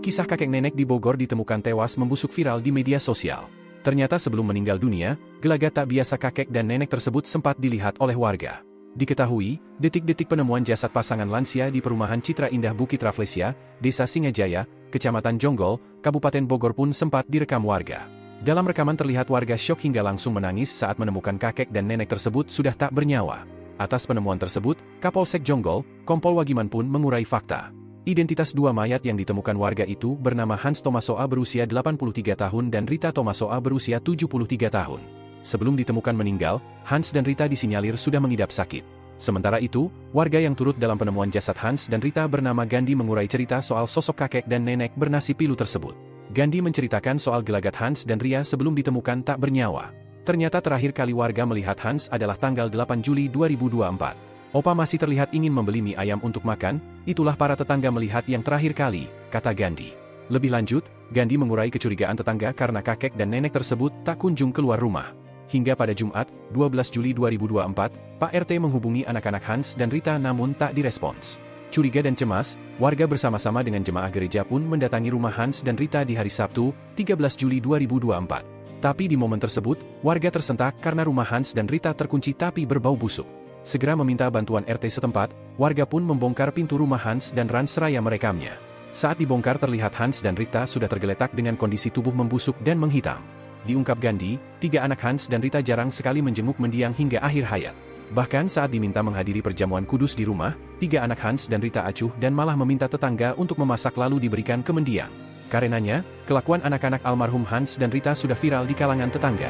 Kisah kakek nenek di Bogor ditemukan tewas membusuk viral di media sosial. Ternyata sebelum meninggal dunia, gelagat tak biasa kakek dan nenek tersebut sempat dilihat oleh warga. Diketahui, detik-detik penemuan jasad pasangan lansia di perumahan Citra Indah Bukit Rafflesia, Desa Singajaya, Kecamatan Jonggol, Kabupaten Bogor pun sempat direkam warga. Dalam rekaman terlihat warga syok hingga langsung menangis saat menemukan kakek dan nenek tersebut sudah tak bernyawa. Atas penemuan tersebut, Kapolsek Jonggol, Kompol Wagiman pun mengurai fakta. Identitas dua mayat yang ditemukan warga itu bernama Hans Tomasoa berusia 83 tahun dan Rita Tomasoa berusia 73 tahun. Sebelum ditemukan meninggal, Hans dan Rita disinyalir sudah mengidap sakit. Sementara itu, warga yang turut dalam penemuan jasad Hans dan Rita bernama Gandhi mengurai cerita soal sosok kakek dan nenek bernasi pilu tersebut. Gandhi menceritakan soal gelagat Hans dan Ria sebelum ditemukan tak bernyawa. Ternyata terakhir kali warga melihat Hans adalah tanggal 8 Juli 2024. Opa masih terlihat ingin membeli mie ayam untuk makan, itulah para tetangga melihat yang terakhir kali, kata Gandhi. Lebih lanjut, Gandhi mengurai kecurigaan tetangga karena kakek dan nenek tersebut tak kunjung keluar rumah. Hingga pada Jumat, 12 Juli 2024, Pak RT menghubungi anak-anak Hans dan Rita namun tak direspons. Curiga dan cemas, warga bersama-sama dengan jemaah gereja pun mendatangi rumah Hans dan Rita di hari Sabtu, 13 Juli 2024. Tapi di momen tersebut, warga tersentak karena rumah Hans dan Rita terkunci tapi berbau busuk. Segera meminta bantuan RT setempat, warga pun membongkar pintu rumah Hans dan seraya merekamnya. Saat dibongkar terlihat Hans dan Rita sudah tergeletak dengan kondisi tubuh membusuk dan menghitam. Diungkap Gandhi, 3 anak Hans dan Rita jarang sekali menjenguk mendiang hingga akhir hayat. Bahkan saat diminta menghadiri perjamuan kudus di rumah, 3 anak Hans dan Rita acuh dan malah meminta tetangga untuk memasak lalu diberikan ke mendiang. Karenanya, kelakuan anak-anak almarhum Hans dan Rita sudah viral di kalangan tetangga.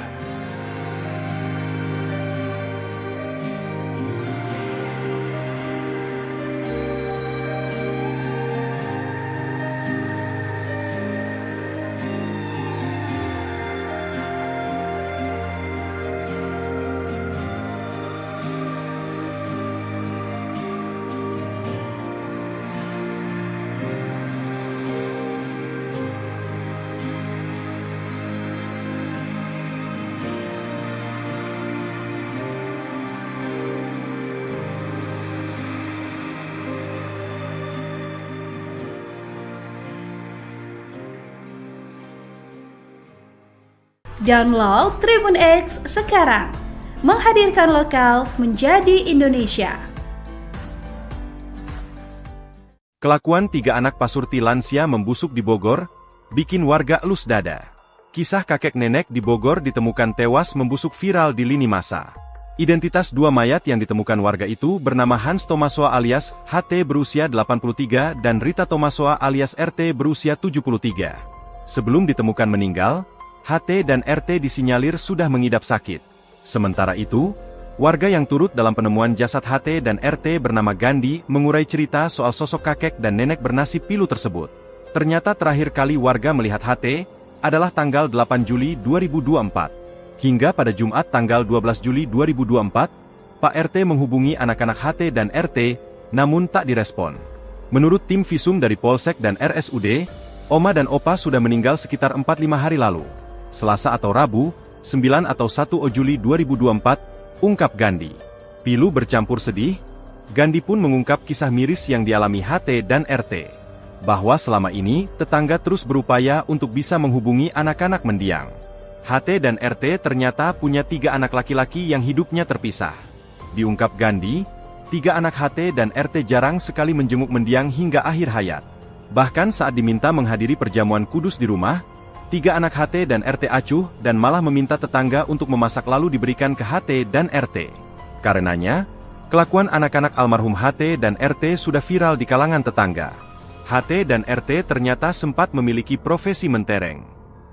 Download Tribun X sekarang, menghadirkan lokal menjadi Indonesia. Kelakuan 3 anak pasurti lansia membusuk di Bogor, bikin warga elus dada. Kisah kakek nenek di Bogor ditemukan tewas membusuk viral di lini masa. Identitas 2 mayat yang ditemukan warga itu bernama Hans Tomasoa alias HT berusia 83 dan Rita Tomasoa alias RT berusia 73. Sebelum ditemukan meninggal, HT dan RT disinyalir sudah mengidap sakit. Sementara itu, warga yang turut dalam penemuan jasad HT dan RT bernama Gandhi mengurai cerita soal sosok kakek dan nenek bernasi pilu tersebut. Ternyata terakhir kali warga melihat HT adalah tanggal 8 Juli 2024. Hingga pada Jumat tanggal 12 Juli 2024, Pak RT menghubungi anak-anak HT dan RT, namun tak direspon. Menurut tim visum dari Polsek dan RSUD, Oma dan Opa sudah meninggal sekitar 4-5 hari lalu. Selasa atau Rabu, 9 atau 1 Juli 2024, ungkap Gandhi. Pilu bercampur sedih, Gandhi pun mengungkap kisah miris yang dialami HT dan RT. Bahwa selama ini, tetangga terus berupaya untuk bisa menghubungi anak-anak mendiang. HT dan RT ternyata punya 3 anak laki-laki yang hidupnya terpisah. Diungkap Gandhi, 3 anak HT dan RT jarang sekali menjenguk mendiang hingga akhir hayat. Bahkan saat diminta menghadiri perjamuan kudus di rumah, 3 anak HT dan RT acuh dan malah meminta tetangga untuk memasak lalu diberikan ke HT dan RT. Karenanya, kelakuan anak-anak almarhum HT dan RT sudah viral di kalangan tetangga. HT dan RT ternyata sempat memiliki profesi mentereng.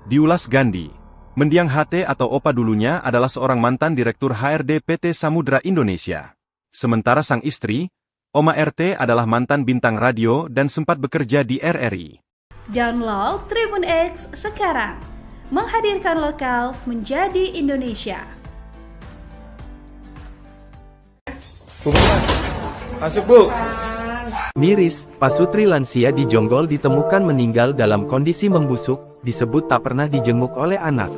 Diulas Gandhi, mendiang HT atau Opa dulunya adalah seorang mantan Direktur HRD PT Samudra Indonesia. Sementara sang istri, Oma RT adalah mantan bintang radio dan sempat bekerja di RRI. Download Tribun X sekarang, menghadirkan lokal menjadi Indonesia. Masuk, Bu. Miris, pasutri lansia di Jonggol ditemukan meninggal dalam kondisi membusuk, disebut tak pernah dijenguk oleh anak.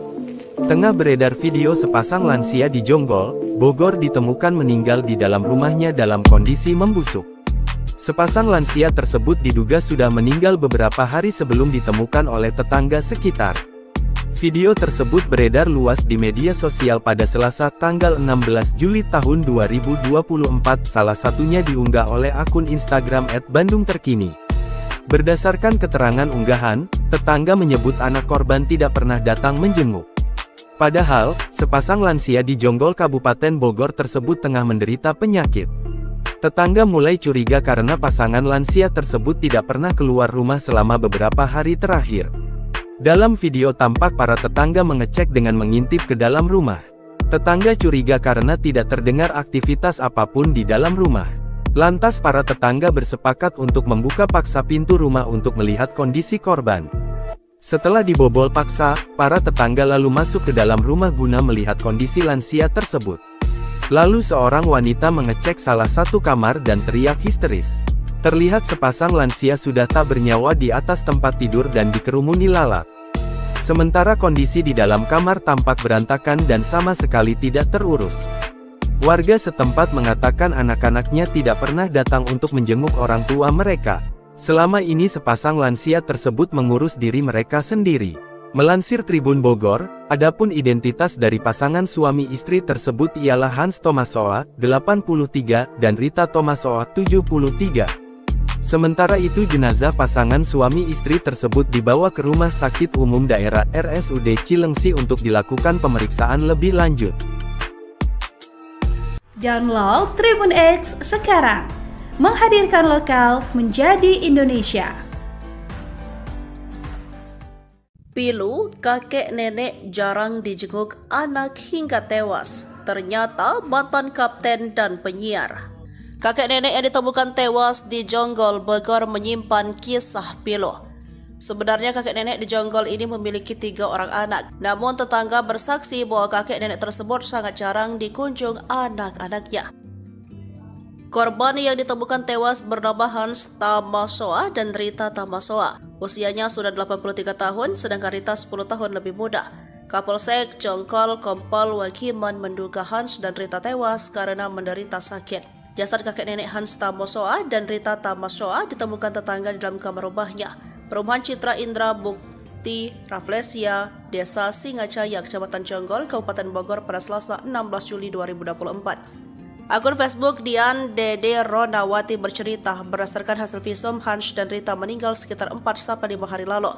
Tengah beredar video sepasang lansia di Jonggol, Bogor ditemukan meninggal di dalam rumahnya dalam kondisi membusuk. Sepasang lansia tersebut diduga sudah meninggal beberapa hari sebelum ditemukan oleh tetangga sekitar. Video tersebut beredar luas di media sosial pada Selasa tanggal 16 Juli tahun 2024, salah satunya diunggah oleh akun Instagram @bandungterkini. Berdasarkan keterangan unggahan, tetangga menyebut anak korban tidak pernah datang menjenguk. Padahal, sepasang lansia di Jonggol Kabupaten Bogor tersebut tengah menderita penyakit. Tetangga mulai curiga karena pasangan lansia tersebut tidak pernah keluar rumah selama beberapa hari terakhir. Dalam video tampak para tetangga mengecek dengan mengintip ke dalam rumah. Tetangga curiga karena tidak terdengar aktivitas apapun di dalam rumah. Lantas para tetangga bersepakat untuk membuka paksa pintu rumah untuk melihat kondisi korban. Setelah dibobol paksa, para tetangga lalu masuk ke dalam rumah guna melihat kondisi lansia tersebut. Lalu seorang wanita mengecek salah satu kamar dan teriak histeris. Terlihat sepasang lansia sudah tak bernyawa di atas tempat tidur dan dikerumuni lalat. Sementara kondisi di dalam kamar tampak berantakan dan sama sekali tidak terurus. Warga setempat mengatakan anak-anaknya tidak pernah datang untuk menjenguk orang tua mereka. Selama ini sepasang lansia tersebut mengurus diri mereka sendiri. Melansir Tribun Bogor, adapun identitas dari pasangan suami istri tersebut ialah Hans Tomasoa, 83, dan Rita Tomasoa, 73. Sementara itu jenazah pasangan suami istri tersebut dibawa ke Rumah Sakit Umum Daerah RSUD Cilengsi untuk dilakukan pemeriksaan lebih lanjut. Download Tribun X sekarang, menghadirkan lokal menjadi Indonesia. Pilu, kakek nenek jarang dijenguk anak hingga tewas. Ternyata mantan kapten dan penyiar. Kakek nenek yang ditemukan tewas di Jonggol, Bogor menyimpan kisah pilu. Sebenarnya kakek nenek di Jonggol ini memiliki 3 orang anak. Namun tetangga bersaksi bahwa kakek nenek tersebut sangat jarang dikunjung anak-anaknya. Korban yang ditemukan tewas bernama Hans Tamasoa dan Rita Tamasoa. Usianya sudah 83 tahun, sedangkan Rita 10 tahun lebih muda. Kapolsek Jonggol Kompol Wagiman menduga Hans dan Rita tewas karena menderita sakit. Jasad kakek nenek Hans Tamasoa dan Rita Tamasoa ditemukan tetangga di dalam kamar rumahnya. Perumahan Citra Indra Bukti Raflesia, Desa Singacaya, Kecamatan Jonggol, Kabupaten Bogor pada Selasa 16 Juli 2024. Akun Facebook Dian Dede Ronawati bercerita, berdasarkan hasil visum, Hans dan Rita meninggal sekitar 4-5 hari lalu.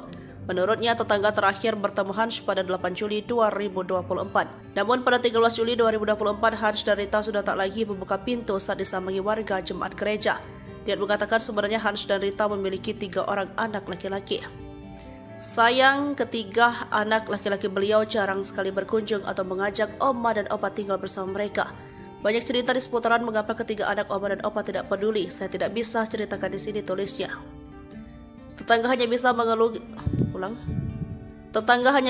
Menurutnya, tetangga terakhir bertemu Hans pada 8 Juli 2024. Namun pada 13 Juli 2024, Hans dan Rita sudah tak lagi membuka pintu saat disambangi warga jemaat gereja. Dia mengatakan sebenarnya Hans dan Rita memiliki 3 orang anak laki-laki. Sayang, ketiga anak laki-laki beliau jarang sekali berkunjung atau mengajak oma dan opa tinggal bersama mereka. Banyak cerita di seputaran mengapa ketiga anak oma dan opa tidak peduli. Saya tidak bisa ceritakan di sini, tulisnya. Tetangga hanya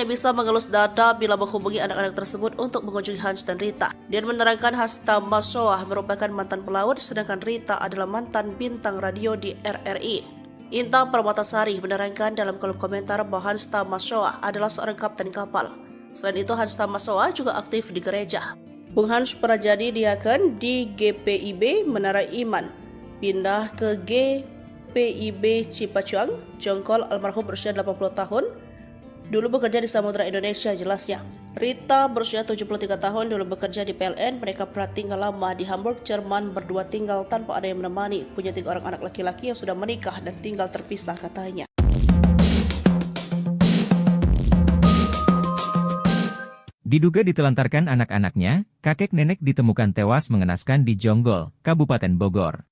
bisa mengelus dada bila menghubungi anak-anak tersebut untuk mengunjungi Hans dan Rita. Dia menerangkan Hans Tamasoa merupakan mantan pelaut, sedangkan Rita adalah mantan bintang radio di RRI. Inta Permatasari menerangkan dalam kolom komentar bahwa Hans Tamasoa adalah seorang kapten kapal. Selain itu, Hans Tamasoa juga aktif di gereja. Bung Hans pernah jadi diaken di GPIB Menara Iman, pindah ke GPIB Cipacuang, Jonggol. Almarhum berusia 80 tahun. Dulu bekerja di Samudra Indonesia, jelasnya. Rita berusia 73 tahun, dulu bekerja di PLN. Mereka pernah tinggal lama di Hamburg, Jerman, berdua tinggal tanpa ada yang menemani. Punya 3 orang anak laki-laki yang sudah menikah dan tinggal terpisah, katanya. Diduga ditelantarkan anak-anaknya, kakek nenek ditemukan tewas mengenaskan di Jonggol, Kabupaten Bogor.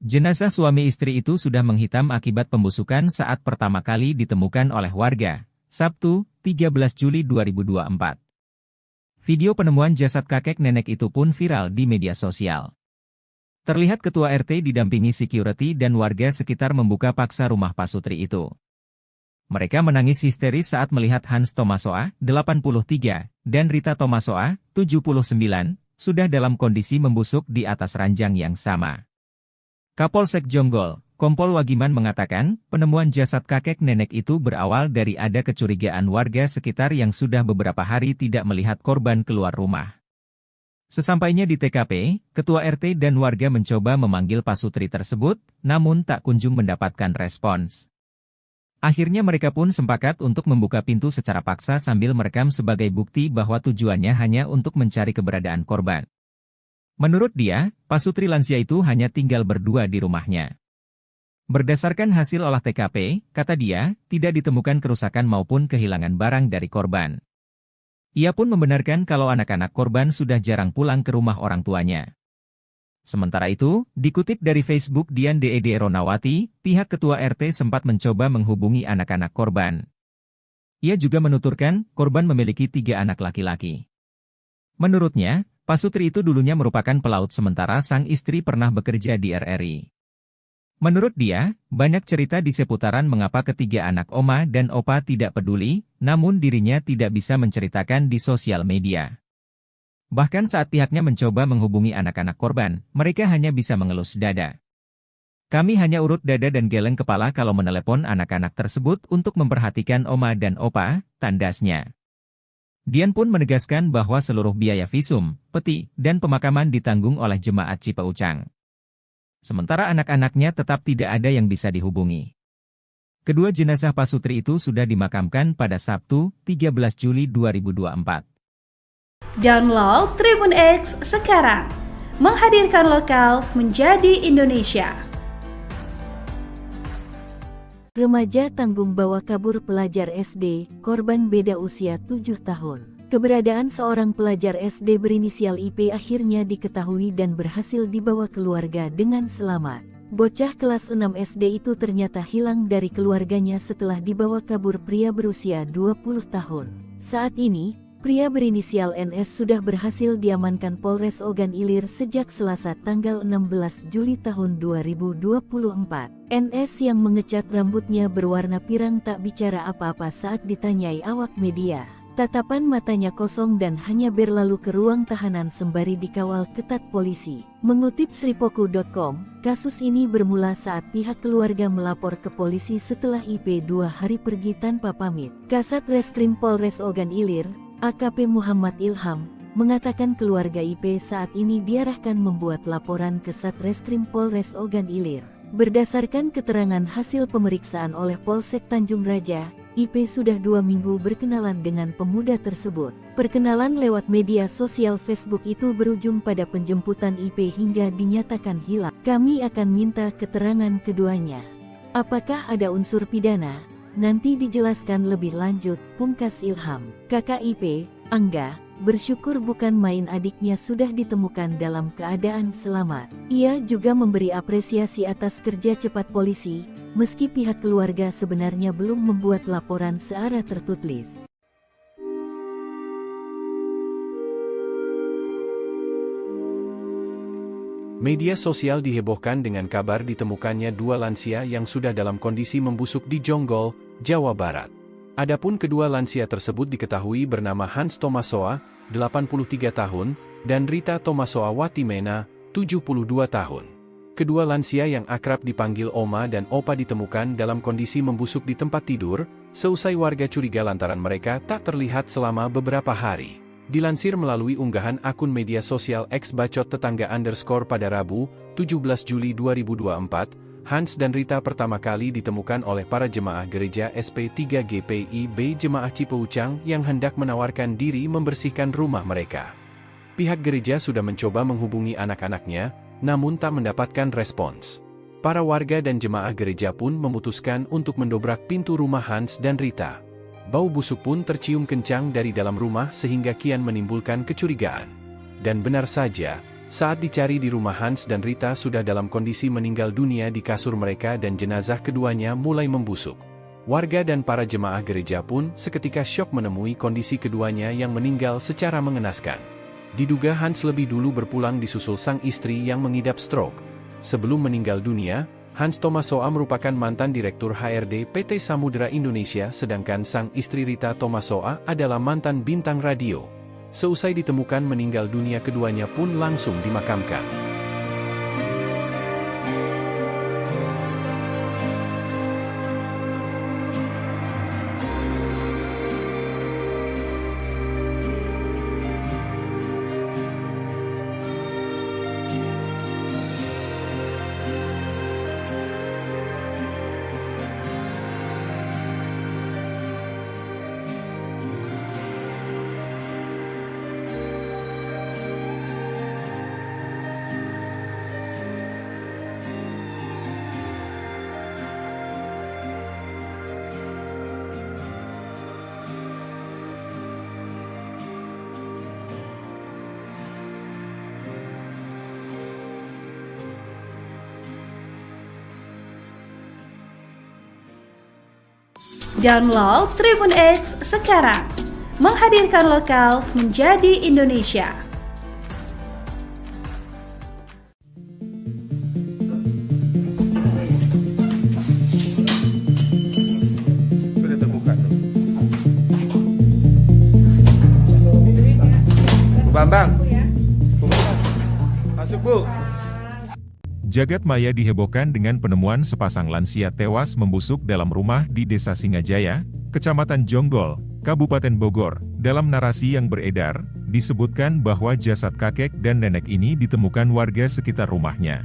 Jenazah suami istri itu sudah menghitam akibat pembusukan saat pertama kali ditemukan oleh warga, Sabtu, 13 Juli 2024. Video penemuan jasad kakek nenek itu pun viral di media sosial. Terlihat ketua RT didampingi security dan warga sekitar membuka paksa rumah pasutri itu. Mereka menangis histeris saat melihat Hans Tamasoa, 83, dan Rita Tamasoa, 79, sudah dalam kondisi membusuk di atas ranjang yang sama. Kapolsek Jonggol, Kompol Wagiman mengatakan, penemuan jasad kakek nenek itu berawal dari ada kecurigaan warga sekitar yang sudah beberapa hari tidak melihat korban keluar rumah. Sesampainya di TKP, ketua RT dan warga mencoba memanggil pasutri tersebut, namun tak kunjung mendapatkan respons. Akhirnya mereka pun sepakat untuk membuka pintu secara paksa sambil merekam sebagai bukti bahwa tujuannya hanya untuk mencari keberadaan korban. Menurut dia, pasutri lansia itu hanya tinggal berdua di rumahnya. Berdasarkan hasil olah TKP, kata dia, tidak ditemukan kerusakan maupun kehilangan barang dari korban. Ia pun membenarkan kalau anak-anak korban sudah jarang pulang ke rumah orang tuanya. Sementara itu, dikutip dari Facebook Dian Ded Ronawati, pihak ketua RT sempat mencoba menghubungi anak-anak korban. Ia juga menuturkan, korban memiliki 3 anak laki-laki. Menurutnya, pasutri itu dulunya merupakan pelaut sementara sang istri pernah bekerja di RRI. Menurut dia, banyak cerita di seputaran mengapa ketiga anak oma dan opa tidak peduli, namun dirinya tidak bisa menceritakan di sosial media. Bahkan saat pihaknya mencoba menghubungi anak-anak korban, mereka hanya bisa mengelus dada. Kami hanya urut dada dan geleng kepala kalau menelepon anak-anak tersebut untuk memperhatikan oma dan opa, tandasnya. Dian pun menegaskan bahwa seluruh biaya visum, peti, dan pemakaman ditanggung oleh jemaat Cipeucang. Sementara anak-anaknya tetap tidak ada yang bisa dihubungi. Kedua jenazah pasutri itu sudah dimakamkan pada Sabtu, 13 Juli 2024. Download Tribun X sekarang, menghadirkan lokal menjadi Indonesia. Remaja tanggung bawa kabur pelajar SD, korban beda usia 7 tahun. Keberadaan seorang pelajar SD berinisial IP akhirnya diketahui dan berhasil dibawa keluarga dengan selamat. Bocah kelas 6 SD itu ternyata hilang dari keluarganya setelah dibawa kabur pria berusia 20 tahun. Saat ini, pria berinisial NS sudah berhasil diamankan Polres Ogan Ilir sejak Selasa tanggal 16 Juli tahun 2024. NS yang mengecat rambutnya berwarna pirang tak bicara apa-apa saat ditanyai awak media. Tatapan matanya kosong dan hanya berlalu ke ruang tahanan sembari dikawal ketat polisi. Mengutip sripoku.com, kasus ini bermula saat pihak keluarga melapor ke polisi setelah IP 2 hari pergi tanpa pamit. Kasat Reskrim Polres Ogan Ilir, AKP Muhammad Ilham, mengatakan keluarga IP saat ini diarahkan membuat laporan ke Satreskrim Polres Ogan Ilir. Berdasarkan keterangan hasil pemeriksaan oleh Polsek Tanjung Raja, IP sudah 2 minggu berkenalan dengan pemuda tersebut. Perkenalan lewat media sosial Facebook itu berujung pada penjemputan IP hingga dinyatakan hilang. Kami akan minta keterangan keduanya. Apakah ada unsur pidana? Nanti dijelaskan lebih lanjut, pungkas Ilham. Kakak IP, Angga, bersyukur bukan main adiknya sudah ditemukan dalam keadaan selamat. Ia juga memberi apresiasi atas kerja cepat polisi, meski pihak keluarga sebenarnya belum membuat laporan secara tertulis. Media sosial dihebohkan dengan kabar ditemukannya 2 lansia yang sudah dalam kondisi membusuk di Jonggol, Jawa Barat. Adapun kedua lansia tersebut diketahui bernama Hans Tomasoa, 83 tahun, dan Rita Tomasoa Watimena, 72 tahun. Kedua lansia yang akrab dipanggil Oma dan Opa ditemukan dalam kondisi membusuk di tempat tidur, seusai warga curiga lantaran mereka tak terlihat selama beberapa hari. Dilansir melalui unggahan akun media sosial @bacot tetangga pada Rabu, 17 Juli 2024, Hans dan Rita pertama kali ditemukan oleh para jemaah gereja SP3 GPIB Jemaah Cipeucang yang hendak menawarkan diri membersihkan rumah mereka. Pihak gereja sudah mencoba menghubungi anak-anaknya, namun tak mendapatkan respons. Para warga dan jemaah gereja pun memutuskan untuk mendobrak pintu rumah Hans dan Rita. Bau busuk pun tercium kencang dari dalam rumah sehingga kian menimbulkan kecurigaan. Dan benar saja, saat dicari di rumah Hans dan Rita sudah dalam kondisi meninggal dunia di kasur mereka dan jenazah keduanya mulai membusuk. Warga dan para jemaah gereja pun seketika syok menemui kondisi keduanya yang meninggal secara mengenaskan. Diduga Hans lebih dulu berpulang disusul sang istri yang mengidap stroke. Sebelum meninggal dunia, Hans Tomasoa merupakan mantan Direktur HRD PT Samudera Indonesia sedangkan sang istri Rita Tomasoa adalah mantan bintang radio. Seusai ditemukan meninggal dunia keduanya pun langsung dimakamkan. Download Tribun X sekarang. Menghadirkan lokal menjadi Indonesia. Sudah terbuka tuh. Bu Bambang. Bu Bambang. Masuk, Bu. Jagat maya dihebohkan dengan penemuan sepasang lansia tewas membusuk dalam rumah di Desa Singajaya, Kecamatan Jonggol, Kabupaten Bogor. Dalam narasi yang beredar, disebutkan bahwa jasad kakek dan nenek ini ditemukan warga sekitar rumahnya.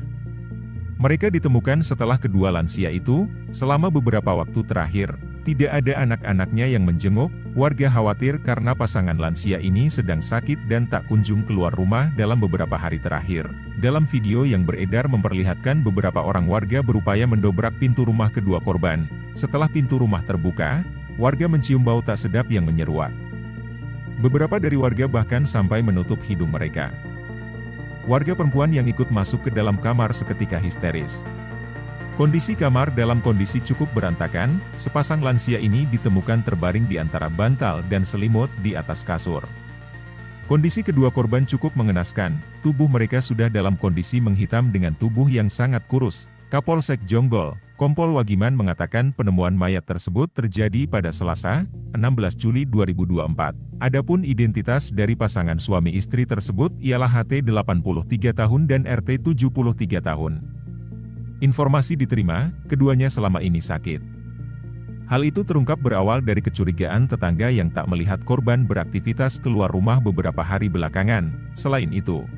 Mereka ditemukan setelah kedua lansia itu, selama beberapa waktu terakhir, tidak ada anak-anaknya yang menjenguk. Warga khawatir karena pasangan lansia ini sedang sakit dan tak kunjung keluar rumah dalam beberapa hari terakhir. Dalam video yang beredar memperlihatkan beberapa orang warga berupaya mendobrak pintu rumah kedua korban. Setelah pintu rumah terbuka, warga mencium bau tak sedap yang menyeruak. Beberapa dari warga bahkan sampai menutup hidung mereka. Warga perempuan yang ikut masuk ke dalam kamar seketika histeris. Kondisi kamar dalam kondisi cukup berantakan, sepasang lansia ini ditemukan terbaring di antara bantal dan selimut di atas kasur. Kondisi kedua korban cukup mengenaskan, tubuh mereka sudah dalam kondisi menghitam dengan tubuh yang sangat kurus. Kapolsek Jonggol, Kompol Wagiman mengatakan penemuan mayat tersebut terjadi pada Selasa, 16 Juli 2024. Adapun identitas dari pasangan suami istri tersebut ialah HT 83 tahun dan RT 73 tahun. Informasi diterima, keduanya selama ini sakit. Hal itu terungkap berawal dari kecurigaan tetangga yang tak melihat korban beraktivitas keluar rumah beberapa hari belakangan. Selain itu,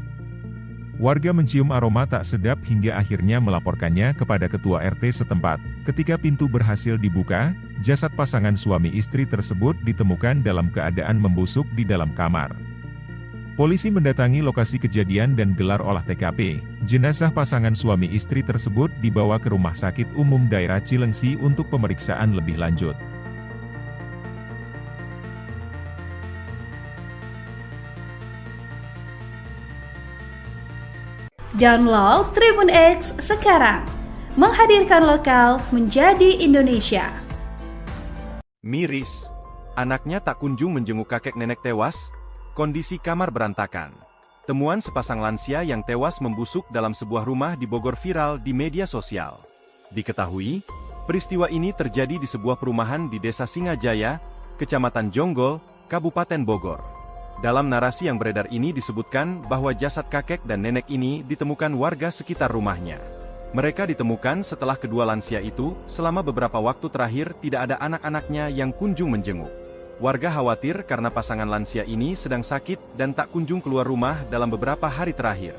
warga mencium aroma tak sedap hingga akhirnya melaporkannya kepada ketua RT setempat. Ketika pintu berhasil dibuka, jasad pasangan suami istri tersebut ditemukan dalam keadaan membusuk di dalam kamar. Polisi mendatangi lokasi kejadian dan gelar olah TKP. Jenazah pasangan suami istri tersebut dibawa ke Rumah Sakit Umum Daerah Cilengsi untuk pemeriksaan lebih lanjut. Download Tribun X sekarang. Menghadirkan lokal menjadi Indonesia. Miris, anaknya tak kunjung menjenguk kakek nenek tewas. Kondisi kamar berantakan. Temuan sepasang lansia yang tewas membusuk dalam sebuah rumah di Bogor viral di media sosial. Diketahui, peristiwa ini terjadi di sebuah perumahan di Desa Singajaya, Kecamatan Jonggol, Kabupaten Bogor. Dalam narasi yang beredar ini disebutkan bahwa jasad kakek dan nenek ini ditemukan warga sekitar rumahnya. Mereka ditemukan setelah kedua lansia itu, selama beberapa waktu terakhir tidak ada anak-anaknya yang kunjung menjenguk. Warga khawatir karena pasangan lansia ini sedang sakit dan tak kunjung keluar rumah dalam beberapa hari terakhir.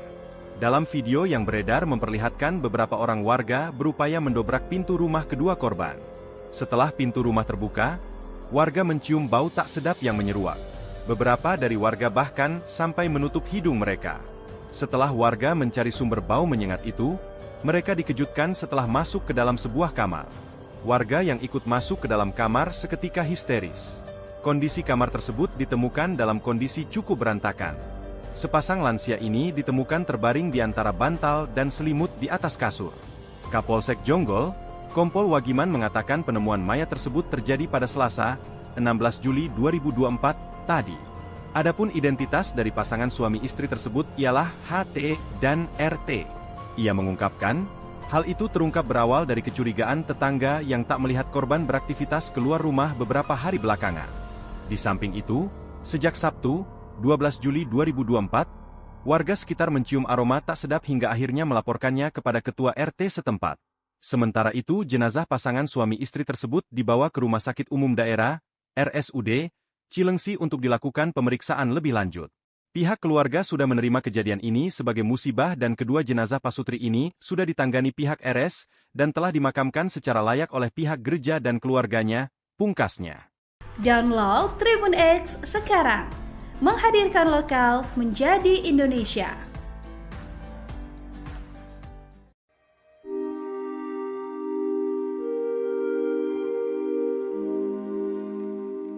Dalam video yang beredar memperlihatkan beberapa orang warga berupaya mendobrak pintu rumah kedua korban. Setelah pintu rumah terbuka, warga mencium bau tak sedap yang menyeruak. Beberapa dari warga bahkan sampai menutup hidung mereka. Setelah warga mencari sumber bau menyengat itu, mereka dikejutkan setelah masuk ke dalam sebuah kamar. Warga yang ikut masuk ke dalam kamar seketika histeris. Kondisi kamar tersebut ditemukan dalam kondisi cukup berantakan. Sepasang lansia ini ditemukan terbaring di antara bantal dan selimut di atas kasur. Kapolsek Jonggol, Kompol Wagiman mengatakan penemuan mayat tersebut terjadi pada Selasa, 16 Juli 2024, tadi. Adapun identitas dari pasangan suami istri tersebut ialah HT dan RT. Ia mengungkapkan, hal itu terungkap berawal dari kecurigaan tetangga yang tak melihat korban beraktivitas keluar rumah beberapa hari belakangan. Di samping itu, sejak Sabtu, 12 Juli 2024, warga sekitar mencium aroma tak sedap hingga akhirnya melaporkannya kepada ketua RT setempat. Sementara itu, jenazah pasangan suami istri tersebut dibawa ke Rumah Sakit Umum Daerah, RSUD, Cilengsi untuk dilakukan pemeriksaan lebih lanjut. Pihak keluarga sudah menerima kejadian ini sebagai musibah dan kedua jenazah pasutri ini sudah ditanggani pihak RS dan telah dimakamkan secara layak oleh pihak gereja dan keluarganya, pungkasnya. Download Tribun X sekarang. Menghadirkan lokal menjadi Indonesia.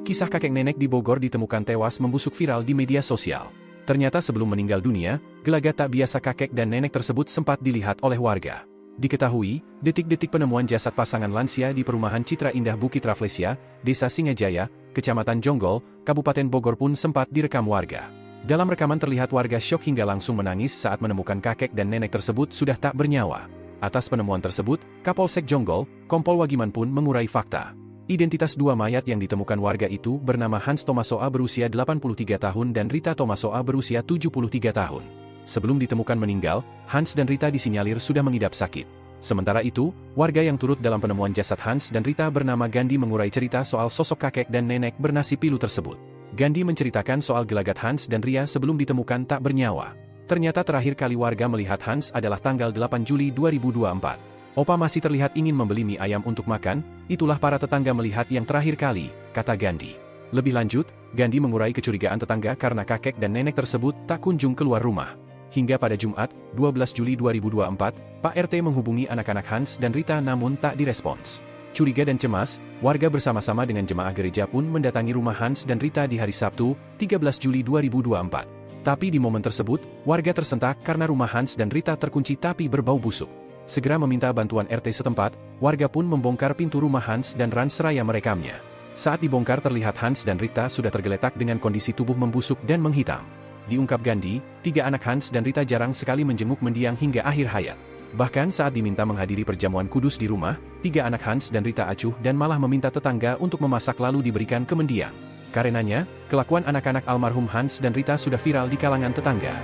Kisah kakek nenek di Bogor ditemukan tewas membusuk viral di media sosial. Ternyata sebelum meninggal dunia, gelagat tak biasa kakek dan nenek tersebut sempat dilihat oleh warga. Diketahui, detik-detik penemuan jasad pasangan lansia di perumahan Citra Indah Bukit Rafflesia, Desa Singajaya, Kecamatan Jonggol, Kabupaten Bogor pun sempat direkam warga. Dalam rekaman terlihat warga syok hingga langsung menangis saat menemukan kakek dan nenek tersebut sudah tak bernyawa. Atas penemuan tersebut, Kapolsek Jonggol, Kompol Wagiman pun mengurai fakta. Identitas dua mayat yang ditemukan warga itu bernama Hans Tomasoa berusia 83 tahun dan Rita Tomasoa berusia 73 tahun. Sebelum ditemukan meninggal, Hans dan Rita disinyalir sudah mengidap sakit. Sementara itu, warga yang turut dalam penemuan jasad Hans dan Rita bernama Gandhi mengurai cerita soal sosok kakek dan nenek bernasi pilu tersebut. Gandhi menceritakan soal gelagat Hans dan Ria sebelum ditemukan tak bernyawa. Ternyata terakhir kali warga melihat Hans adalah tanggal 8 Juli 2024. Opa masih terlihat ingin membeli mie ayam untuk makan, itulah para tetangga melihat yang terakhir kali, kata Gandhi. Lebih lanjut, Gandhi mengurai kecurigaan tetangga karena kakek dan nenek tersebut tak kunjung keluar rumah. Hingga pada Jumat, 12 Juli 2024, Pak RT menghubungi anak-anak Hans dan Rita namun tak direspons. Curiga dan cemas, warga bersama-sama dengan jemaah gereja pun mendatangi rumah Hans dan Rita di hari Sabtu, 13 Juli 2024. Tapi di momen tersebut, warga tersentak karena rumah Hans dan Rita terkunci tapi berbau busuk. Segera meminta bantuan RT setempat, warga pun membongkar pintu rumah Hans dan seraya merekamnya. Saat dibongkar terlihat Hans dan Rita sudah tergeletak dengan kondisi tubuh membusuk dan menghitam. Diungkap Gandhi, 3 anak Hans dan Rita jarang sekali menjenguk mendiang hingga akhir hayat. Bahkan saat diminta menghadiri perjamuan kudus di rumah, 3 anak Hans dan Rita acuh dan malah meminta tetangga untuk memasak lalu diberikan ke mendiang. Karenanya, kelakuan anak-anak almarhum Hans dan Rita sudah viral di kalangan tetangga.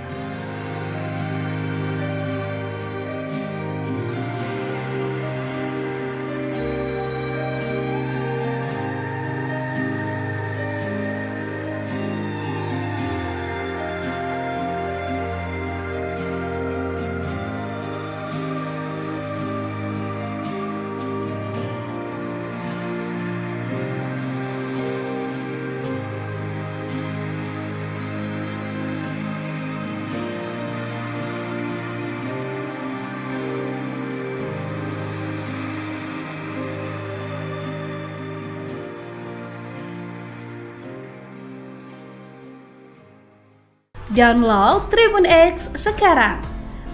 Download Tribun X sekarang,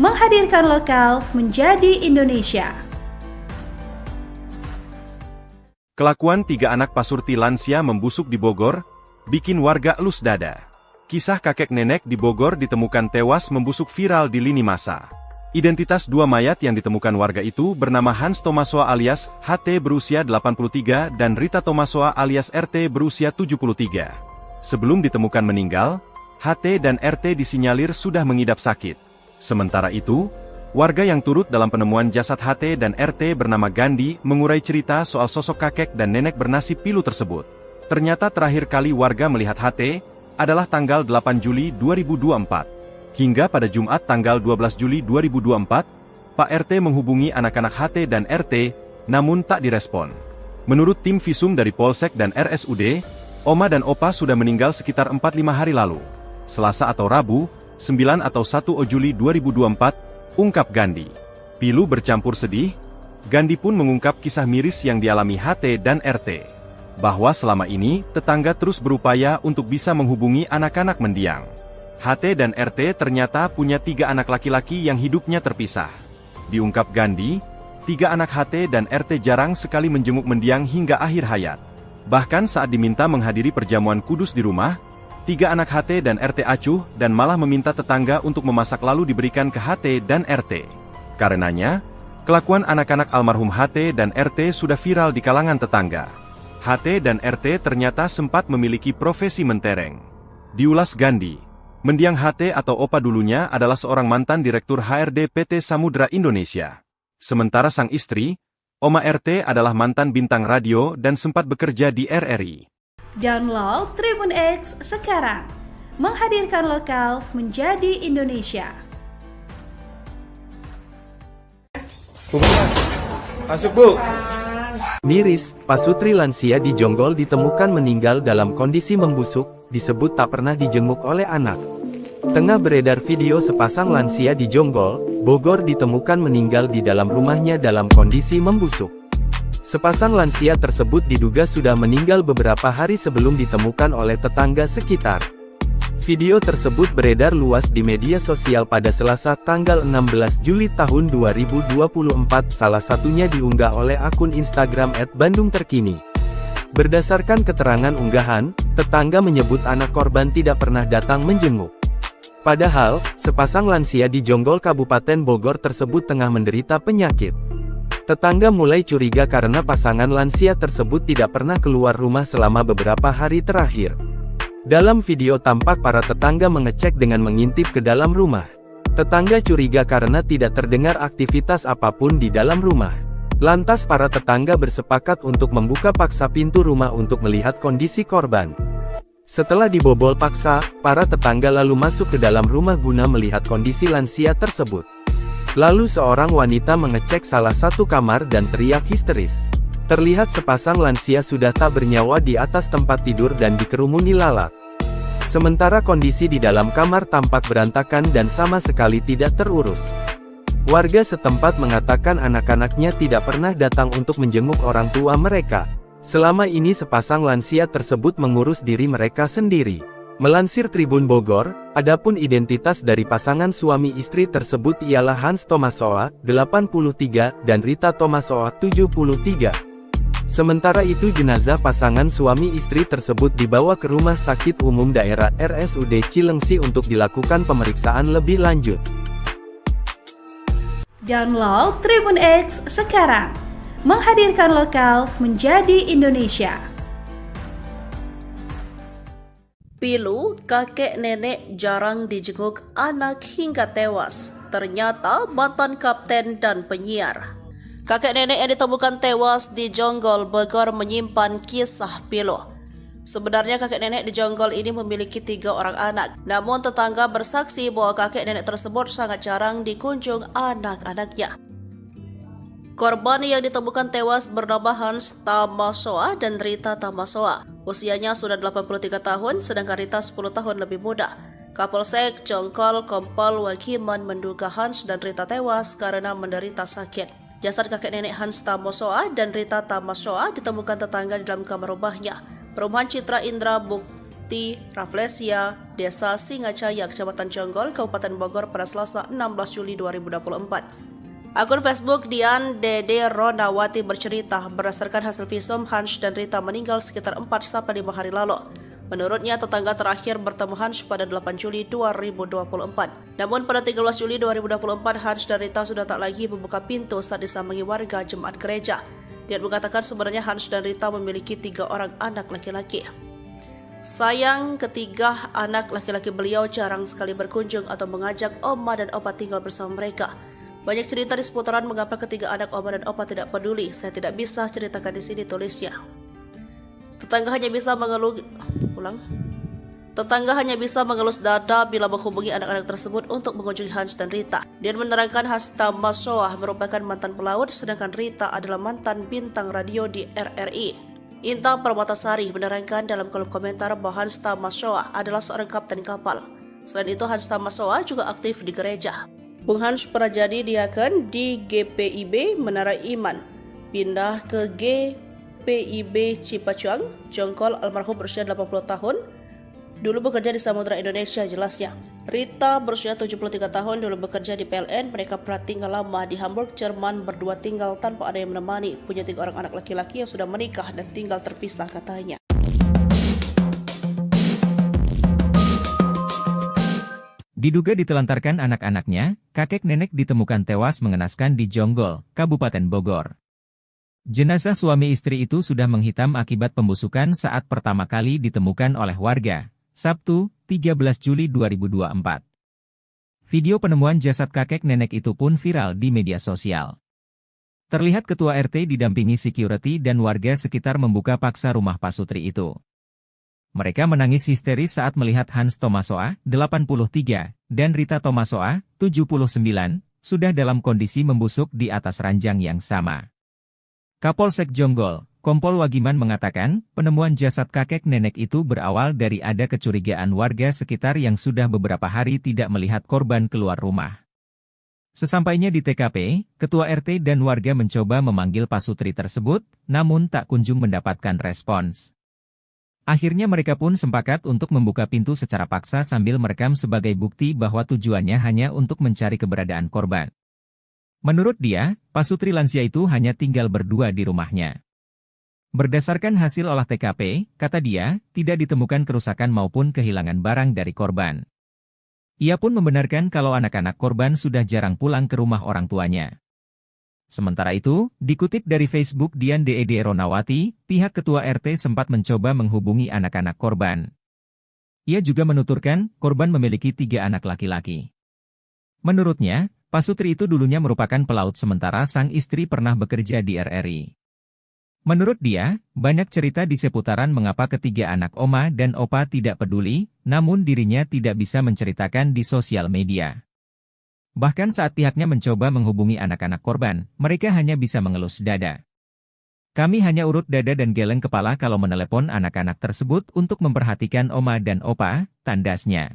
menghadirkan lokal menjadi Indonesia. Kelakuan 3 anak pasurti lansia membusuk di Bogor, bikin warga elus dada. Kisah kakek nenek di Bogor ditemukan tewas membusuk viral di lini masa. Identitas 2 mayat yang ditemukan warga itu bernama Hans Tomasoa alias HT berusia 83 dan Rita Tomasoa alias RT berusia 73. Sebelum ditemukan meninggal, HT dan RT disinyalir sudah mengidap sakit. Sementara itu, warga yang turut dalam penemuan jasad HT dan RT bernama Gandhi mengurai cerita soal sosok kakek dan nenek bernasi pilu tersebut. Ternyata terakhir kali warga melihat HT adalah tanggal 8 Juli 2024. Hingga pada Jumat tanggal 12 Juli 2024, Pak RT menghubungi anak-anak HT dan RT, namun tak direspon. Menurut tim visum dari Polsek dan RSUD, Oma dan Opa sudah meninggal sekitar 4-5 hari lalu. Selasa atau Rabu, 9 atau 1 Juli 2024, ungkap Gandhi. Pilu bercampur sedih, Gandhi pun mengungkap kisah miris yang dialami HT dan RT. Bahwa selama ini, tetangga terus berupaya untuk bisa menghubungi anak-anak mendiang. HT dan RT ternyata punya 3 anak laki-laki yang hidupnya terpisah. Diungkap Gandhi, 3 anak HT dan RT jarang sekali menjenguk mendiang hingga akhir hayat. Bahkan saat diminta menghadiri perjamuan kudus di rumah, 3 anak HT dan RT acuh dan malah meminta tetangga untuk memasak lalu diberikan ke HT dan RT. Karenanya, kelakuan anak-anak almarhum HT dan RT sudah viral di kalangan tetangga. HT dan RT ternyata sempat memiliki profesi mentereng. Diulas Gandhi, mendiang HT atau Opa dulunya adalah seorang mantan Direktur HRD PT Samudra Indonesia. Sementara sang istri, Oma RT adalah mantan bintang radio dan sempat bekerja di RRI. Download Tribun X sekarang, menghadirkan lokal menjadi Indonesia. Masuk, Bu. Miris, pasutri lansia di Jonggol ditemukan meninggal dalam kondisi membusuk, disebut tak pernah dijenguk oleh anak. Tengah beredar video sepasang lansia di Jonggol, Bogor ditemukan meninggal di dalam rumahnya dalam kondisi membusuk. Sepasang lansia tersebut diduga sudah meninggal beberapa hari sebelum ditemukan oleh tetangga sekitar. Video tersebut beredar luas di media sosial pada Selasa tanggal 16 Juli tahun 2024, salah satunya diunggah oleh akun Instagram @bandungterkini. Berdasarkan keterangan unggahan, tetangga menyebut anak korban tidak pernah datang menjenguk. Padahal, sepasang lansia di Jonggol Kabupaten Bogor tersebut tengah menderita penyakit. Tetangga mulai curiga karena pasangan lansia tersebut tidak pernah keluar rumah selama beberapa hari terakhir. Dalam video tampak para tetangga mengecek dengan mengintip ke dalam rumah. Tetangga curiga karena tidak terdengar aktivitas apapun di dalam rumah. Lantas para tetangga bersepakat untuk membuka paksa pintu rumah untuk melihat kondisi korban. Setelah dibobol paksa, para tetangga lalu masuk ke dalam rumah guna melihat kondisi lansia tersebut. Lalu seorang wanita mengecek salah satu kamar dan teriak histeris. Terlihat sepasang lansia sudah tak bernyawa di atas tempat tidur dan dikerumuni lalat. Sementara kondisi di dalam kamar tampak berantakan dan sama sekali tidak terurus. Warga setempat mengatakan anak-anaknya tidak pernah datang untuk menjenguk orang tua mereka. Selama ini sepasang lansia tersebut mengurus diri mereka sendiri. Melansir Tribun Bogor, adapun identitas dari pasangan suami istri tersebut ialah Hans Tomasoa, 83, dan Rita Tomasoa, 73. Sementara itu jenazah pasangan suami istri tersebut dibawa ke Rumah Sakit Umum Daerah RSUD Cilengsi untuk dilakukan pemeriksaan lebih lanjut. Download Tribun X sekarang, menghadirkan lokal menjadi Indonesia. Pilu, kakek nenek jarang dijenguk anak hingga tewas. Ternyata mantan kapten dan penyiar. Kakek nenek yang ditemukan tewas di Jonggol, Bogor menyimpan kisah pilu. Sebenarnya kakek nenek di Jonggol ini memiliki 3 orang anak. Namun tetangga bersaksi bahwa kakek nenek tersebut sangat jarang dikunjung anak-anaknya. Korban yang ditemukan tewas bernama Hans Tamasoa dan Rita Tamasoa. Usianya sudah 83 tahun, sedangkan Rita 10 tahun lebih muda. Kapolsek Jonggol Kompol Wagiman menduga Hans dan Rita tewas karena menderita sakit. Jasad kakek nenek Hans Tamasoa dan Rita Tamasoa ditemukan tetangga di dalam kamar rumahnya. Perumahan Citra Indra Bukti Raflesia, Desa Singacaya, Kecamatan Jonggol, Kabupaten Bogor pada Selasa 16 Juli 2024. Akun Facebook Dian Dede Ronawati bercerita, berdasarkan hasil visum, Hans dan Rita meninggal sekitar 4-5 hari lalu. Menurutnya, tetangga terakhir bertemu Hans pada 8 Juli 2024. Namun pada 13 Juli 2024, Hans dan Rita sudah tak lagi membuka pintu saat disambangi warga jemaat gereja. Dia mengatakan sebenarnya Hans dan Rita memiliki 3 orang anak laki-laki. Sayang, ketiga anak laki-laki beliau jarang sekali berkunjung atau mengajak oma dan opa tinggal bersama mereka. Banyak cerita di seputaran mengapa ketiga anak oma dan opa tidak peduli. Saya tidak bisa ceritakan di sini, tulisnya. Tetangga hanya bisa mengelus dada bila menghubungi anak-anak tersebut untuk mengunjungi Hans dan Rita. Dia menerangkan Hans Tamasoa merupakan mantan pelaut, sedangkan Rita adalah mantan bintang radio di RRI. Inta Permatasari menerangkan dalam kolom komentar bahwa Hans Tamasoa adalah seorang kapten kapal. Selain itu, Hans Tamasoa juga aktif di gereja. Bung Hans pernah jadi diaken di GPIB Menara Iman, pindah ke GPIB Cipacuang, Jonggol. Almarhum berusia 80 tahun. Dulu bekerja di Samudra Indonesia, jelasnya. Rita berusia 73 tahun, dulu bekerja di PLN. Mereka pernah tinggal lama di Hamburg, Jerman, berdua tinggal tanpa ada yang menemani. Punya 3 orang anak laki-laki yang sudah menikah dan tinggal terpisah, katanya. Diduga ditelantarkan anak-anaknya, kakek nenek ditemukan tewas mengenaskan di Jonggol, Kabupaten Bogor. Jenazah suami istri itu sudah menghitam akibat pembusukan saat pertama kali ditemukan oleh warga, Sabtu, 13 Juli 2024. Video penemuan jasad kakek nenek itu pun viral di media sosial. Terlihat ketua RT didampingi security dan warga sekitar membuka paksa rumah pasutri itu. Mereka menangis histeris saat melihat Hans Tamasoa, 83, dan Rita Tamasoa, 79, sudah dalam kondisi membusuk di atas ranjang yang sama. Kapolsek Jonggol, Kompol Wagiman mengatakan, penemuan jasad kakek nenek itu berawal dari ada kecurigaan warga sekitar yang sudah beberapa hari tidak melihat korban keluar rumah. Sesampainya di TKP, ketua RT dan warga mencoba memanggil pasutri tersebut, namun tak kunjung mendapatkan respons. Akhirnya mereka pun sepakat untuk membuka pintu secara paksa sambil merekam sebagai bukti bahwa tujuannya hanya untuk mencari keberadaan korban. Menurut dia, Pasutri lansia itu hanya tinggal berdua di rumahnya. Berdasarkan hasil olah TKP, kata dia, tidak ditemukan kerusakan maupun kehilangan barang dari korban. Ia pun membenarkan kalau anak-anak korban sudah jarang pulang ke rumah orang tuanya. Sementara itu, dikutip dari Facebook Dian Ded Ronawati, pihak ketua RT sempat mencoba menghubungi anak-anak korban. Ia juga menuturkan, korban memiliki 3 anak laki-laki. Menurutnya, Pasutri itu dulunya merupakan pelaut sementara sang istri pernah bekerja di RRI. Menurut dia, banyak cerita di seputaran mengapa ketiga anak Oma dan Opa tidak peduli, namun dirinya tidak bisa menceritakan di sosial media. Bahkan saat pihaknya mencoba menghubungi anak-anak korban, mereka hanya bisa mengelus dada. Kami hanya urut dada dan geleng kepala kalau menelepon anak-anak tersebut untuk memperhatikan Oma dan Opa, tandasnya.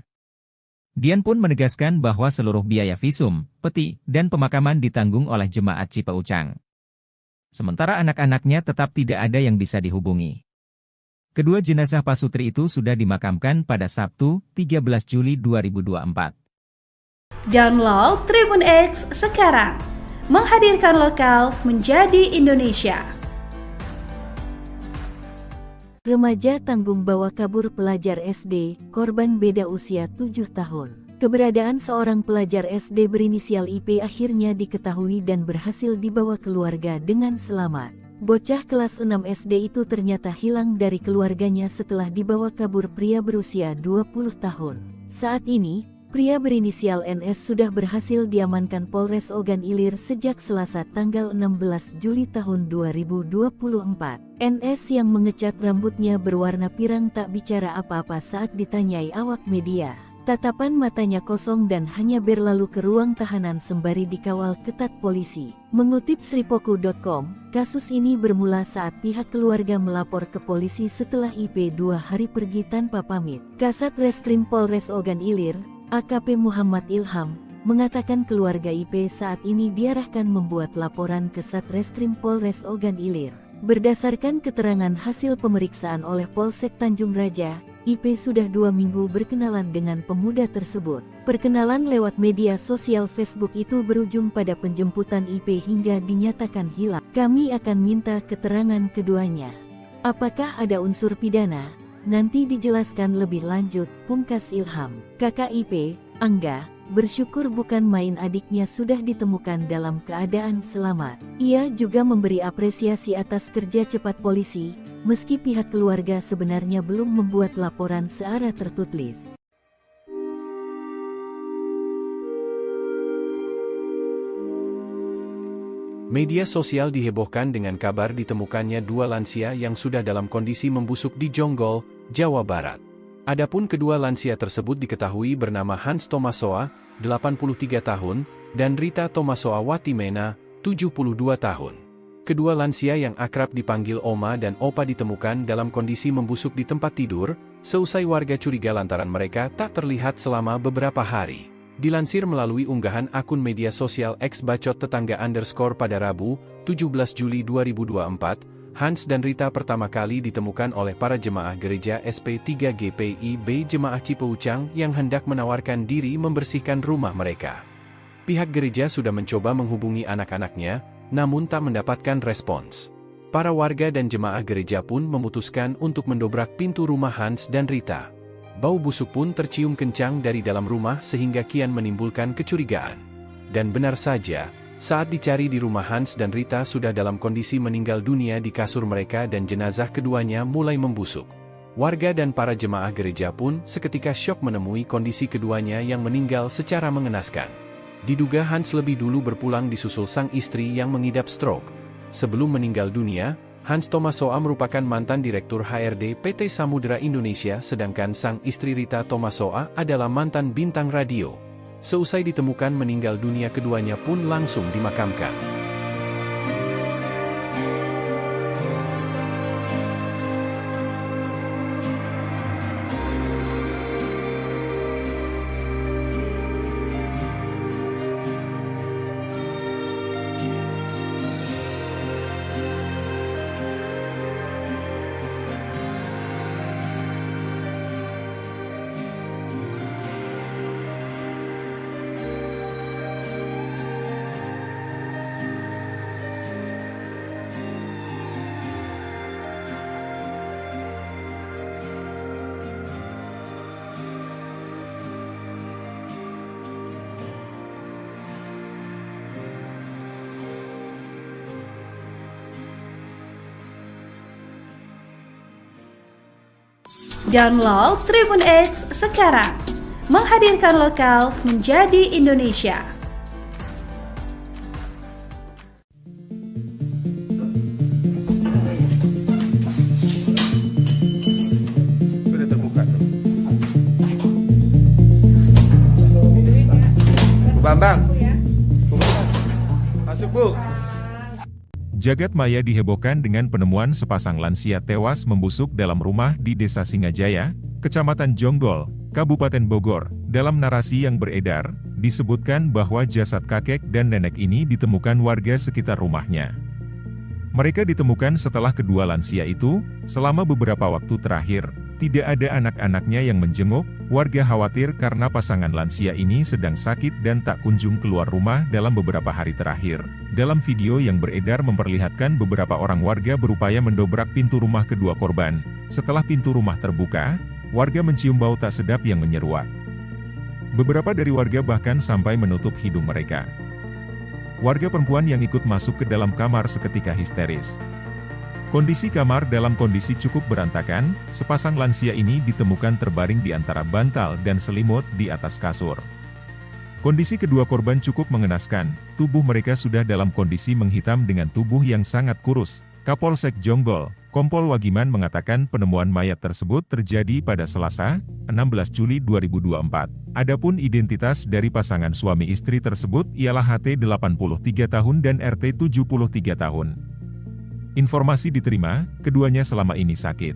Dian pun menegaskan bahwa seluruh biaya visum, peti, dan pemakaman ditanggung oleh jemaat Cipeucang. Sementara anak-anaknya tetap tidak ada yang bisa dihubungi. Kedua jenazah Pasutri itu sudah dimakamkan pada Sabtu, 13 Juli 2024. Download Tribun X sekarang, menghadirkan lokal menjadi Indonesia. Remaja tanggung bawa kabur pelajar SD, korban beda usia 7 tahun. Keberadaan seorang pelajar SD berinisial IP akhirnya diketahui dan berhasil dibawa keluarga dengan selamat. Bocah kelas 6 SD itu ternyata hilang dari keluarganya setelah dibawa kabur pria berusia 20 tahun. Saat ini, pria berinisial NS sudah berhasil diamankan Polres Ogan Ilir sejak Selasa tanggal 16 Juli tahun 2024. NS yang mengecat rambutnya berwarna pirang tak bicara apa-apa saat ditanyai awak media. Tatapan matanya kosong dan hanya berlalu ke ruang tahanan sembari dikawal ketat polisi. Mengutip Sripoku.com, kasus ini bermula saat pihak keluarga melapor ke polisi setelah IP 2 hari pergi tanpa pamit. Kasat Reskrim Polres Ogan Ilir, AKP Muhammad Ilham, mengatakan keluarga IP saat ini diarahkan membuat laporan ke Satreskrim Polres Ogan Ilir. Berdasarkan keterangan hasil pemeriksaan oleh Polsek Tanjung Raja, IP sudah 2 minggu berkenalan dengan pemuda tersebut. Perkenalan lewat media sosial Facebook itu berujung pada penjemputan IP hingga dinyatakan hilang. Kami akan minta keterangan keduanya. Apakah ada unsur pidana? Nanti dijelaskan lebih lanjut, pungkas Ilham. Kakak IP, Angga, bersyukur bukan main adiknya sudah ditemukan dalam keadaan selamat. Ia juga memberi apresiasi atas kerja cepat polisi, meski pihak keluarga sebenarnya belum membuat laporan secara tertulis. Media sosial dihebohkan dengan kabar ditemukannya 2 lansia yang sudah dalam kondisi membusuk di Jonggol, Jawa Barat. Adapun kedua lansia tersebut diketahui bernama Hans Tomasoa, 83 tahun, dan Rita Tomasoa Watimena, 72 tahun. Kedua lansia yang akrab dipanggil Oma dan Opa ditemukan dalam kondisi membusuk di tempat tidur, seusai warga curiga lantaran mereka tak terlihat selama beberapa hari. Dilansir melalui unggahan akun media sosial @bacot tetangga pada Rabu, 17 Juli 2024, Hans dan Rita pertama kali ditemukan oleh para jemaah gereja SP3 GPIB Jemaah Cipeucang yang hendak menawarkan diri membersihkan rumah mereka. Pihak gereja sudah mencoba menghubungi anak-anaknya, namun tak mendapatkan respons. Para warga dan jemaah gereja pun memutuskan untuk mendobrak pintu rumah Hans dan Rita. Bau busuk pun tercium kencang dari dalam rumah sehingga kian menimbulkan kecurigaan. Dan benar saja, saat dicari di rumah Hans dan Rita sudah dalam kondisi meninggal dunia di kasur mereka dan jenazah keduanya mulai membusuk. Warga dan para jemaah gereja pun seketika syok menemui kondisi keduanya yang meninggal secara mengenaskan. Diduga Hans lebih dulu berpulang disusul sang istri yang mengidap stroke. Sebelum meninggal dunia, Hans Tomasoa merupakan mantan Direktur HRD PT Samudera Indonesia sedangkan sang istri Rita Tomasoa adalah mantan bintang radio. Seusai ditemukan meninggal dunia keduanya pun langsung dimakamkan. Download Tribun X sekarang. Menghadirkan lokal menjadi Indonesia. Sudah terbuka tuh. Bambang. Masuk, Bu. Jagat maya dihebohkan dengan penemuan sepasang lansia tewas membusuk dalam rumah di Desa Singajaya, Kecamatan Jonggol, Kabupaten Bogor. Dalam narasi yang beredar, disebutkan bahwa jasad kakek dan nenek ini ditemukan warga sekitar rumahnya. Mereka ditemukan setelah kedua lansia itu, selama beberapa waktu terakhir, tidak ada anak-anaknya yang menjenguk. Warga khawatir karena pasangan lansia ini sedang sakit dan tak kunjung keluar rumah dalam beberapa hari terakhir. Dalam video yang beredar memperlihatkan beberapa orang warga berupaya mendobrak pintu rumah kedua korban. Setelah pintu rumah terbuka, warga mencium bau tak sedap yang menyeruak. Beberapa dari warga bahkan sampai menutup hidung mereka. Warga perempuan yang ikut masuk ke dalam kamar seketika histeris. Kondisi kamar dalam kondisi cukup berantakan, sepasang lansia ini ditemukan terbaring di antara bantal dan selimut di atas kasur. Kondisi kedua korban cukup mengenaskan, tubuh mereka sudah dalam kondisi menghitam dengan tubuh yang sangat kurus. Kapolsek Jonggol, Kompol Wagiman mengatakan penemuan mayat tersebut terjadi pada Selasa, 16 Juli 2024. Adapun identitas dari pasangan suami istri tersebut ialah HT 83 tahun dan RT 73 tahun. Informasi diterima, keduanya selama ini sakit.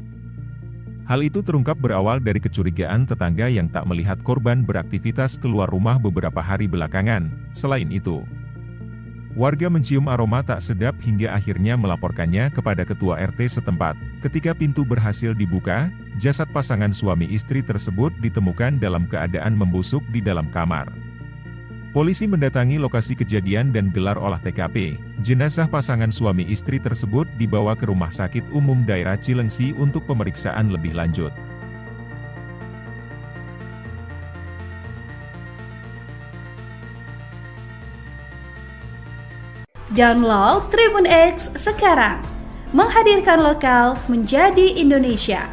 Hal itu terungkap berawal dari kecurigaan tetangga yang tak melihat korban beraktivitas keluar rumah beberapa hari belakangan. Selain itu, warga mencium aroma tak sedap hingga akhirnya melaporkannya kepada ketua RT setempat. Ketika pintu berhasil dibuka, jasad pasangan suami istri tersebut ditemukan dalam keadaan membusuk di dalam kamar. Polisi mendatangi lokasi kejadian dan gelar olah TKP. Jenazah pasangan suami istri tersebut dibawa ke Rumah Sakit Umum Daerah Cilengsi untuk pemeriksaan lebih lanjut. Download Tribun X sekarang. Menghadirkan lokal menjadi Indonesia.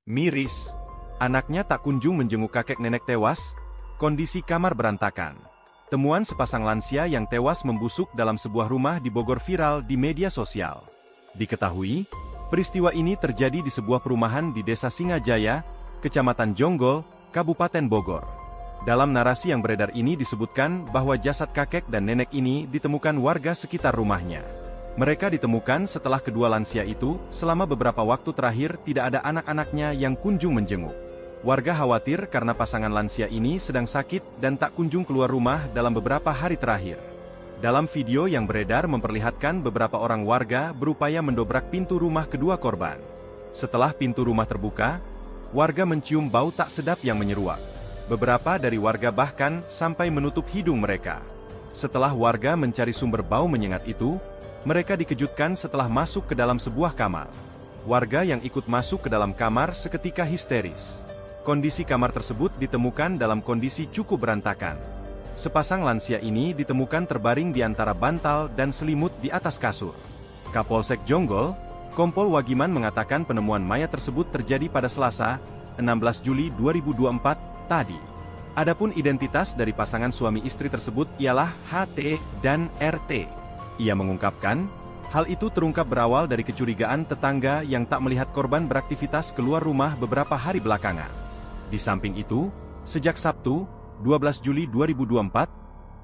Miris, anaknya tak kunjung menjenguk kakek nenek tewas, kondisi kamar berantakan. Temuan sepasang lansia yang tewas membusuk dalam sebuah rumah di Bogor viral di media sosial. Diketahui, peristiwa ini terjadi di sebuah perumahan di Desa Singajaya, Kecamatan Jonggol, Kabupaten Bogor. Dalam narasi yang beredar ini disebutkan bahwa jasad kakek dan nenek ini ditemukan warga sekitar rumahnya. Mereka ditemukan setelah kedua lansia itu, selama beberapa waktu terakhir tidak ada anak-anaknya yang kunjung menjenguk. Warga khawatir karena pasangan lansia ini sedang sakit dan tak kunjung keluar rumah dalam beberapa hari terakhir. Dalam video yang beredar memperlihatkan beberapa orang warga berupaya mendobrak pintu rumah kedua korban. Setelah pintu rumah terbuka, warga mencium bau tak sedap yang menyeruak. Beberapa dari warga bahkan sampai menutup hidung mereka. Setelah warga mencari sumber bau menyengat itu, mereka dikejutkan setelah masuk ke dalam sebuah kamar. Warga yang ikut masuk ke dalam kamar seketika histeris. Kondisi kamar tersebut ditemukan dalam kondisi cukup berantakan. Sepasang lansia ini ditemukan terbaring di antara bantal dan selimut di atas kasur. Kapolsek Jonggol, Kompol Wagiman mengatakan penemuan mayat tersebut terjadi pada Selasa, 16 Juli 2024, tadi. Adapun identitas dari pasangan suami istri tersebut ialah HT dan RT. Ia mengungkapkan, hal itu terungkap berawal dari kecurigaan tetangga yang tak melihat korban beraktivitas keluar rumah beberapa hari belakangan. Di samping itu, sejak Sabtu, 12 Juli 2024,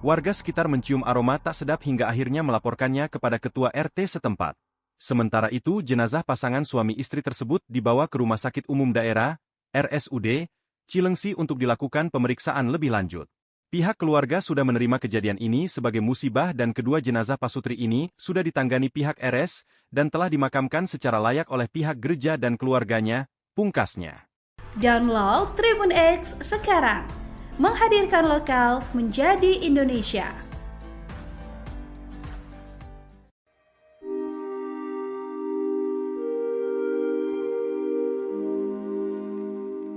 warga sekitar mencium aroma tak sedap hingga akhirnya melaporkannya kepada ketua RT setempat. Sementara itu, jenazah pasangan suami istri tersebut dibawa ke Rumah Sakit Umum Daerah, RSUD, Cilengsi untuk dilakukan pemeriksaan lebih lanjut. Pihak keluarga sudah menerima kejadian ini sebagai musibah dan kedua jenazah pasutri ini sudah ditanggani pihak RS dan telah dimakamkan secara layak oleh pihak gereja dan keluarganya, pungkasnya. Download Tribun X sekarang. Menghadirkan lokal menjadi Indonesia.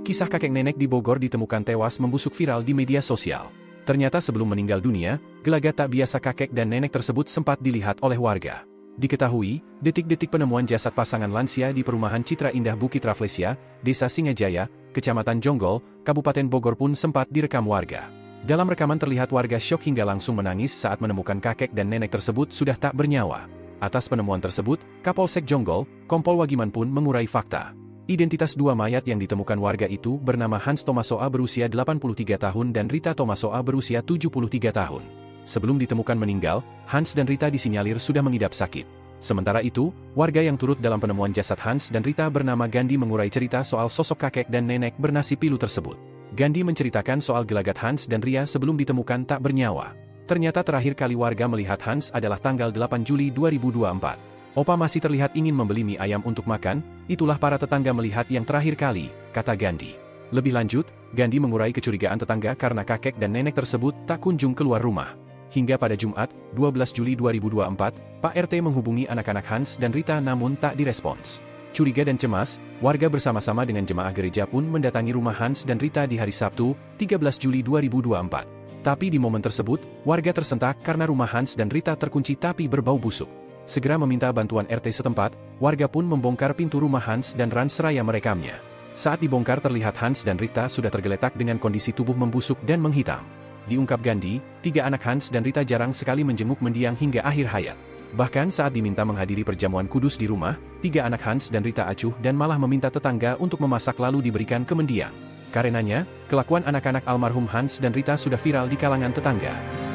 Kisah kakek nenek di Bogor ditemukan tewas membusuk viral di media sosial. Ternyata sebelum meninggal dunia, gelagat tak biasa kakek dan nenek tersebut sempat dilihat oleh warga. Diketahui, detik-detik penemuan jasad pasangan lansia di perumahan Citra Indah Bukit Rafflesia, Desa Singajaya, Kecamatan Jonggol, Kabupaten Bogor pun sempat direkam warga. Dalam rekaman terlihat warga syok hingga langsung menangis saat menemukan kakek dan nenek tersebut sudah tak bernyawa. Atas penemuan tersebut, Kapolsek Jonggol, Kompol Wagiman pun mengurai fakta. Identitas dua mayat yang ditemukan warga itu bernama Hans Tomasoa berusia 83 tahun dan Rita Tomasoa berusia 73 tahun. Sebelum ditemukan meninggal, Hans dan Rita disinyalir sudah mengidap sakit. Sementara itu, warga yang turut dalam penemuan jasad Hans dan Rita bernama Gandhi mengurai cerita soal sosok kakek dan nenek bernasi pilu tersebut. Gandhi menceritakan soal gelagat Hans dan Ria sebelum ditemukan tak bernyawa. Ternyata terakhir kali warga melihat Hans adalah tanggal 8 Juli 2024. Opa masih terlihat ingin membeli mie ayam untuk makan, itulah para tetangga melihat yang terakhir kali, kata Gandhi. Lebih lanjut, Gandhi mengurai kecurigaan tetangga karena kakek dan nenek tersebut tak kunjung keluar rumah. Hingga pada Jumat, 12 Juli 2024, Pak RT menghubungi anak-anak Hans dan Rita namun tak direspons. Curiga dan cemas, warga bersama-sama dengan jemaah gereja pun mendatangi rumah Hans dan Rita di hari Sabtu, 13 Juli 2024. Tapi di momen tersebut, warga tersentak karena rumah Hans dan Rita terkunci tapi berbau busuk. Segera meminta bantuan RT setempat, warga pun membongkar pintu rumah Hans dan seraya merekamnya. Saat dibongkar terlihat Hans dan Rita sudah tergeletak dengan kondisi tubuh membusuk dan menghitam. Diungkap Gandhi, 3 anak Hans dan Rita jarang sekali menjenguk mendiang hingga akhir hayat. Bahkan saat diminta menghadiri perjamuan kudus di rumah, 3 anak Hans dan Rita acuh dan malah meminta tetangga untuk memasak lalu diberikan ke mendiang. Karenanya, kelakuan anak-anak almarhum Hans dan Rita sudah viral di kalangan tetangga.